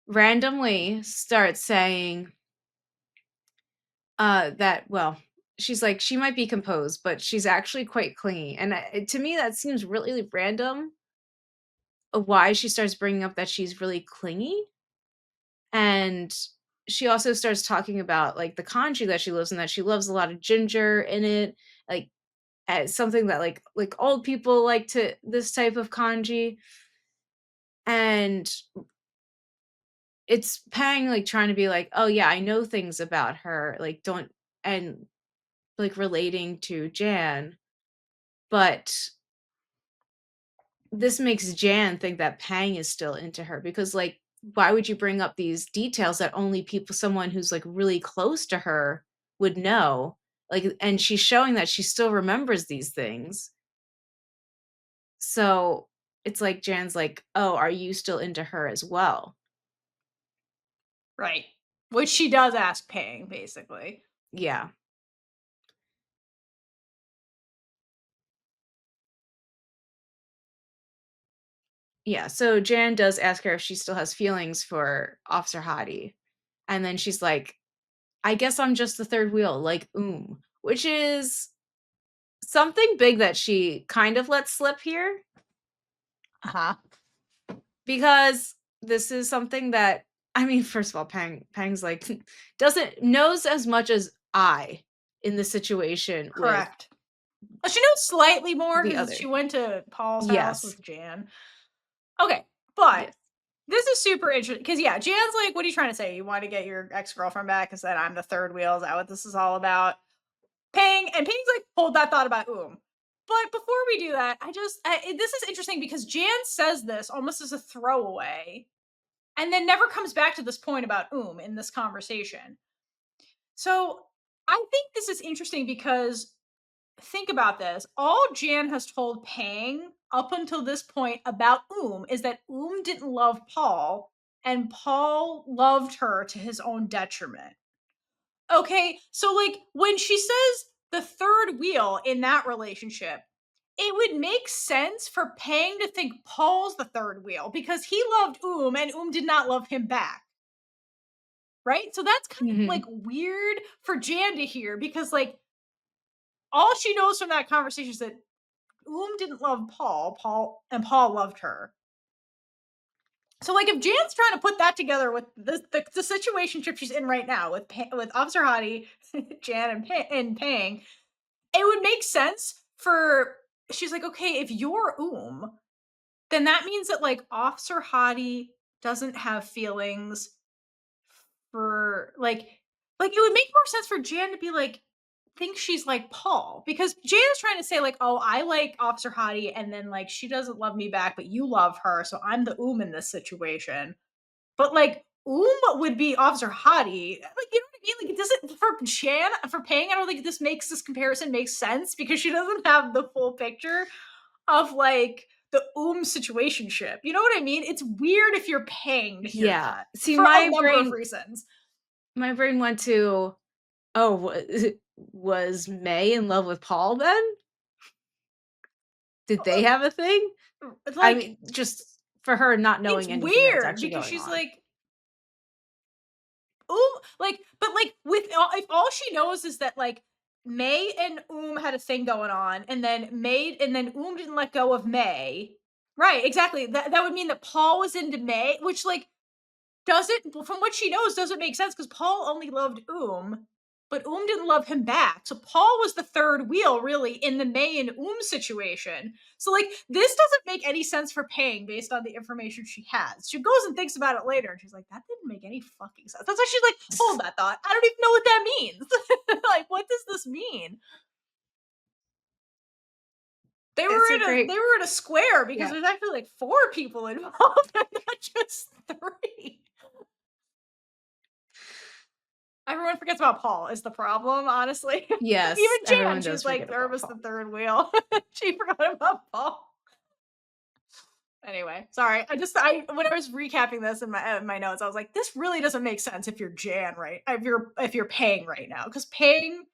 randomly starts saying, that well, she's like, she might be composed, but she's actually quite clingy, and to me, that seems really random, why she starts bringing up that she's really clingy, and she also starts talking about, like, the kanji that she loves and that she loves a lot of ginger in it, like, as something that, like, old people like to this type of kanji, and it's Pang, like, trying to be like, "Oh, yeah, I know things about her, like, don't" and, like, relating to Jan, but this makes Jan think that Pang is still into her because, like, why would you bring up these details that only people someone who's, like, really close to her would know? Like, and she's showing that she still remembers these things. So, it's like Jan's like, "Oh, are you still into her as well?" right. Which she does ask Pang, basically. Yeah. Yeah, so Jan does ask her if she still has feelings for Officer Hottie, and then she's like, "I guess I'm just the third wheel, like Oom," which is something big that she kind of lets slip here, Uh-huh. because this is something that I mean, first of all, Pang's like doesn't knows as much as I in the situation with Correct. She knows slightly more the because other. she went to Paul's house Yes. with Jan. Okay, but Yes. this is super interesting because yeah, Jan's like, "What are you trying to say? You want to get your ex-girlfriend back? Because then I'm the third wheel. Is that what this is all about?" Pang's like, "Hold that thought about Oom." But before we do that, this is interesting because Jan says this almost as a throwaway, and then never comes back to this point about Oom in this conversation. So I think this is interesting because think about this. All Jan has told Pang up until this point about Oom is that Oom didn't love Paul and Paul loved her to his own detriment. Okay, so like when she says the third wheel in that relationship, it would make sense for Pang to think Paul's the third wheel because he loved Oom and Oom did not love him back. Right? So that's kind of like Mhm. weird for Jan to hear because like all she knows from that conversation is that Oom didn't love Paul loved her. So, like, if Jan's trying to put that together with the situationship she's in right now with Officer Hottie, Jan, and Pang, it would make sense for she's like, okay, if you're Oom, then that means that like Officer Hottie doesn't have feelings for like it would make more sense for Jan to be like, think she's like Paul because Jana's trying to say like, "Oh, I like Officer Hottie, and then like she doesn't love me back, but you love her, so I'm the Oom in this situation." But like Oom would be Officer Hottie. Like, you know what I mean? Like it doesn't for Pang, I don't think this comparison makes sense because she doesn't have the full picture of like the situationship. You know what I mean? It's weird if you're Pang to hear Yeah. that See, for a number of reasons. my brain went to, "Oh, was May in love with Paul then? Did they have a thing?" I Like mean, just for her not it's knowing anything that was weird actually because going she's on. like, Oom, like, but like with all, if all she knows is that like May and Oom had a thing going on, and then Oom didn't let go of May. Right, exactly. That would mean that Paul was into May, which like doesn't, from what she knows, doesn't make sense because Paul only loved but didn't love him back. So Paul was the third wheel, really, in the May and situation. So, like, this doesn't make any sense for Pang based on the information she has. She goes and thinks about it later, and she's like, that didn't make any fucking sense. That's why she's like, hold that thought. I don't even know what that means. Like, what does this mean? It's a They great were in a square because yeah. there's actually like four people involved, and not just three. Everyone forgets about Paul is the problem, honestly. Even Yes, Jan, everyone she does was forget like, "There about was the Paul. third wheel." She forgot about Paul. Anyway, sorry. I when I was recapping this in my notes, I was like, "This really doesn't make sense if you're Jan, right? If you're Paying right now, because Paying,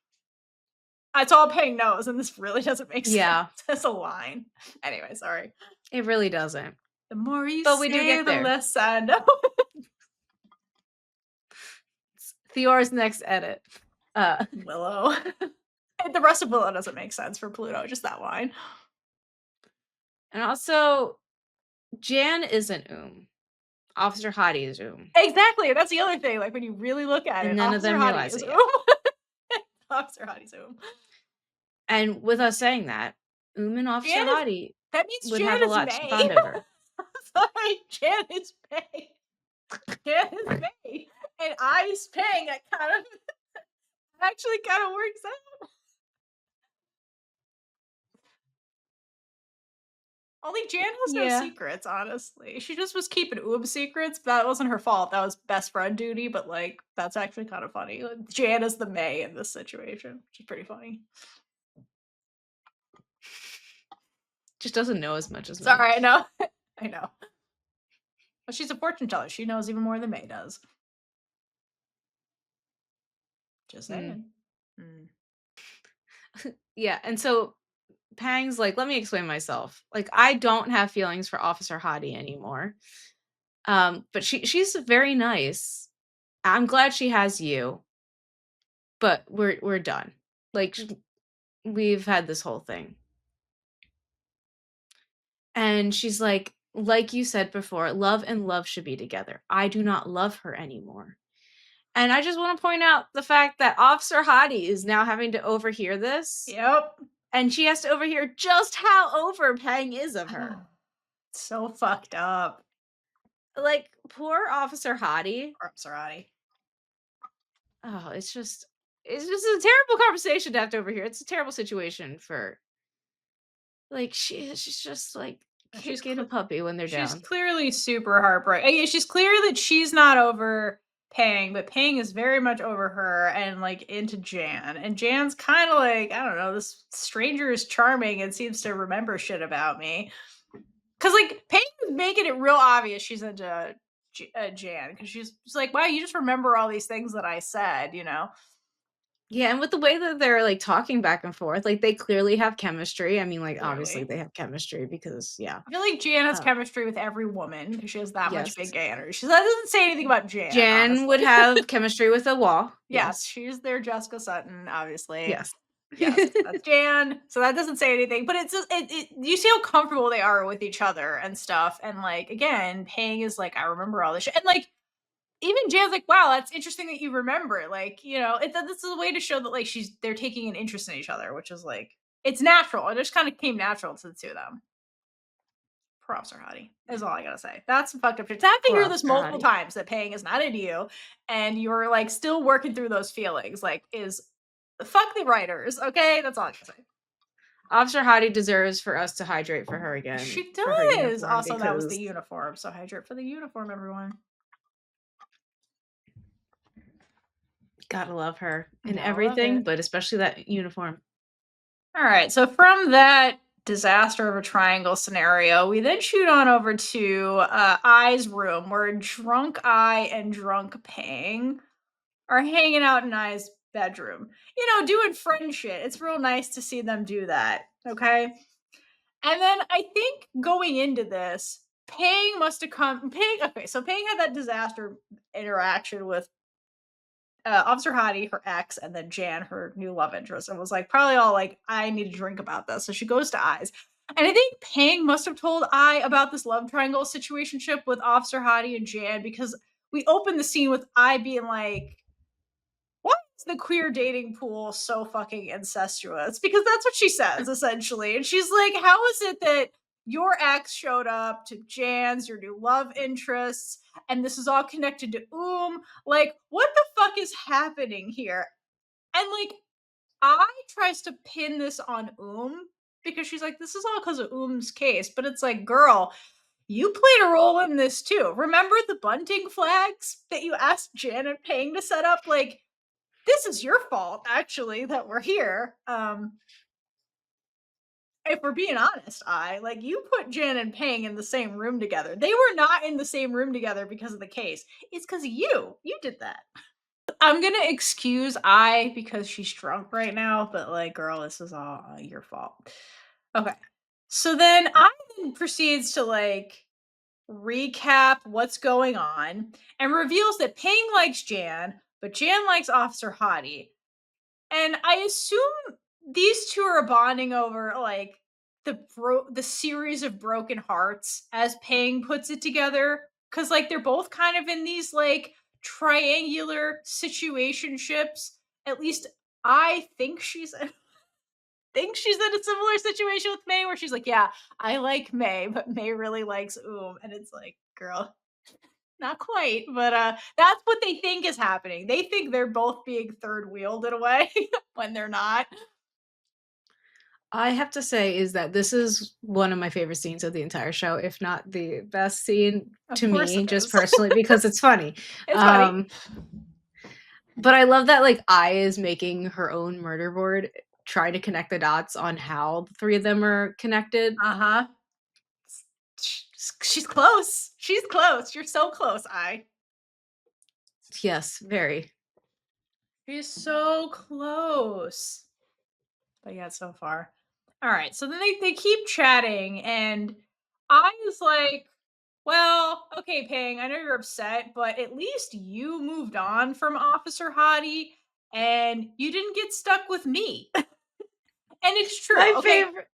that's all Paying knows, and this really doesn't make sense Yeah, as a line." Anyway, sorry. it really doesn't. The more you But we do say, get the there. less I know. It's Theore's next edit. Uh, Willow. And the rest of Willow doesn't make sense for Pluto, just that line. and also, Jan isn't Officer Hottie is Exactly, that's the other thing, like, when you really look at and it, none of Officer them Hottie realize is it Oom. yet. Officer Hottie's Oom. And with us saying that, and Officer Jan is Hottie that means would Jan have a is lot to May. bond over. Sorry, Jan is May. Jan is May, and I's Peng, that kind of actually kind of works out. Only Jan has no Yeah. secrets, honestly. She just was keeping Oom secrets, but that wasn't her fault. That was best friend duty, but, like, that's actually kind of funny. Like, Jan is the May in this situation, which is pretty funny. Just doesn't know as much as May. Sorry, I know. I know. But she's a fortune teller. She knows even more than May does. Just Mm. saying. Mm. Yeah, and so Pang's like, "Let me explain myself. Like, I don't have feelings for Officer Hottie anymore. But she's very nice. I'm glad she has you, but we're done. Like, we've had this whole thing." And she's like you said before, love and love should be together. I do not love her anymore." And I just want to point out the fact that Officer Hottie is now having to overhear this, Yep. and she has to overhear just how over Peng is of her. So fucked up. Like, poor Officer Hottie. Or Sarati. Oh, it's just a terrible conversation to have to overhear. It's a terrible situation for like she's just like She's kicking a puppy when they're she's down. clearly super heartbroken. Yeah, she's clear that she's not over Pang, but Pang is very much over her and like into Jan. And Jan's kind of like, I don't know, this stranger is charming and seems to remember shit about me. Cause like Pang is making it real obvious she's into Jan because she's like, wow, you just remember all these things that I said, you know? Yeah, and with the way that they're like talking back and forth, like they clearly have chemistry. I mean, like obviously Clearly. they have chemistry because yeah. I feel like Jan has Uh, chemistry with every woman because she has that much big yes. gay energy. That doesn't say anything about Jan, Jan would honestly. have chemistry with a wall. Yes, Yes. she's their Jessica Sutton, obviously. Yes. Yes, that's Jan. So that doesn't say anything, but it's just, you see how comfortable they are with each other and stuff. And like again, Pang is like, I remember all this shit, and like even Jan's like, wow, that's interesting that you remember. Like, you know, this is a way to show that like they're taking an interest in each other, which is like it's natural. It just kind of came natural to the two of them. Props are Hottie. Is all I gotta say. That's some fucked up shit. To have to Poor hear this Officer multiple Hottie. times that Paying is not into you and you're like still working through those feelings, like is Fuck the writers, okay? That's all I can say. Officer Hottie deserves for us to hydrate for her again, She for her does. uniform, Also, that was the because uniform. So hydrate for the uniform, everyone. gotta love her in Gotta love everything, it. but especially that uniform. All right. So from that disaster of a triangle scenario, we then shoot on over to Ai's room, where drunk Ai and drunk Peng are hanging out in Ai's bedroom. Doing friend shit. It's real nice to see them do that. Okay. And then I think going into this, Peng must have come. Peng. Okay, so Peng had that disaster interaction with Officer Hottie, her ex, and then Jan, her new love interest, and was like, probably all like, I need to drink about this. So she goes to Eyes. And I think Peng must have told I about this love triangle situationship with Officer Hottie and Jan, because we open the scene with I being like, why is the queer dating pool so fucking incestuous? Because that's what she says, essentially. And she's like, how is it that your ex showed up to Jan's, your new love interests, and this is all connected to Oom? Like, what the fuck is happening here? And like, I tries to pin this on Oom because she's like, this is all because of Oom's case. But it's like, girl, you played a role in this too. Remember the bunting flags that you asked Janet Payne to set up? Like, this is your fault, actually, that we're here. If we're being honest, you put Jan and Peng in the same room together. They were not in the same room together because of the case. It's because you did that. I'm gonna excuse I because she's drunk right now, but like, girl, this is all your fault. Okay. So then I then proceeds to like recap what's going on and reveals that Peng likes Jan, but Jan likes Officer Hottie. And I assume these two are bonding over like the series of broken hearts, as Pang puts it together, because like they're both kind of in these like triangular situationships. At least I think she's in a similar situation with May, where she's like, yeah, I like May, but May really likes Oom, and it's like, girl, not quite, but that's what they think is happening. They think they're both being third wheeled in a way when they're not. I have to say is that this is one of my favorite scenes of the entire show, if not the best scene Of to course me, it just is. personally, because it's funny. It's funny. Um, but I love that like I is making her own murder board, trying to connect the dots on how the three of them are connected. Uh-huh. She's close. She's close. You're so close, I. Yes, very. She's so close. But yeah, so far. All right. So then they keep chatting, and I was like, well, okay, Ping, I know you're upset, but at least you moved on from Officer Hottie and you didn't get stuck with me. And it's true. My Okay. favorite.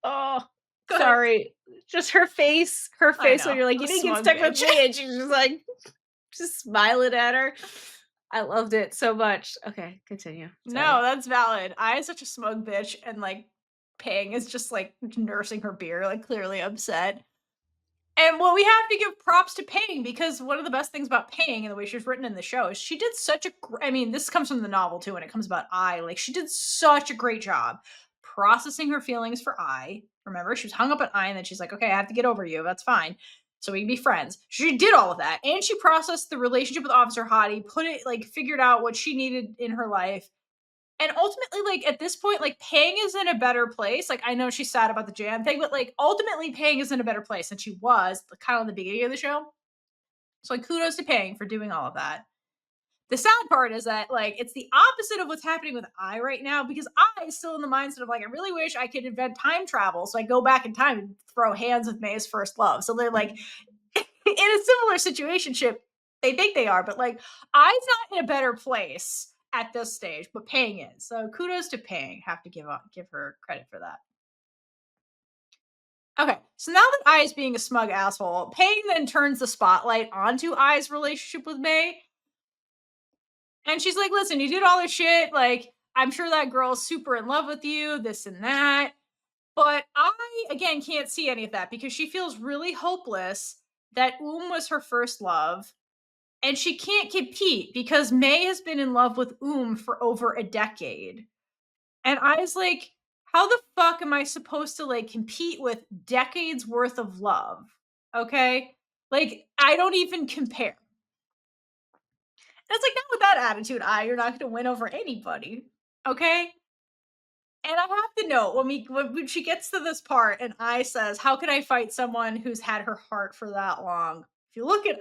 Oh, Go ahead. sorry. Just her I face when know. you're like, The you didn't get smug stuck with bitch. me, and she's just like, just smiling at her. I loved it so much. Okay, continue. No, Sorry. that's valid. I is such a smug bitch, and like Pang is just like nursing her beer, like clearly upset. And well, we have to give props to Pang, because one of the best things about Pang and the way she was written in the show is she did such a. I mean, this comes from the novel too, and it comes about I. Like, she did such a great job processing her feelings for I. Remember, she was hung up on I, and then she's like, "Okay, I have to get over you. That's fine. So we can be friends." She did all of that, and she processed the relationship with Officer Hottie, put it like figured out what she needed in her life, and ultimately, like, at this point, like, Pang is in a better place. Like, I know she's sad about the Jan thing, but like, ultimately, Pang is in a better place than she was kind of in the beginning of the show. So like, kudos to Pang for doing all of that. The sad part is that like it's the opposite of what's happening with I right now, because I is still in the mindset of like, I really wish I could invent time travel so I go back in time and throw hands with May's first love. So they're like in a similar situationship. They think they are, but like, I's not in a better place at this stage, but Pang is. So kudos to Pang. Have to give her credit for that. Okay, so now that I is being a smug asshole, Pang then turns the spotlight onto I's relationship with May, and she's like, "Listen, you did all this shit. Like, I'm sure that girl's super in love with you, this and that." But I, again, can't see any of that because she feels really hopeless that Oom was her first love, and she can't compete because May has been in love with Oom for over a decade. And I was like, how the fuck am I supposed to like compete with decades worth of love? Okay? Like, I don't even compare. And it's like, not with that attitude, you're not going to win over anybody. Okay? And I have to know when she gets to this part and I says, "How can I fight someone who's had her heart for that long?" If you look at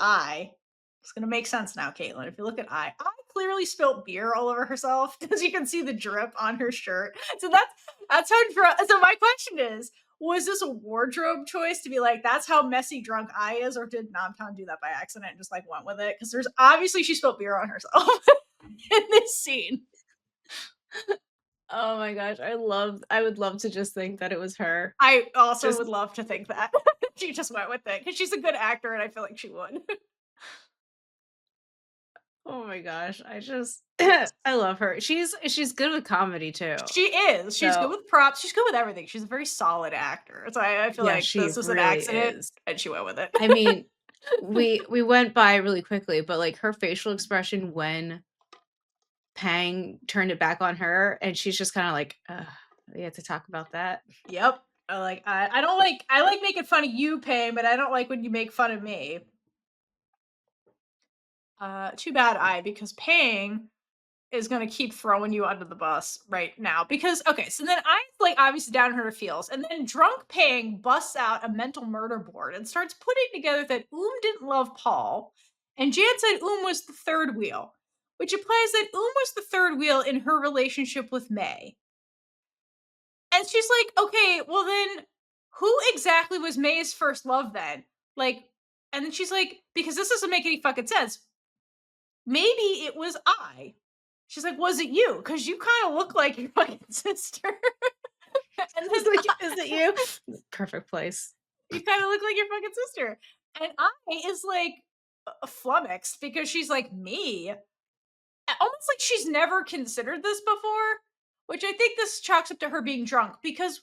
it's gonna make sense now, Caitlin. If you look at I clearly spilled beer all over herself because you can see the drip on her shirt. So that's how. So my question is, was this a wardrobe choice to be like, that's how messy drunk I is, or did Namtown do that by accident and just like went with it? Because there's obviously she spilled beer on herself in this scene. Oh my gosh, I would love to just think that it was her. I also Just would love to think that. She just went with it because she's a good actor and I feel like she would. oh my gosh, I just I love her. She's good with comedy too. She is. She's good So, with props. She's good with everything. She's a very solid actor. So I feel yeah, like she this was an really accident is. and she went with it. I mean, we went by really quickly, but, like, her facial expression when Pang turned it back on her, and she's just kinda like, "Ugh, we have to talk about that." Yep. I don't like I like making fun of you, Payne, but I don't like when you make fun of me. Too bad because Payne is gonna keep throwing you under the bus right now. Because okay, so then I like obviously down her feels, and then drunk Pang busts out a mental murder board and starts putting together that Oom didn't love Paul, and Jan said Oom was the third wheel, which implies that Oom was the third wheel in her relationship with May. And she's like, okay, well then who exactly was May's first love then? Like, and then she's like, because this doesn't make any fucking sense. Maybe it was I. She's like, "Was it you? Because you kind of look like your fucking sister." And then It's like, "Is it you?" Perfect place. you kind of look like your fucking sister. And I is like flummoxed because she's like, me? Almost like she's never considered this before, which I think this chalks up to her being drunk because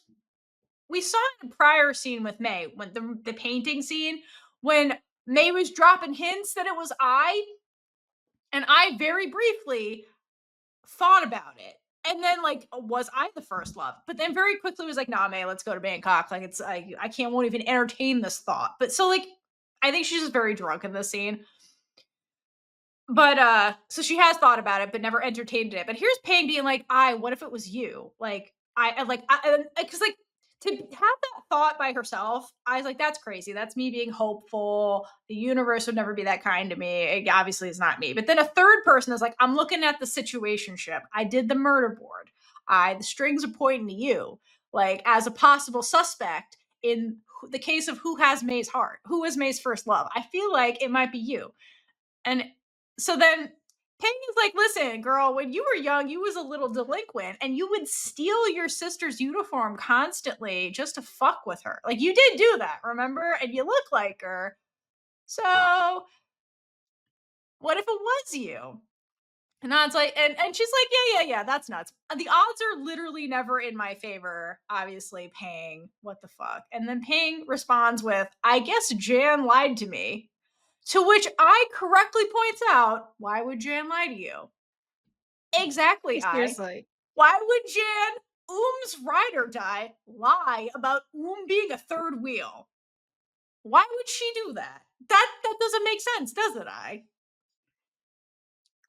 we saw in a prior scene with May, when the painting scene, when May was dropping hints that it was and I very briefly thought about it. And then like, was I the first love? But then very quickly was like, nah, May, let's go to Bangkok. Like it's I can't won't even entertain this thought. But so like I think she's just very drunk in this scene. But so she has thought about it, but never entertained it. But here's Payne being like, what if it was you? Like, because like to have that thought by herself, I was like, that's crazy. That's me being hopeful. The universe would never be that kind to me. It obviously is not me. But then a third person is like, I'm looking at the situationship. I did the murder board. The strings are pointing to you, like as a possible suspect in the case of who has May's heart, who was May's first love. I feel like it might be you. And so then Peng is like, listen, girl, when you were young, you was a little delinquent and you would steal your sister's uniform constantly just to fuck with her. Like you did do that, remember? And you look like her. So what if it was you? And I was like, and she's like, yeah, that's nuts. The odds are literally never in my favor. Obviously, Pang, what the fuck? And then Pang responds with, I guess Jan lied to me. To which I correctly points out, why would Jan lie to you? Exactly, Seriously. Why would Jan, Oom's ride or die, lie about Oom being a third wheel? Why would she do that? That doesn't make sense, does it, I?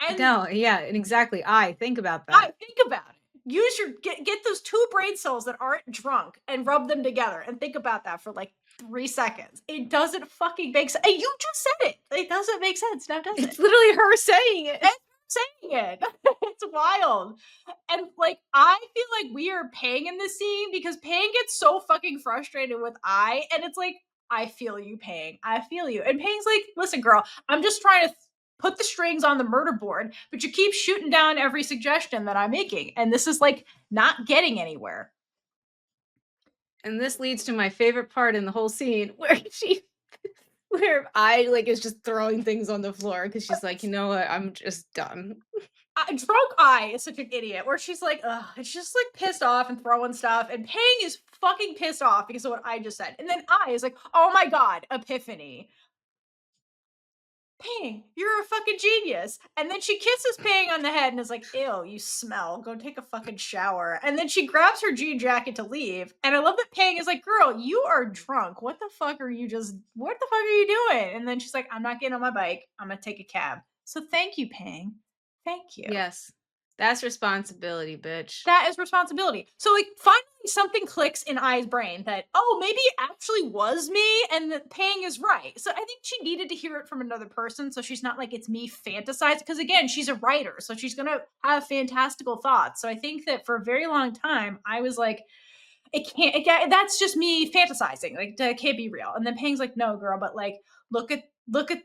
And No, yeah, and exactly, think about I that. think about it. Use your get those two brain cells that aren't drunk and rub them together and think about that for like 3 seconds. It doesn't fucking make sense. You just said it. It doesn't make sense now, does it? It's literally her saying it. And saying it. It's wild. And like I feel like we are Pang in this scene because Pang gets so fucking frustrated with and it's like, I feel you, Pang. I feel you. And Pang's like, listen, girl, I'm just trying to put the strings on the murder board, but you keep shooting down every suggestion that I'm making. And this is like not getting anywhere. And this leads to my favorite part in the whole scene where like, is just throwing things on the floor because she's like, "You know what? I'm just done." Drunk Eye is such an idiot where she's like, ugh, it's just like pissed off and throwing stuff. And Pang is fucking pissed off because of what I just said. And then I is like, oh my God, epiphany. Peng, you're a fucking genius. And then she kisses Peng on the head and is like, ew, you smell. Go take a fucking shower. And then she grabs her jean jacket to leave. And I love that Peng is like, girl, you are drunk. What the fuck are you doing? And then she's like, I'm not getting on my bike. I'm going to take a cab. So thank you, Peng. Thank you. Yes. That's responsibility, bitch. That is responsibility. So, like, finally something clicks in Ai's brain that, oh, maybe it actually was me and that Pang is right. So I think she needed to hear it from another person. So she's not like, it's me fantasized. Because again, she's a writer. So she's going to have fantastical thoughts. So I think that for a very long time, I was like, that's just me fantasizing. Like, that can't be real. And then Pang's like, no, girl, but like, look at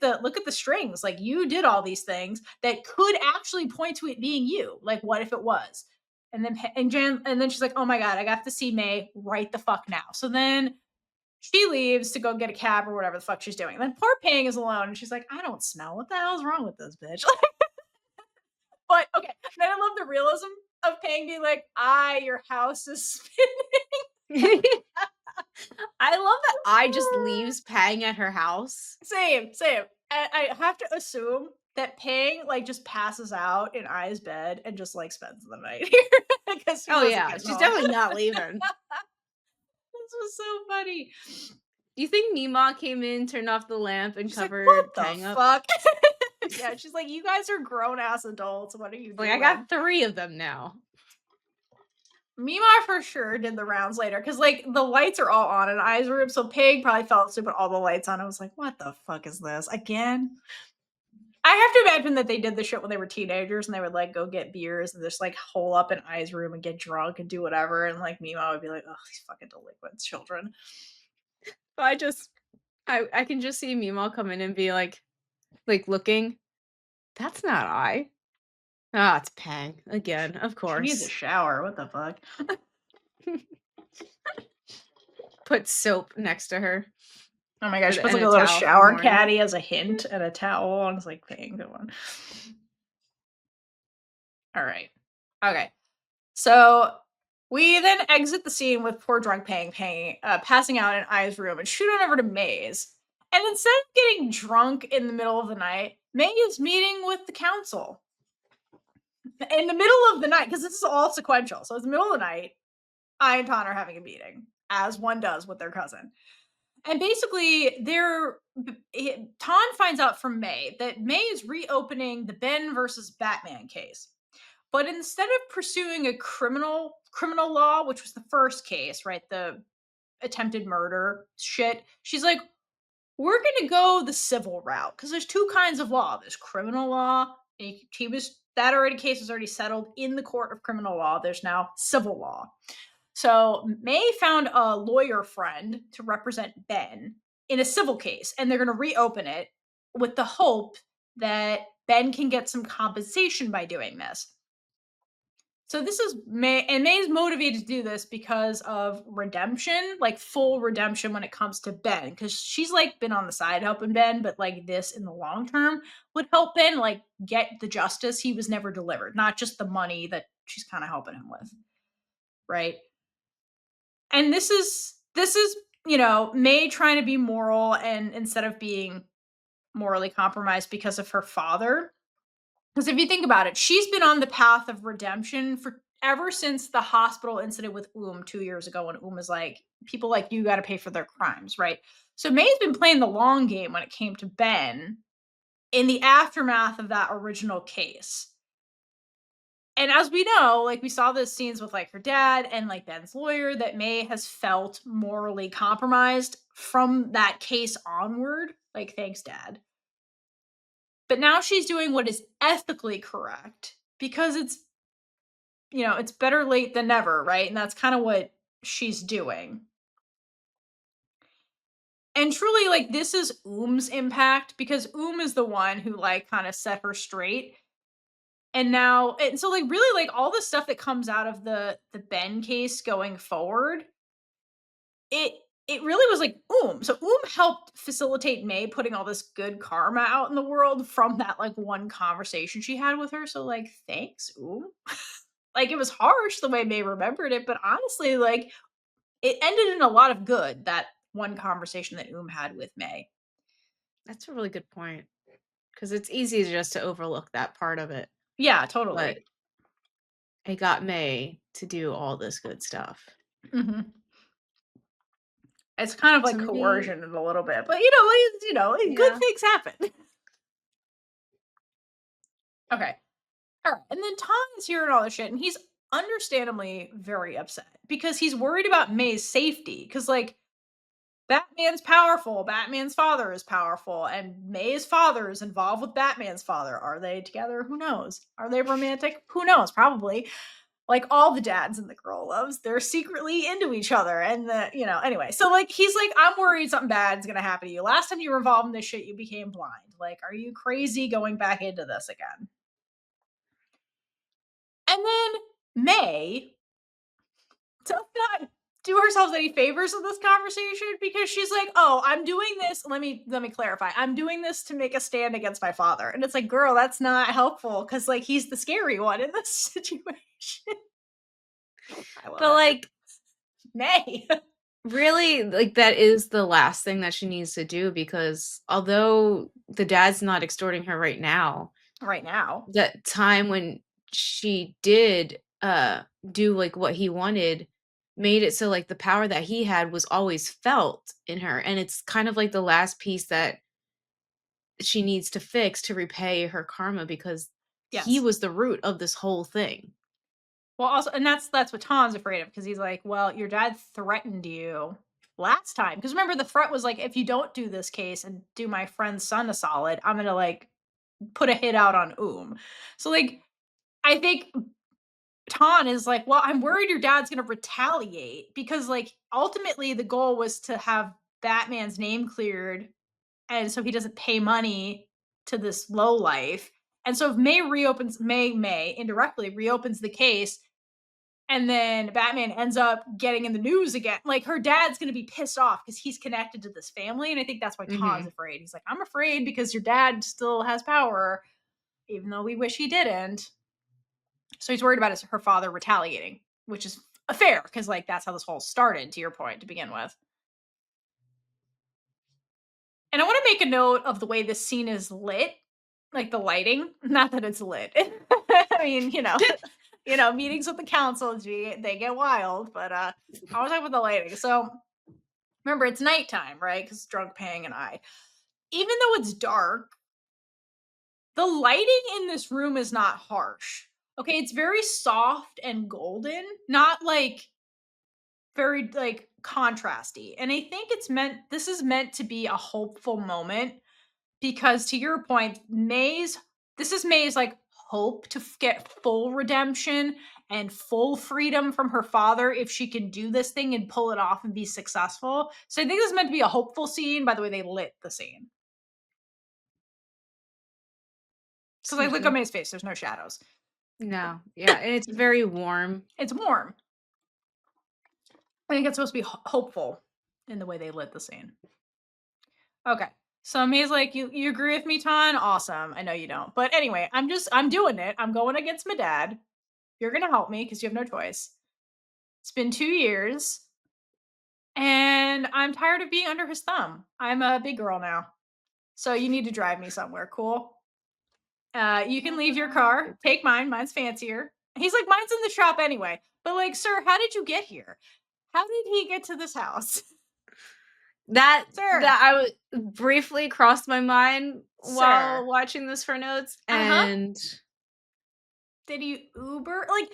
the strings. Like, you did all these things that could actually point to it being you. Like, what if it was? And then and then she's like, oh my god, I got to see May right the fuck now. So then she leaves to go get a cab or whatever the fuck she's doing. And then poor Pang is alone and she's like, I don't smell. What the hell's wrong with this bitch? But okay, then I love the realism of Pang being like, your house is spinning. I love that I just leaves Pang at her house. Same, same. And I have to assume that Pang like just passes out in Ai's bed and just like spends the night here because she Oh, doesn't yeah. get She's home. definitely not leaving. This was so funny. Do you think Meemaw came in, turned off the lamp, and She's like, what covered the Pang up? fuck? Yeah, she's like, you guys are grown ass adults. What are you Like, I doing? got 3 of them now. Mima for sure did the rounds later because like the lights are all on in Ai's room, so Pig probably fell asleep with all the lights on. I was like, what the fuck is this again? I have to imagine that they did the shit when they were teenagers and they would like go get beers and just like hole up in Ai's room and get drunk and do whatever. And like Mima would be like, oh, these fucking delinquent children. So I can just see Meemaw come in and be like looking. That's not I. Ah, it's Pang again, of She needs a course. shower. What the fuck? Put soap next to her Oh my gosh, she puts and like a a little towel for the shower morning. caddy as a hint and a towel. And it's like, dang, good one. All right. Okay. So we then exit the scene with poor drunk Pang passing out in Ai's room and shoot on over to May's. And instead of getting drunk in the middle of the night, May is meeting with the council in the middle of the night because this is all sequential. So it's the middle of the night. Ai and Ton are having a meeting, as one does with their cousin. And basically, Ton finds out from May that May is reopening the Ben versus Batman case. But instead of pursuing a criminal law, which was the first case, right, the attempted murder shit, she's like, we're going to go the civil route because there's two kinds of law. There's criminal law. And that already case was already settled in the court of criminal law. There's now civil law. So May found a lawyer friend to represent Ben in a civil case, and they're going to reopen it with the hope that Ben can get some compensation by doing this. So this is May, and May's motivated to do this because of redemption, like full redemption when it comes to Ben, because she's like been on the side helping Ben, but like this in the long term would help Ben like get the justice he was never delivered, not just the money that she's kind of helping him with, right? And this is May trying to be moral and instead of being morally compromised because of her father. Because if you think about it, she's been on the path of redemption for ever since the hospital incident with Oom 2 years ago when Oom was like, people like you got to pay for their crimes, right? So May's been playing the long game when it came to Ben in the aftermath of that original case. And as we know, like we saw those scenes with like her dad and like Ben's lawyer, that May has felt morally compromised from that case onward. Like, thanks, Dad. But now she's doing what is ethically correct because it's better late than never, right? And that's kind of what she's doing. And truly, like, this is Oom's impact because Oom is the one who like kind of set her straight. And so like really like all the stuff that comes out of the Ben case going forward, it it really was like Oom. So Oom helped facilitate May putting all this good karma out in the world from that like one conversation she had with her. So like thanks, Oom. Like it was harsh the way May remembered it, but honestly, like it ended in a lot of good, that one conversation that Oom had with May. That's a really good point. 'cause it's easy just to overlook that part of it, Yeah, but totally. it got May to do all this good stuff. Mhm. It's kind of So like maybe coercion in a little bit, but, good yeah. things happen. Okay. Alright, and then Tom is hearing all this shit, and he's understandably very upset because he's worried about May's safety. Because like, Batman's powerful, Batman's father is powerful, and May's father is involved with Batman's father. Are they together? Who knows? Are they romantic? Who knows? Probably. Like all the dads in the girl loves, they're secretly into each other. And anyway. So like he's like, I'm worried something bad's gonna happen to you. Last time you were involved in this shit, you became blind. Like, are you crazy going back into this again? And then May does not do herself any favors in this conversation because she's like, "Oh, I'm doing this. Let me clarify. I'm doing this to make a stand against my father." And it's like, "Girl, that's not helpful because like he's the scary one in this situation." I love But, it. like, May really, like, that is the last thing that she needs to do because although the dad's not extorting her right now, right now. that time when she did, do, like, what he wanted made it so, like, the power that he had was always felt in her, and it's kind of like the last piece that she needs to fix to repay her karma because he Yes. was the root of this whole thing. Well, also, and that's what Tom's afraid of because he's like, "Well, your dad threatened you last time." Because remember, the threat was like, "If you don't do this case and do my friend's son a solid, I'm gonna like put a hit out on Oom." So like, I think Ton is like, "Well, I'm worried your dad's gonna retaliate because like ultimately the goal was to have Batman's name cleared, and so he doesn't pay money to this low life." And so if May indirectly reopens the case, and then Batman ends up getting in the news again. Like her dad's gonna be pissed off because he's connected to this family, and I think that's why Tom's Mhm. afraid. He's like, "I'm afraid because your dad still has power, even though we wish he didn't." So he's worried about her father retaliating, which is fair because like that's how this whole started. To your point, to begin with. And I want to make a note of the way this scene is lit, like the lighting. Not that it's lit. I mean, meetings with the council, they get wild. But I was talking about the lighting. So remember, it's nighttime, right? Because drunk Pang and I. Even though it's dark, the lighting in this room is not harsh. Okay, it's very soft and golden, not like very like contrasty. And I think this is meant to be a hopeful moment because to your point, this is May's like hope to get full redemption and full freedom from her father if she can do this thing and pull it off and be successful. So I think this is meant to be a hopeful scene by the way they lit the scene. Because I Excuse look at me. May's face, there's no shadows. No. Yeah, and it's very warm. It's warm. I think it's supposed to be hopeful in the way they lit the scene. Okay. So May's like, you agree with me, Ton? Awesome. I know you don't. But anyway, I'm doing it. I'm going against my dad. You're gonna help me because you have no choice. It's been 2 years, and I'm tired of being under his thumb. I'm a big girl now. So you need to drive me somewhere. Cool. You can leave your car, take mine. Mine's fancier. He's like, mine's in the shop anyway. But like, sir, how did you get here? How did he get to this house? Sir, That I would briefly crossed my mind while sir. watching this for notes, Uh-huh. and Did he Uber? Like,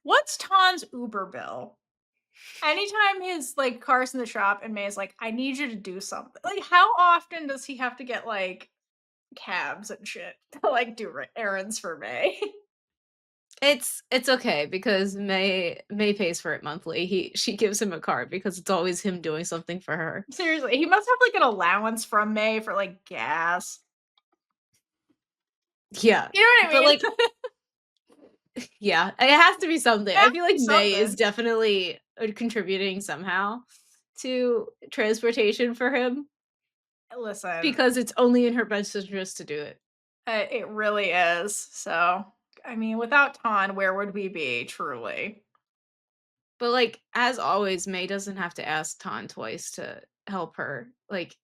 what's Ton's Uber bill? Anytime his like car's in the shop and May's like, I need you to do something. Like, how often does he have to get like cabs and shit to like do errands for May? it's okay because May pays for it monthly. She gives him a card because it's always him doing something for her. Seriously, he must have like an allowance from May for like gas. Yeah. You know what I But, mean? like yeah, it has to be something. It has I to feel be like May is something. definitely, contributing somehow to transportation for him Listen, because it's only in her best interest to do it. it really is. So, I mean, without Ton, where would we be? Truly. But, like, as always, May doesn't have to ask Ton twice to help her. Like,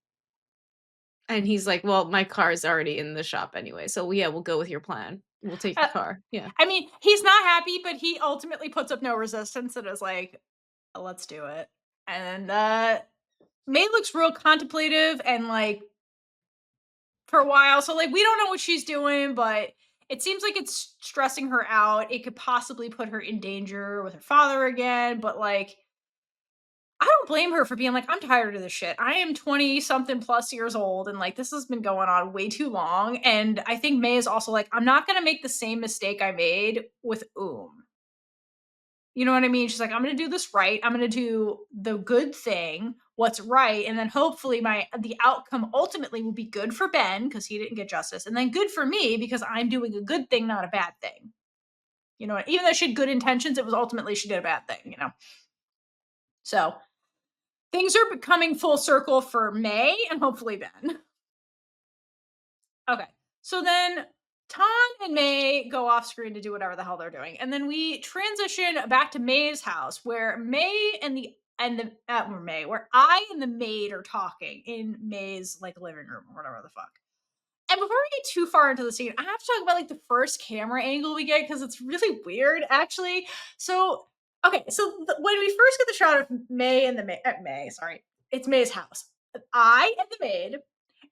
And he's like, "Well, my car is already in the shop anyway, so yeah, we'll go with your plan. We'll take Uh, your car." Yeah. I mean, he's not happy, but he ultimately puts up no resistance and is like, let's do it. And May looks real contemplative and like for a while. So like we don't know what she's doing, but it seems like it's stressing her out. It could possibly put her in danger with her father again, but like I don't blame her for being like, I'm tired of this shit. I am 20 something plus years old and like this has been going on way too long. And I think May is also like, I'm not gonna make the same mistake I made with Oom. You know what I mean? She's like, I'm gonna do this right. I'm gonna do the good thing, what's right, and then hopefully the outcome ultimately will be good for Ben because he didn't get justice, and then good for me because I'm doing a good thing, not a bad thing. You know, even though she had good intentions, it was ultimately she did a bad thing. You know, so things are becoming full circle for May and hopefully Ben. Okay. So then Ton and May go off screen to do whatever the hell they're doing. And then we transition back to May's house where where I and the maid are talking in May's like living room or whatever the fuck. And before we get too far into the scene, I have to talk about like the first camera angle we get because it's really weird actually. So okay, so when we first get the shot of May and May, sorry, it's May's house. I and the maid,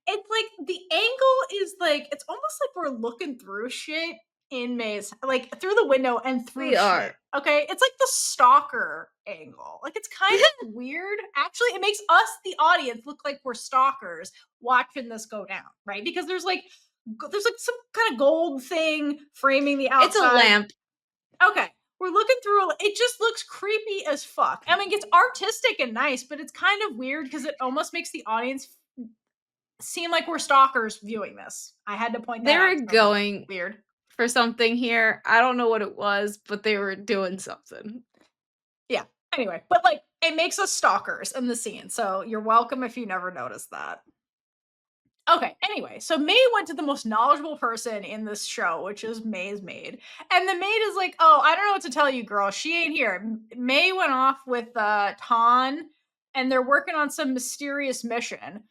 it's like the angle is like it's almost like we're looking through shit in May's like through the window and through We shit. are. Okay. It's like the stalker angle. Like it's kind of weird. Actually, it makes us, the audience, look like we're stalkers watching this go down, right? Because there's like some kind of gold thing framing the It's a outside. lamp. Okay. We're looking through it just looks creepy as fuck. I mean, it's artistic and nice, but it's kind of weird because it almost makes the audience seem like we're stalkers viewing this. I had to point They that out. were I was like, going weird. for something here. I don't know what it was, but they were doing something. Yeah. Anyway, but like it makes us stalkers in the scene. So you're welcome if you never noticed that. Okay, anyway, so May went to the most knowledgeable person in this show, which is May's maid. And the maid is like, "Oh, I don't know what to tell you, girl. She ain't here." May went off with Ton and they're working on some mysterious mission.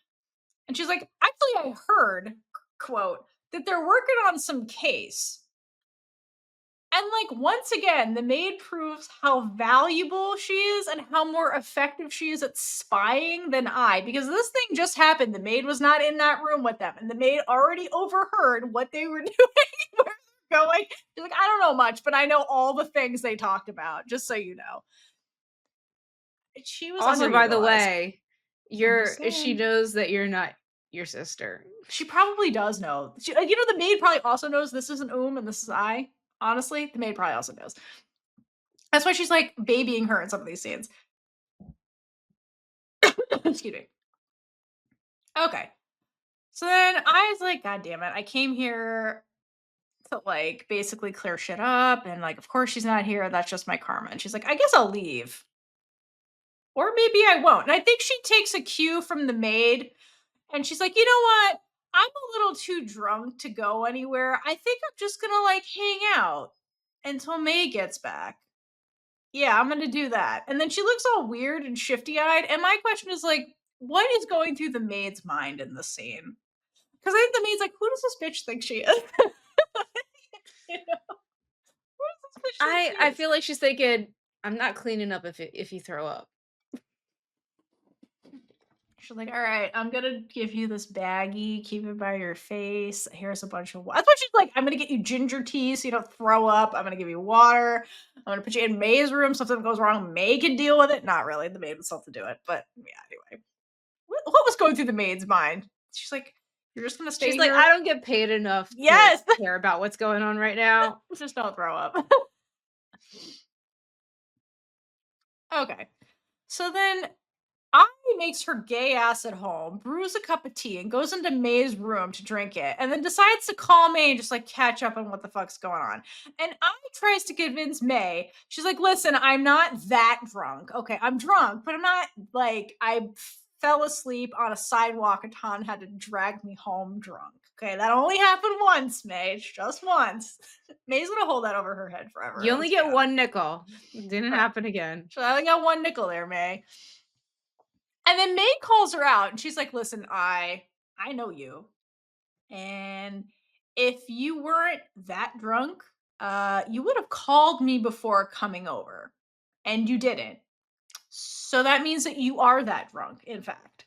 And she's like, "Actually, I heard, quote, that they're working on some case." And like once again, the maid proves how valuable she is and how more effective she is at spying than I. Because this thing just happened. The maid was not in that room with them, and the maid already overheard what they were doing, where they're going. She's like, I don't know much, but I know all the things they talked about, just so you know. She was Also, by the underutilized. way, I'm just she saying. knows that you're not your sister. She probably does know. The maid probably also knows this is an Oom and this is I. Honestly, the maid probably also knows. That's why she's like babying her in some of these scenes. Excuse me. Okay. So then I was like, God damn it. I came here to like basically clear shit up. And like, of course she's not here. That's just my karma. And she's like, I guess I'll leave. Or maybe I won't. And I think she takes a cue from the maid and she's like, you know what? I'm a little too drunk to go anywhere. I think I'm just gonna like hang out until May gets back. Yeah, I'm gonna do that. And then she looks all weird and shifty eyed. And my question is like, what is going through the maid's mind in this scene? Because I think the maid's like, who does this bitch think she is? You know, who does this bitch think she I is? feel like she's thinking, "I'm not cleaning up if you throw up." She's like, all right, I'm gonna give you this baggie, keep it by your face. Here's a bunch of water. That's why she's like, I'm gonna get you ginger tea so you don't throw up. I'm gonna give you water. I'm gonna put you in May's room so if something goes wrong, May can deal with it. Not really. The maid would still have to do it. But yeah, anyway. What was going through the maid's mind? She's like, you're just gonna stay She's like, here? "I don't get paid enough to Yes. care about what's going on right now." Just don't throw up. Okay. So then I makes her gay ass at home, brews a cup of tea, and goes into May's room to drink it, and then decides to call May and just like catch up on what the fuck's going on. And I tries to convince May. She's like, listen, I'm not that drunk. Okay, I'm drunk, but I'm not like I fell asleep on a sidewalk and Ton had to drag me home drunk. Okay, that only happened once, May. It's just once. May's gonna hold that over her head forever. You It only was get bad. one nickel. Didn't Right. happen again. So I only got one nickel there, May. And then May calls her out and she's like, listen, I I know you. And if you weren't that drunk, you would have called me before coming over. And you didn't. So that means that you are that drunk, in fact.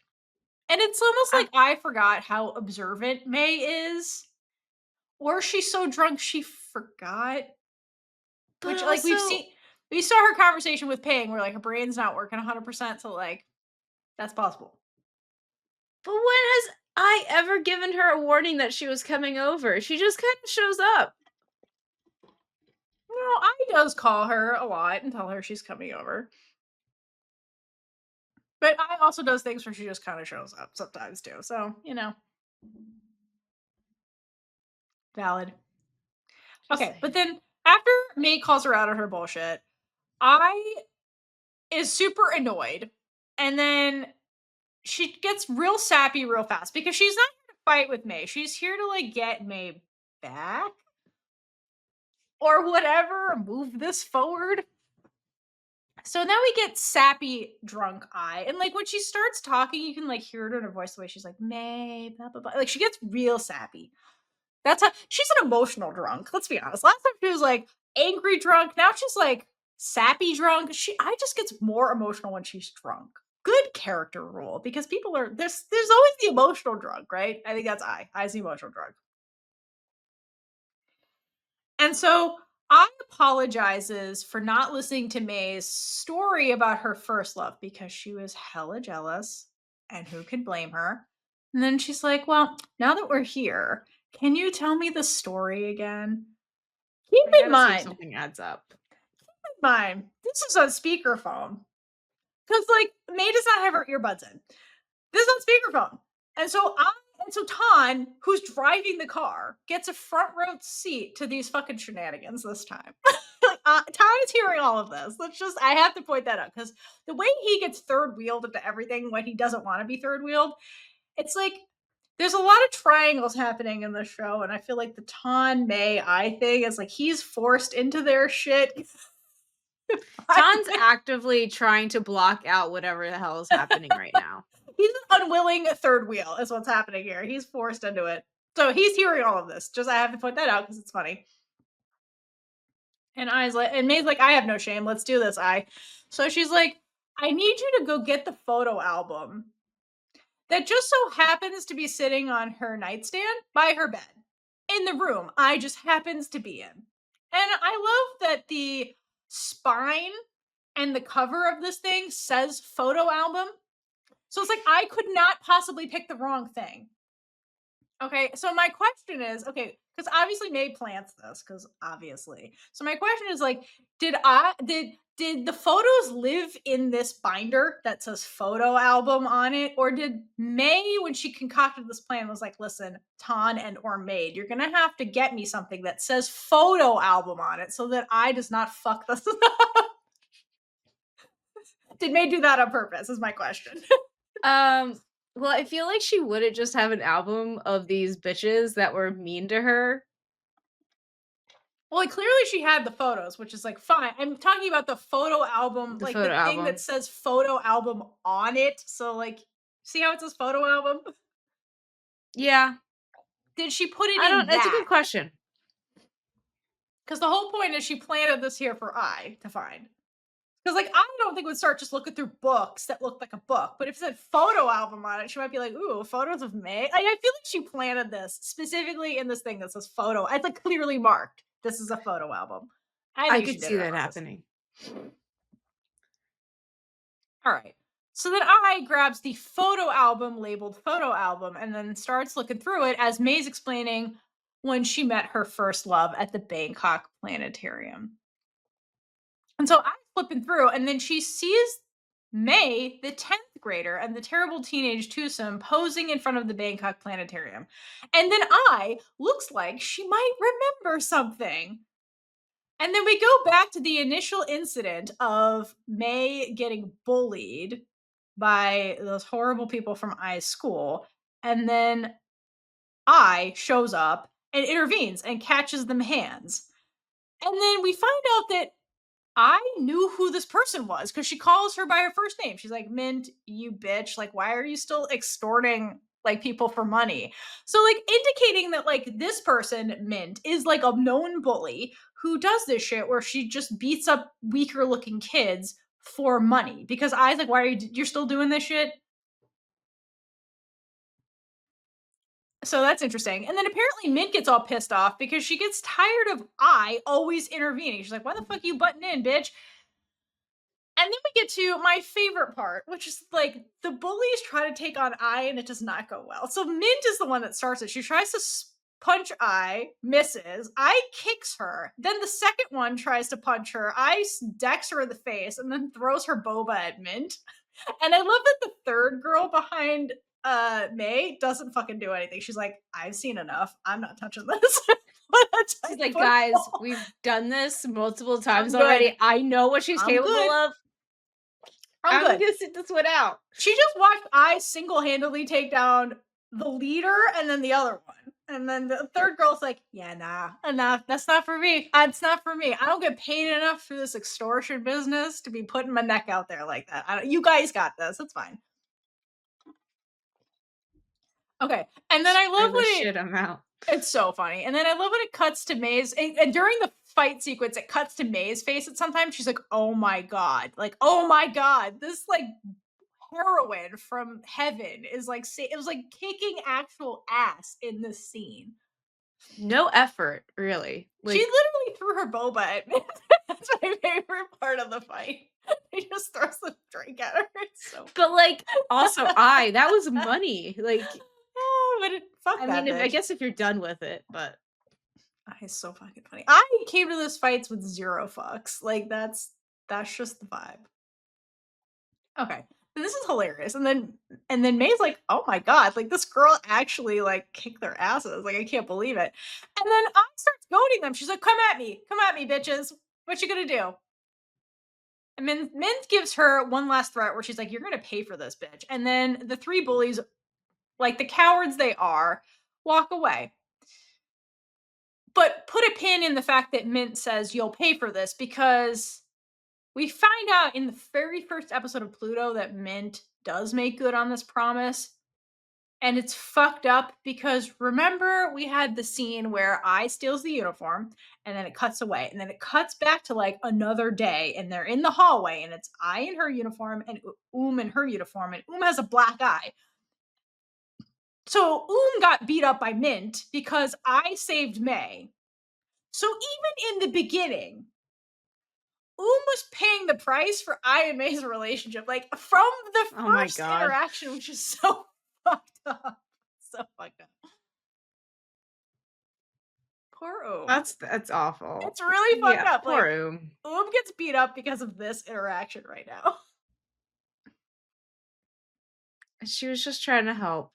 And it's almost I like I forgot how observant May is. Or she's so drunk she forgot. but Which, like, also we saw her conversation with Peng where, like, her brain's not working 100%. So, like, that's possible. but when has I ever given her a warning that she was coming over? She just kinda shows up. Well, I does call her a lot and tell her she's coming over. But I also does things where she just kind of shows up sometimes too. So, valid. Just Okay, but saying. then after May calls her out on her bullshit, I is super annoyed. And then she gets real sappy real fast because she's not here to fight with May. She's here to like get May back or whatever, move this forward. So now we get sappy drunk Ai. And like when she starts talking, you can like hear it in her voice the way she's like, May, blah, blah, blah. Like she gets real sappy. That's how she's an emotional drunk. Let's be honest. Last time she was like angry drunk. Now she's like sappy drunk. I just gets more emotional when she's drunk. Good character rule because people are there's always the emotional drunk, right? I think that's I's the emotional drunk. And so I apologizes for not listening to May's story about her first love because she was hella jealous, and who could blame her? And then she's like, "Well, now that we're here, can you tell me the story again?" Keep I in gotta see if mind, something adds up. this is on speakerphone because like May does not have her earbuds in. This is on speakerphone. And so Tan, who's driving the car, gets a front row seat to these fucking shenanigans this time. Like, Tan is hearing all of this. I have to point that out because the way he gets third wheeled into everything when he doesn't want to be third wheeled, it's like there's a lot of triangles happening in the show. And I feel like the Tan May I thing is like he's forced into their shit. Tan's actively trying to block out whatever the hell is happening right now. He's an unwilling third wheel is what's happening here. He's forced into it. So he's hearing all of this. Just I have to point that out because it's funny. And May's like, I have no shame. Let's do this, I. So she's like, I need you to go get the photo album that just so happens to be sitting on her nightstand by her bed in the room I just happens to be in. And I love that the spine and the cover of this thing says photo album. So it's like I could not possibly pick the wrong thing. Okay, so my question is, okay, because obviously May plants this, because obviously. So my question is like, did the photos live in this binder that says photo album on it? Or did May, when she concocted this plan, was like, listen, Tan and or Maid, you're gonna have to get me something that says photo album on it so that I does not fuck this up. Did May do that on purpose? Is my question. Um, well, I feel like she wouldn't just have an album of these bitches that were mean to her. Well, like, clearly she had the photos, which is like fine. I'm talking about the photo album, The like the photo thing that album. says photo album on it. So, like, see how it says photo album? Yeah. Did she put it I in don't that's a good that? question. Because the whole point is she planted this here for I to find. Because, like, I don't think would start just looking through books that looked like a book. But if it said photo album on it, she might be like, ooh, photos of May. Like, I feel like she planted this specifically in this thing that says photo. It's like clearly marked. This is a photo album. I I think she could did see it on that purpose. happening. All right. So then I grabs the photo album labeled photo album and then starts looking through it as May's explaining when she met her first love at the Bangkok Planetarium. And so I'm flipping through, and then she sees May, the 10th grader, and the terrible teenage twosome posing in front of the Bangkok Planetarium. And then I looks like she might remember something. And then we go back to the initial incident of May getting bullied by those horrible people from I's school. And then I shows up and intervenes and catches them hands. And then we find out that I knew who this person was because she calls her by her first name. She's like, Mint, you bitch. Like, why are you still extorting like people for money. So like indicating that like this person, Mint, is like a known bully who does this shit where she just beats up weaker looking kids for money. Because I's like, why are you're still doing this shit? So that's interesting. And then apparently Mint gets all pissed off because she gets tired of I always intervening. She's like, why the fuck are you butting in, bitch? And then we get to my favorite part, which is like the bullies try to take on I and it does not go well. So Mint is the one that starts it. She tries to punch I, misses. I kicks her. Then the second one tries to punch her. I decks her in the face and then throws her boba at Mint. And I love that the third girl behind May doesn't fucking do anything. She's like, I've seen enough. I'm not touching this. She's like, "Guys, we've done this multiple times I'm good. already. I know what she's I'm capable good. of. I'm I'm good. gonna sit this one out." She just watched I single-handedly take down the leader and then the other one. And then the third girl's like, yeah, nah, enough. That's not for me. It's not for me. I don't get paid enough for this extortion business to be putting my neck out there like that. You guys got this. It's fine. Okay. And then I love Play the when shit amount. it's so funny. And then I love when it cuts to May's, and during the fight sequence, it cuts to May's face at sometimes. She's like, oh my God. Like, oh my God. This like heroine from heaven is like it was like kicking actual ass in this scene. No effort, really. She Like, literally threw her boba at me. That's my favorite part of the fight. He just throws the drink at her. It's so but like, also, that was money. Like, oh, but fuck I that mean, I bitch. guess if you're done with it, but It's so fucking funny. I came to this fights with zero fucks. Like that's just the vibe. Okay. This is hilarious. And then May's like, "Oh my god, like this girl actually like kicked their asses. Like I can't believe it." And then I starts goading them. She's like, "Come at me. Come at me, bitches. What you going to do?" And then Mint gives her one last threat where she's like, "You're going to pay for this, bitch." And then the three bullies, like the cowards they are, walk away. But put a pin in the fact that Mint says, "You'll pay for this," because we find out in the very first episode of Pluto that Mint does make good on this promise. And it's fucked up because remember, we had the scene where I steals the uniform and then it cuts away. And then it cuts back to like another day and they're in the hallway and it's I in her uniform and Oom in her uniform. And Oom has a black eye. So Oom got beat up by Mint because I saved May. So even in the beginning, Oom was paying the price for I and May's relationship, like from the oh my first god, interaction, which is so fucked up. So fucked up. Poor Oom. that's awful. It's really fucked Yeah, up. poor Like Oom. Oom gets beat up because of this interaction right now. She was just trying to help.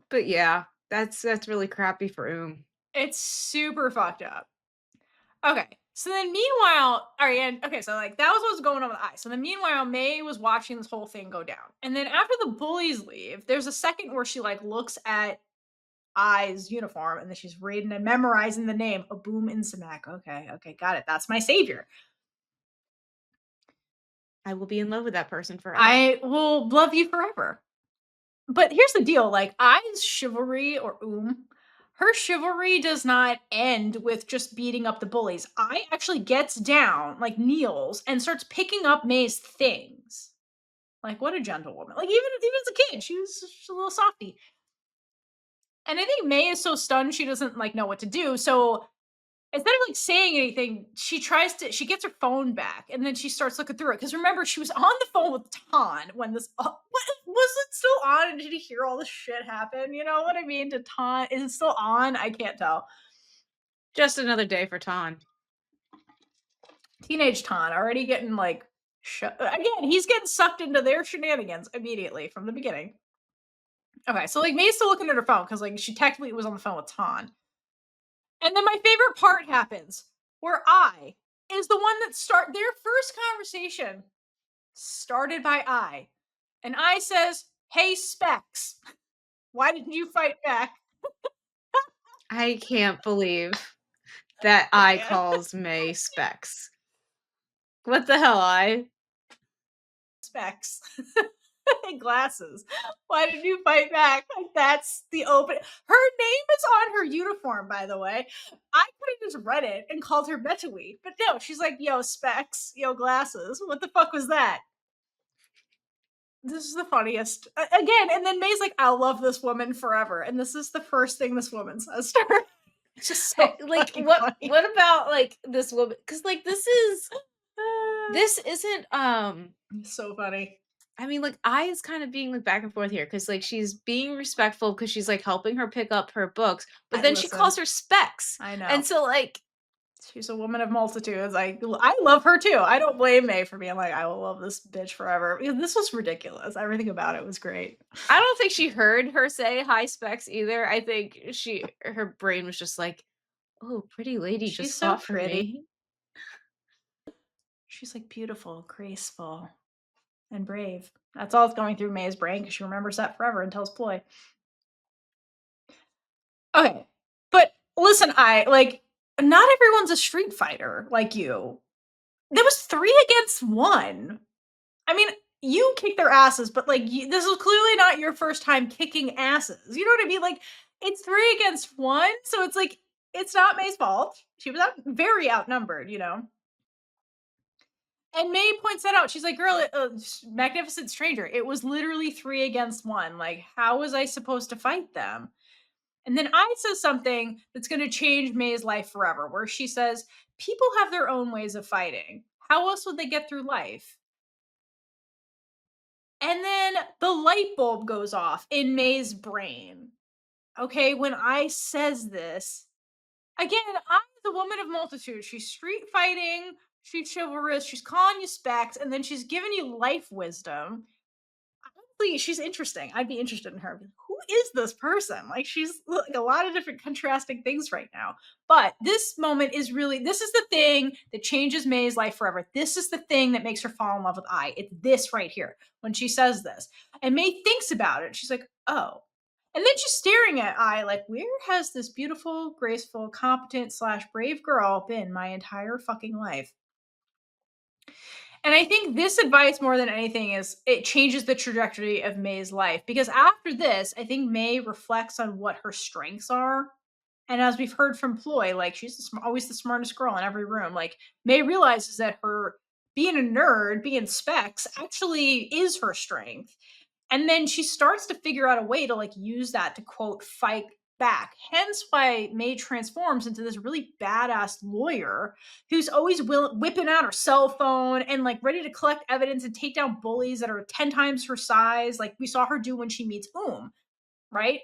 But yeah, that's really crappy for Oom. It's super fucked up. Okay. So then meanwhile, all right, and okay, so like that was what was going on with I. So then meanwhile, May was watching this whole thing go down. And then after the bullies leave, there's a second where she like looks at I's uniform and then she's reading and memorizing the name Aboom Insamak. Okay, got it. That's my savior. I will be in love with that person forever. I will love you forever. But here's the deal, like I's chivalry or her chivalry does not end with just beating up the bullies. I actually gets down, like kneels, and starts picking up May's things. Like what a gentlewoman. Like even as a kid, she's a little softy. And I think May is so stunned she doesn't like know what to do. So instead of like saying anything, she gets her phone back and then she starts looking through it. Because remember, she was on the phone with Ton when this what was it still on? And did he hear all this shit happen? You know what I mean? To Ton, is it still on? I can't tell. Just another day for Ton. Teenage Ton already getting like again, he's getting sucked into their shenanigans immediately from the beginning. Okay, so like May's still looking at her phone because like she technically was on the phone with Ton. And then my favorite part happens where I is the one that start their first conversation started by I. And I says, "Hey Specs, why didn't you fight back?" I can't believe that I Yeah. calls May Specs. What the hell, I? Specs. And glasses. Why did you fight back? Like, that's the open. Her name is on her uniform, by the way. I could have just read it and called her Betawee, but no, she's like, yo, specs, yo, glasses. What the fuck was that? This is the funniest. Again, and then May's like, I'll love this woman forever. And this is the first thing this woman says to her. It's just so Like, fucking what funny. what about, like, this woman? Because like, this isn't, So funny. I mean, like, I is kind of being, like, back and forth here because like, she's being respectful because she's, like, helping her pick up her books, but I then she calls listen. her specs, I know. and so, like, She's a woman of multitudes. I love her too. I don't blame May for being like, I will love this bitch forever. Because this was ridiculous. Everything about it was great. I don't think she heard her say "Hi, specs" either. I think her brain was just like, "Oh, pretty lady She's just so fought for pretty. me." She's like beautiful, graceful, and brave. That's all that's going through May's brain because she remembers that forever and tells Ploy. Okay. But listen, I like not everyone's a street fighter like you. There was 3 against 1. I mean, you kick their asses, but like this is clearly not your first time kicking asses. You know what I mean? Like it's 3 against 1, so it's like it's not May's fault. She was very outnumbered, you know. And May points that out. She's like, "Girl, magnificent stranger. It was literally 3 against 1. Like, how was I supposed to fight them?" And then I says something that's going to change May's life forever, where she says, "People have their own ways of fighting. How else would they get through life?" And then the light bulb goes off in May's brain. Okay, when I says this, again, I'm the woman of multitude. She's street fighting, she's chivalrous, she's calling you specs, and then she's giving you life wisdom. Honestly, she's interesting. I'd be interested in her. Who is this person? Like, she's like a lot of different contrasting things right now. But this moment is really, this is the thing that changes May's life forever. This is the thing that makes her fall in love with Ai. It's this right here when she says this. And May thinks about it. She's like, oh. And then she's staring at Ai like, where has this beautiful, graceful, competent slash brave girl been my entire fucking life? And I think this advice more than anything is it changes the trajectory of May's life because after this, I think May reflects on what her strengths are. And as we've heard from Ploy, like she's always the smartest girl in every room. Like May realizes that her being a nerd, being specs, actually is her strength. And then she starts to figure out a way to like use that to quote fight back. Hence why May transforms into this really badass lawyer who's always whipping out her cell phone and like ready to collect evidence and take down bullies that are 10 times her size, like we saw her do when she meets Oom, right?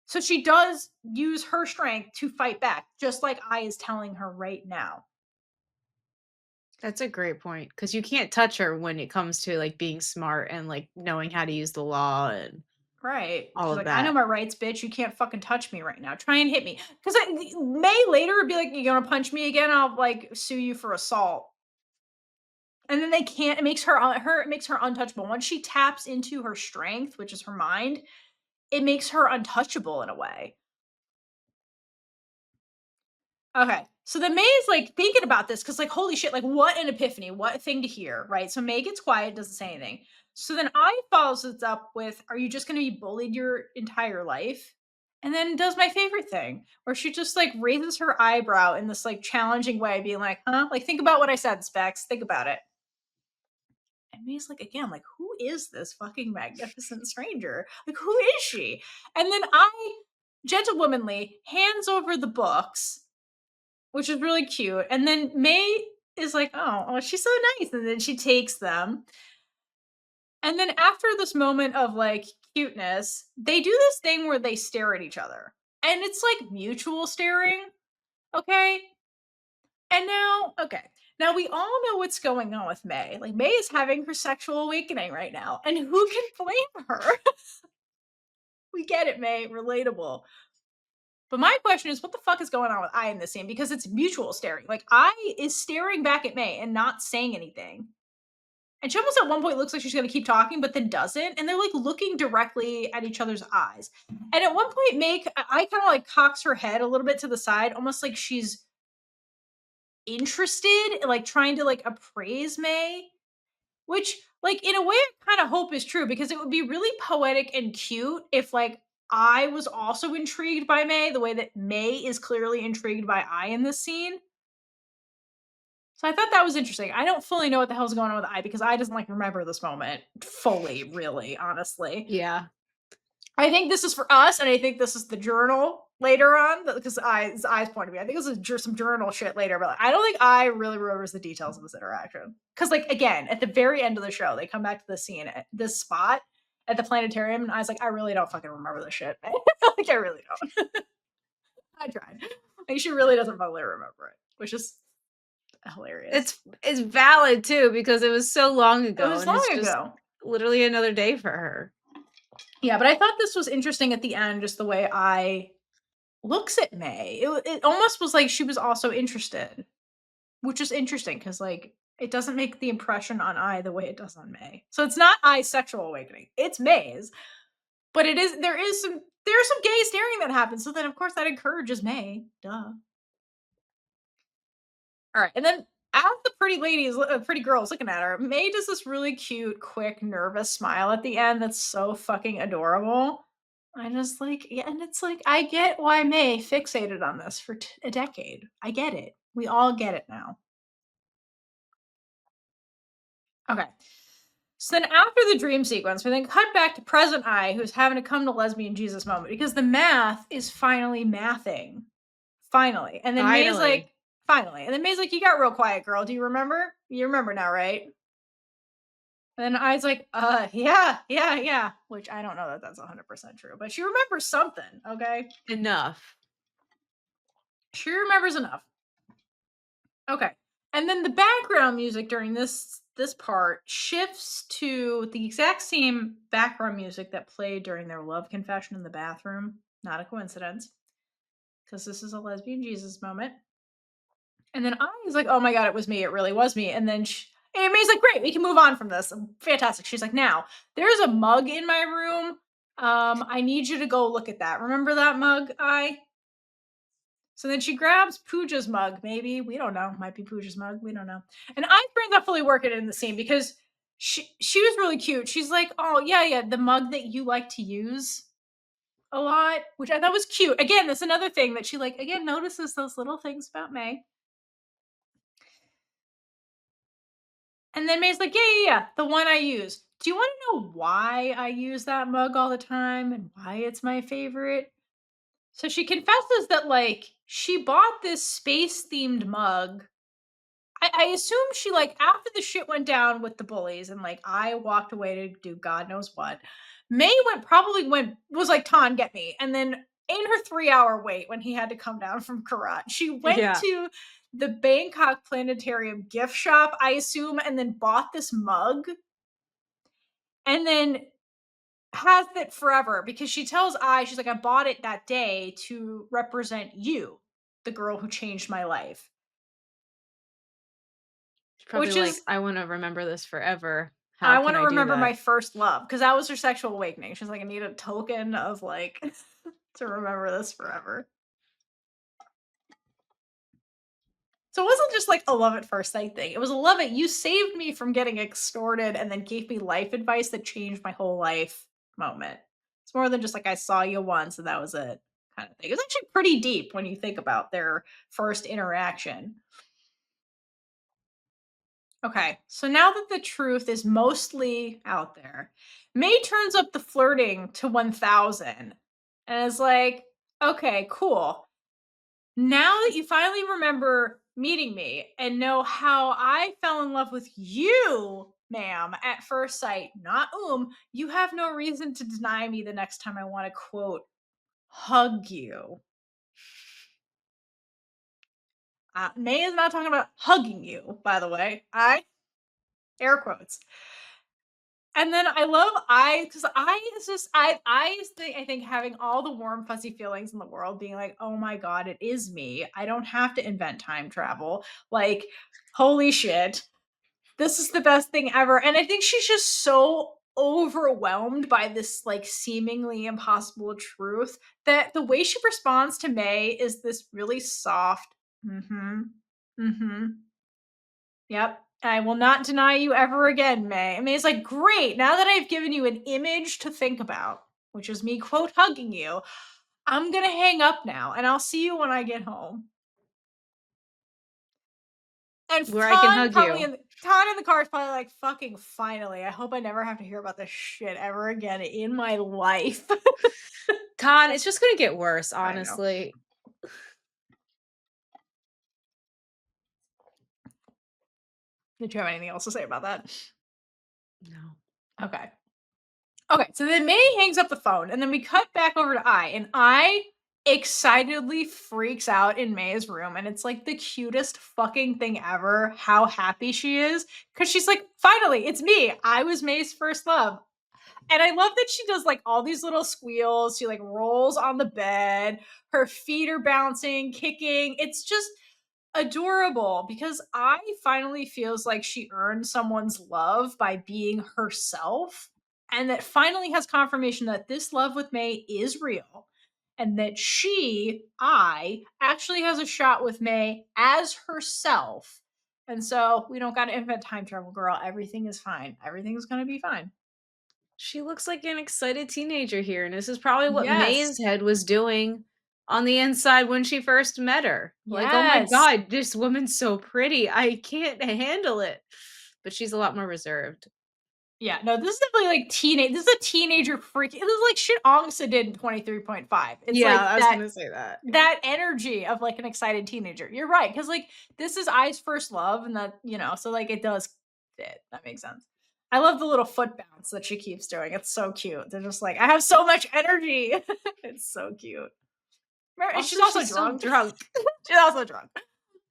So she does use her strength to fight back, just like I is telling her right now. That's a great point because you can't touch her when it comes to, like, being smart and, like, knowing how to use the law and Right. all She's of like, I know that. my rights, bitch. You can't fucking touch me right now. Try and hit me. Because May later would be like, you're gonna punch me again, I'll like sue you for assault. And then they can't, it makes it makes her untouchable. Once she taps into her strength, which is her mind, it makes her untouchable in a way. Okay. So then May is like thinking about this because, like, holy shit, like, what an epiphany, what a thing to hear, right? So May gets quiet, doesn't say anything. So then I follows it up with, are you just going to be bullied your entire life? And then does my favorite thing, where she just like raises her eyebrow in this like challenging way, being like, huh? Like, think about what I said, Specs. Think about it. And May's like, again, like, who is this fucking magnificent stranger? Like, who is she? And then I, gentlewomanly, hands over the books which is really cute. And then May is like, oh, she's so nice. And then she takes them. And then after this moment of like cuteness, they do this thing where they stare at each other. And it's like mutual staring. Okay. And now, okay. Now we all know what's going on with May. Like May is having her sexual awakening right now. And who can blame her? We get it, May. Relatable. But my question is, what the fuck is going on with I in this scene? Because it's mutual staring. Like I is staring back at May and not saying anything. And she almost at one point looks like she's gonna keep talking, but then doesn't. And they're like looking directly at each other's eyes. And at one point, I kind of like cocks her head a little bit to the side, almost like she's interested, like trying to like appraise May. Which, like, in a way, I kind of hope is true because it would be really poetic and cute if, like, I was also intrigued by May the way that May is clearly intrigued by I in this scene. So I thought that was interesting. I don't fully know what the hell's going on with I because I doesn't like remember this moment fully, really, honestly. Yeah. I think this is for us, and I think this is the journal later on because I's point of view. I think this is some journal shit later, but like, I don't think I really remembers the details of this interaction. Because, like, again, at the very end of the show, they come back to the scene at this spot at the planetarium, and I was like, I really don't fucking remember this shit. Like, I really don't. I tried. Like, she really doesn't fully remember it, which is hilarious. It's valid too because it was so long It ago was and it's long just ago. literally another day for her. Yeah, but I thought this was interesting at the end, just the way I looks at May. It almost was like she was also interested, which is interesting because, like, it doesn't make the impression on I the way it does on May. So it's not I's sexual awakening; it's May's. But it is there's some gay staring that happens. So then, of course, that encourages May. Duh. All right, and then as the pretty girl's looking at her, May does this really cute, quick, nervous smile at the end. That's so fucking adorable. I just like, yeah, and it's like I get why May fixated on this for a decade. I get it. We all get it now. Okay. So then after the dream sequence, we then cut back to present I, who's having to come to lesbian Jesus moment because the math is finally mathing. Finally. And then May's Finally. like, finally. And then May's like, you got real quiet, girl. Do you remember? You remember now, right? And I's like, yeah. Which I don't know that that's 100% true, but she remembers something, okay? Enough. She remembers enough. Okay. And then the background music during this part shifts to the exact same background music that played during their love confession in the bathroom. Not a coincidence, because this is a lesbian Jesus moment. And then I was like, "Oh my god, it was me. It really was me." And then Amy's like, "Great, we can move on from this. Fantastic." She's like, "Now, there's a mug in my room. I need you to go look at that. Remember that mug, I?" So then she grabs Pooja's mug, maybe. We don't know. Might be Pooja's mug. We don't know. And I brain's not fully working in the scene because she was really cute. She's like, "Oh, yeah, the mug that you like to use a lot," which I thought was cute. Again, that's another thing that she, like, again, notices those little things about May. And then May's like, yeah, the one I use. Do you want to know why I use that mug all the time and why it's my favorite? So she confesses that, like, she bought this space themed mug. I assume she, like, after the shit went down with the bullies and, like, I walked away to do God knows what. May was like, Ton, get me. And then in her 3 hour wait when he had to come down from Karat, she went Yeah. to the Bangkok Planetarium gift shop, I assume, and then bought this mug and then has it forever because she tells she's like, I bought it that day to represent you, the girl who changed my life. She's probably Which like, is I want to remember this forever. How I can wanna I do remember my that? first love because that was her sexual awakening. She's like, "I need a token of, like, to remember this forever." So it wasn't just, like, a love at first sight thing. It was a love it you saved me from getting extorted and then gave me life advice that changed my whole life moment. It's more than just, like, I saw you once and that was it kind of thing. It's actually pretty deep when you think about their first interaction. Okay, so now that the truth is mostly out there, May turns up the flirting to 1000 and is like, okay, cool. Now that you finally remember meeting me and know how I fell in love with you, ma'am, at first sight, not you have no reason to deny me the next time I want to, quote, hug you. May is not talking about hugging you, by the way. Air quotes. And then I love because I is just I think having all the warm fuzzy feelings in the world, being like, oh my god, it is me. I don't have to invent time travel. Like, holy shit, this is the best thing ever. And I think she's just so overwhelmed by this, like, seemingly impossible truth that the way she responds to May is this really soft, mm-hmm, mm-hmm, yep, I will not deny you ever again, May. And May's like, great. Now that I've given you an image to think about, which is me quote hugging you, I'm gonna hang up now and I'll see you when I get home. And Where I can hug you. Tan in the car is probably like, fucking finally. I hope I never have to hear about this shit ever again in my life. Con, it's just gonna get worse, I know. honestly. Did you have anything else to say about that? No. Okay. Okay, so then May hangs up the phone, and then we cut back over to and I excitedly freaks out in May's room, and it's like the cutest fucking thing ever. How happy she is because she's like, finally, it's me. I was May's first love. And I love that she does like all these little squeals. She like rolls on the bed, her feet are bouncing, kicking. It's just adorable because I finally feels like she earned someone's love by being herself and that finally has confirmation that this love with May is real and that I actually has a shot with May as herself. And so we don't got to invent time travel, girl. Everything is fine. Everything's going to be fine. She looks like an excited teenager here, and this is probably what Yes. May's head was doing on the inside when she first met her. Like, "Oh my Yes. god, this woman's so pretty. I can't handle it." But she's a lot more reserved. Yeah, no, this is definitely like teenage. This is a teenager freak. This is like shit Angsa did in 23.5. It's Yeah, like I was gonna say that, yeah. that energy of like an excited teenager. You're right, because like this is I's first love, and that so like it does fit. That makes sense. I love the little foot bounce that she keeps doing. It's so cute. They're just like, I have so much energy. It's so cute. She's Also, also she's so drunk. drunk. She's also drunk,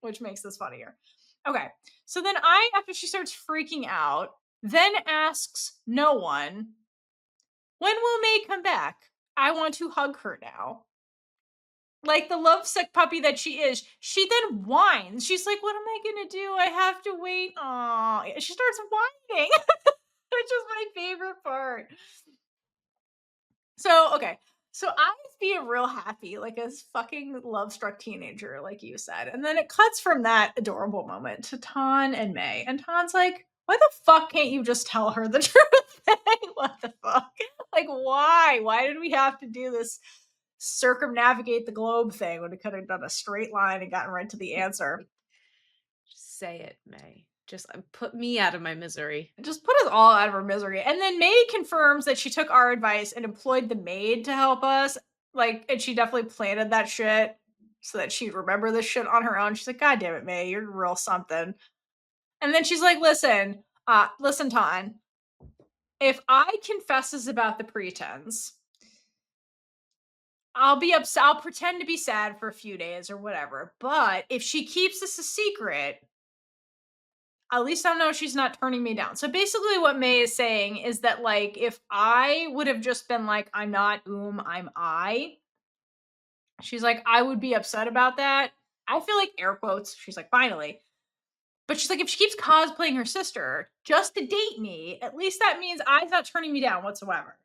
which makes this funnier. Okay. So then after she starts freaking out, then asks no one, when will May come back? I want to hug her now. Like the lovesick puppy that she is, she then whines. She's like, what am I going to do? I have to wait. Aw. She starts whining, which is my favorite part. So, okay. So I was being real happy, like a fucking love struck teenager, like you said. And then it cuts from that adorable moment to Tan and May. And Tan's like, why the fuck can't you just tell her the truth? What the fuck? Like, why? Why did we have to do this circumnavigate the globe thing when we could have done a straight line and gotten right to the answer? Just say it, May. Just, put me out of my misery. Just put us all out of our misery. And then May confirms that she took our advice and employed the maid to help us. Like, and she definitely planted that shit so that she'd remember this shit on her own. She's like, God damn it, May, you're real something. And then she's like, listen, Ton, if I confesses about the pretense, I'll be upset. I'll pretend to be sad for a few days or whatever. But if she keeps this a secret, at least I know she's not turning me down. So basically, what May is saying is that, like, if I would have just been like, I'm not I'm she's like, I would be upset about that. I feel like air quotes. She's like, finally. But she's like, if she keeps cosplaying her sister just to date me, at least that means I's not turning me down whatsoever.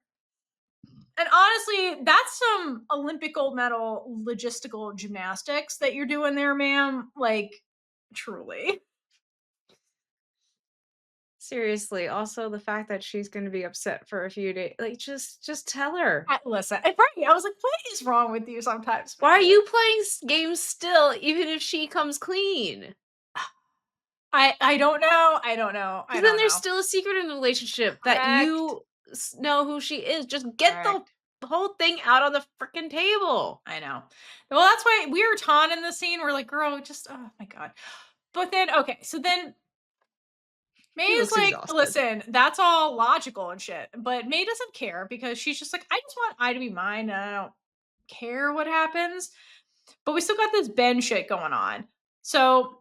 And honestly, that's some Olympic gold medal logistical gymnastics that you're doing there, ma'am. Like, truly. Seriously, also the fact that she's gonna be upset for a few days, like, just tell her. Listen, right. I was like, what is wrong with you sometimes, Why are May? you playing games still, even if she comes clean? I don't know. I don't know. I Because then don't there's know. still a secret in the relationship that Correct. you know who she is. Just get the Correct. whole thing out on the freaking table. I know. Well, that's why we were Tawn in the scene. We're like, girl, just oh my god. But then, okay, so then May He is looks like, exhausted. listen, that's all logical and shit. But May doesn't care because she's just like, I just want I to be mine and I don't care what happens. But we still got this Ben shit going on. So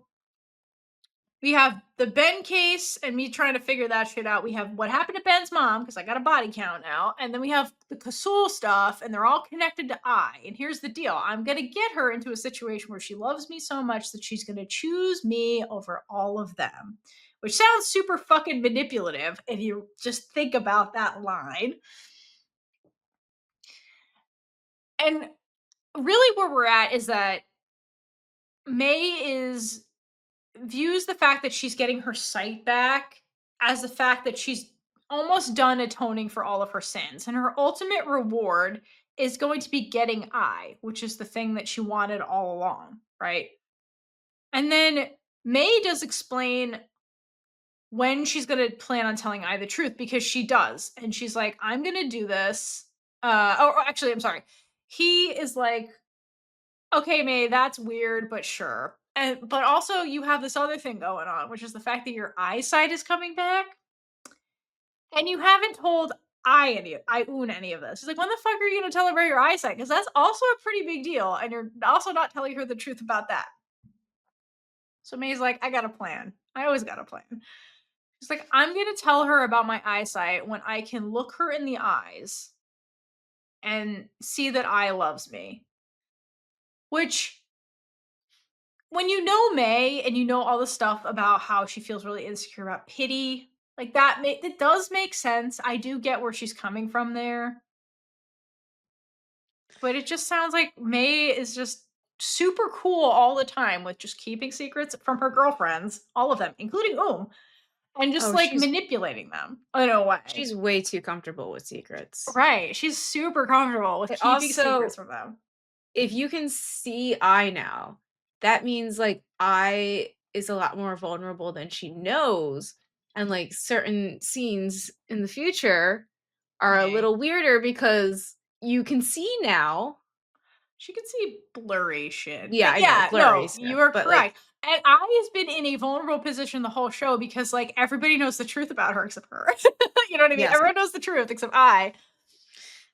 we have the Ben case and me trying to figure that shit out. We have what happened to Ben's mom, because I got a body count now. And then we have the Kasul stuff, and they're all connected to I. And here's the deal I'm going to get her into a situation where she loves me so much that she's going to choose me over all of them, which sounds super fucking manipulative if you just think about that line. And really, where we're at is that May is views the fact that she's getting her sight back as the fact that she's almost done atoning for all of her sins. And her ultimate reward is going to be getting Ai, which is the thing that she wanted all along, right? And then May does explain when she's going to plan on telling Ai the truth because she does. And she's like, I'm going to do this. Actually, I'm sorry. He is like, okay, May, that's weird, but sure. And but also you have this other thing going on, which is the fact that your eyesight is coming back, and you haven't told I own any of this. She's like, when the fuck are you gonna tell her about your eyesight? Because that's also a pretty big deal, and you're also not telling her the truth about that. So May's like, I got a plan. I always got a plan. She's like, I'm gonna tell her about my eyesight when I can look her in the eyes and see that I loves me. Which when you know May and you know all the stuff about how she feels really insecure about pity, like it does make sense. I do get where she's coming from there, but it just sounds like May is just super cool all the time with just keeping secrets from her girlfriends, all of them, including Oom, and just Oh, like manipulating them in a way. she's way too comfortable with secrets. Right. She's super comfortable with But keeping secrets also, from them. if you can see I now, that means, like, I is a lot more vulnerable than she knows, and, like, certain scenes in the future are a May. little weirder because you can see now. She can see blurry shit. Yeah, I know, Yeah, blurry no, stuff, you are but, like, correct. And I has been in a vulnerable position the whole show because like everybody knows the truth about her except her. You know what I mean? yes. Everyone knows the truth except I.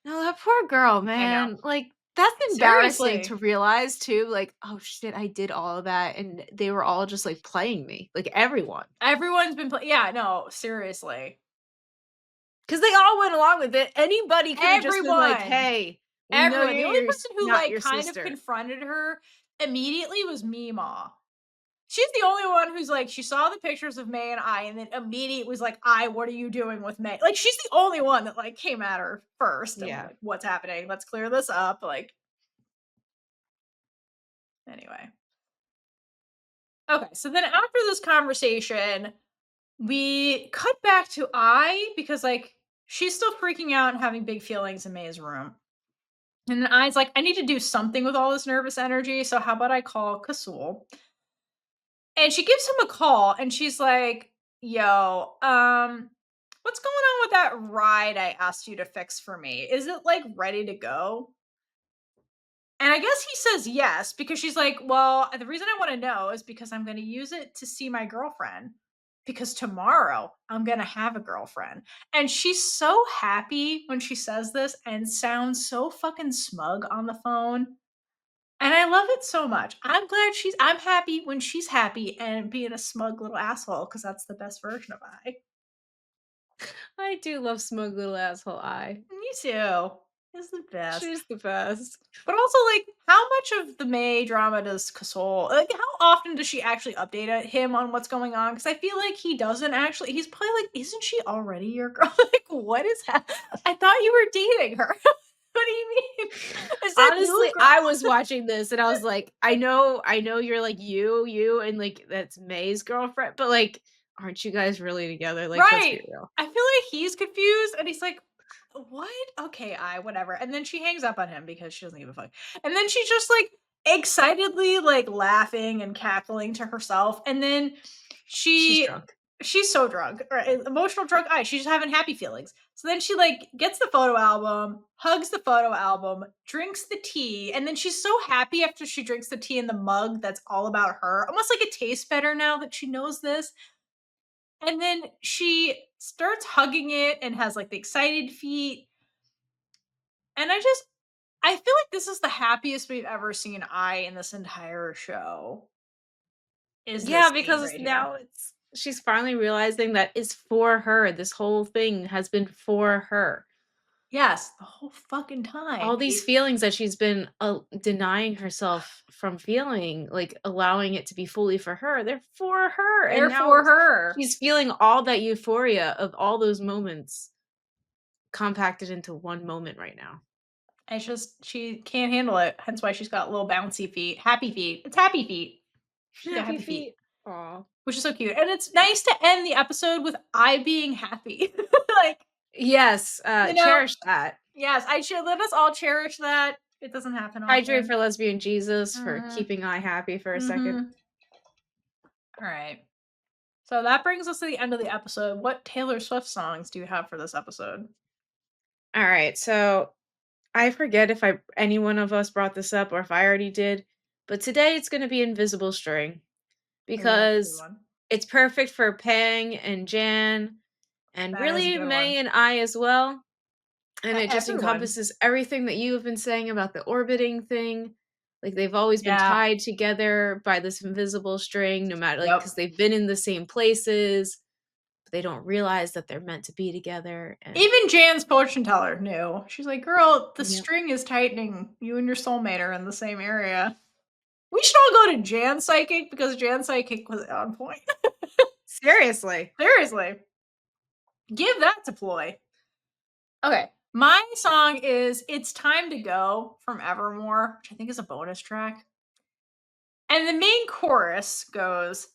No, that poor girl, I know. man. Like, that's embarrassing to Seriously. realize too, like, "Oh, shit, I did all of that, and they were all just, like, playing me." Like, everyone. Everyone's been yeah, no, seriously. 'Cause they all went along with it. Anybody could have just been like, Everyone. "Hey, we know Everyone. The only you're person who not like your kind of sister." confronted her immediately was Meemaw. She's the only one who's like, she saw the pictures of May and I, and then immediately was like, I, what are you doing with May? Like, she's the only one that like came at her first and was Yeah. like, what's happening? Let's clear this up. Like, anyway. Okay, so then after this conversation, we cut back to I because like she's still freaking out and having big feelings in May's room. And then I's like, I need to do something with all this nervous energy. So how about I call Kasul? And she gives him a call and she's like, yo, what's going on with that ride I asked you to fix for me? Is it like ready to go? And I guess he says yes because she's like, well, the reason I want to know is because I'm going to use it to see my girlfriend because tomorrow I'm going to have a girlfriend. And she's so happy when she says this and sounds so fucking smug on the phone. And I love it so much. I'm happy when she's happy and being a smug little asshole because that's the best version of I. I do love smug little asshole eye. Me too. It's the best. She's the best. But also, like, how much of the May drama does Kasol like? How often does she actually update him on what's going on? Because I feel like he doesn't actually. He's probably like, "Isn't she already your girl? Like, what is that? I thought you were dating her. What do you mean? Is that new Honestly, girl?" I was watching this and I was like, I know you're like you, and like that's May's girlfriend, but like, aren't you guys really together? Like, let's be Right. real. I feel like he's confused and he's like, "What? Okay, I whatever." And then she hangs up on him because she doesn't give a fuck. And then she's just like excitedly like laughing and cackling to herself. And then She's she drunk. she's so drunk or emotional drunk. She's just having happy feelings. So then she like gets the photo album, hugs the photo album, drinks the tea, and then she's so happy after she drinks the tea in the mug that's all about her. Almost like it tastes better now that she knows this. And then she starts hugging it and has like the excited feet. And I feel like this is the happiest we've ever seen I in this entire show. Is Yeah, this scene because right here. now she's finally realizing that it's for her. This whole thing has been for her. Yes, the whole fucking time. All these feelings that she's been denying herself from feeling, like allowing it to be fully for her, they're for her. And They're now for her. she's feeling all that euphoria of all those moments compacted into one moment right now. It's just she can't handle it. Hence why she's got little bouncy feet. Happy feet. It's happy feet. She's got Happy happy feet. feet. Aw. which is so cute. And it's nice to end the episode with I being happy. Like, Yes, you know, cherish that. yes, I should let us all cherish that. It doesn't happen Hydrate often. for Lesbian Jesus for Mhm. keeping I happy for a second. Mhm. All right. So that brings us to the end of the episode. What Taylor Swift songs do you have for this episode? Alright, so I forget if any one of us brought this up or if I already did, but today it's gonna be Invisible String Oh, that's a good because one. it's perfect for Peng and Jan and That is a really good one. May and I as well. And it just Everyone. encompasses everything that you have been saying about the orbiting thing. Like they've always been Yeah. tied together by this invisible string, no matter like because Yep. they've been in the same places, but they don't realize that they're meant to be together. And Even Jan's fortune teller knew. She's like, "Girl, the yep. string is tightening. You and your soulmate are in the same area." We should all go to Jan Psychic because Jan Psychic was on point. Seriously. Seriously. Give that to Ploy. Okay. My song is It's Time to Go from Evermore, which I think is a bonus track. And the main chorus goes,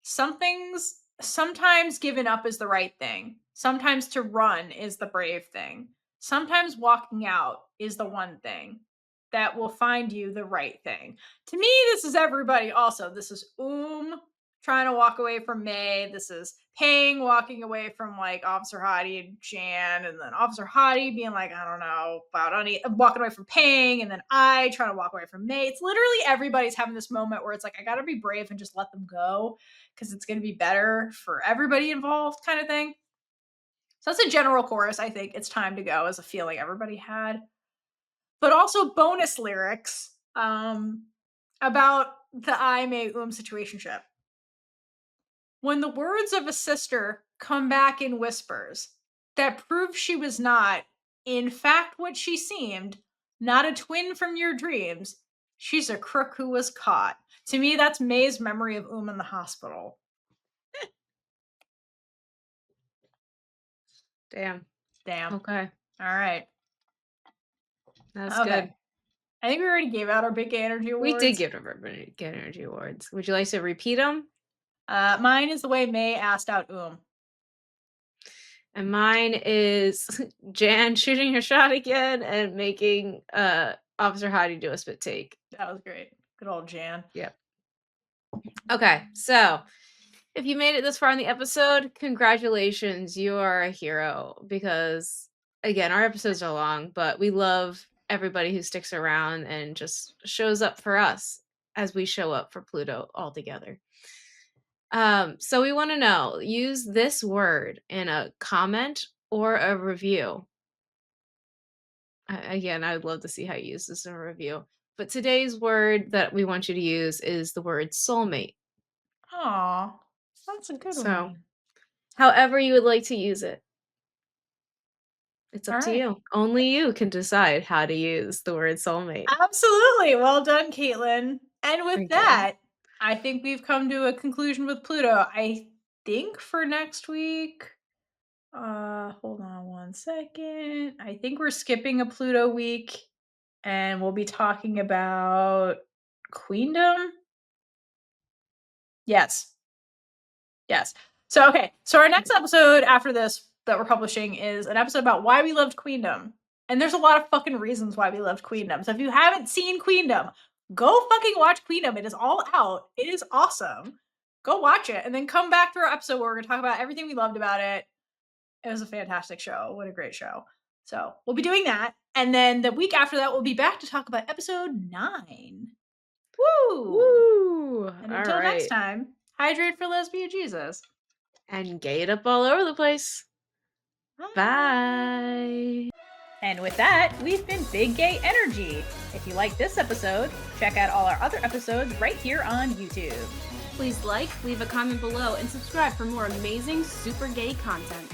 "Something's sometimes giving up is the right thing. Sometimes to run is the brave thing. Sometimes walking out is the one thing that will find you the right thing." To me, this is everybody also. This is trying to walk away from May. This is Peng walking away from like Officer Hottie and Jan, and then Officer Hottie being like, I don't know about walking away from Peng, and then I trying to walk away from May. It's literally everybody's having this moment where it's like, I gotta be brave and just let them go because it's gonna be better for everybody involved, kind of thing. So that's a general chorus. I think It's Time to Go as a feeling everybody had, but also bonus lyrics about the I May Oom situationship. When the words of a sister come back in whispers that prove she was not, in fact, what she seemed, not a twin from your dreams, she's a crook who was caught. To me, that's May's memory of Oom in the hospital. Damn. Damn. Okay. All right. That's Okay. good. I think we already gave out our Big Gay Energy We did Awards. give everybody Get Energy Awards. Would you like to repeat them? Mine is the way May asked out Oom. And mine is Jan shooting her shot again and making Officer Hottie do a spit take. That was great. Good old Jan. Yep. Okay, so if you made it this far in the episode, congratulations. You are a hero because, again, our episodes are long, but we love everybody who sticks around and just shows up for us as we show up for Pluto all together. So we want to know, use this word in a comment or a review. Again, I would love to see how you use this in a review. But today's word that we want you to use is the word soulmate. Aw, that's a good So, one. however you would like to use it, it's All up to right. you. Only you can decide how to use the word soulmate. Absolutely. Well done, Caitlin. And with Thank you. that, I think we've come to a conclusion with Pluto. I think for next week, hold on one second. I think we're skipping a Pluto week and we'll be talking about Queendom. Yes. Yes. So okay. So our next episode after this that we're publishing is an episode about why we loved Queendom. And there's a lot of fucking reasons why we loved Queendom. So if you haven't seen Queendom, go fucking watch Queendom. It is all out. It is awesome. Go watch it and then come back to our episode where we're gonna talk about everything we loved about it. It was a fantastic show. What a great show. So we'll be doing that. And then the week after that, we'll be back to talk about episode 9. Woo! Woo! And All until next right. time, hydrate for Lesbian Jesus. And gate up all over the place. Bye. And with that, we've been Big Gay Energy. If you like this episode, check out all our other episodes right here on YouTube. Please like, leave a comment below, and subscribe for more amazing super gay content.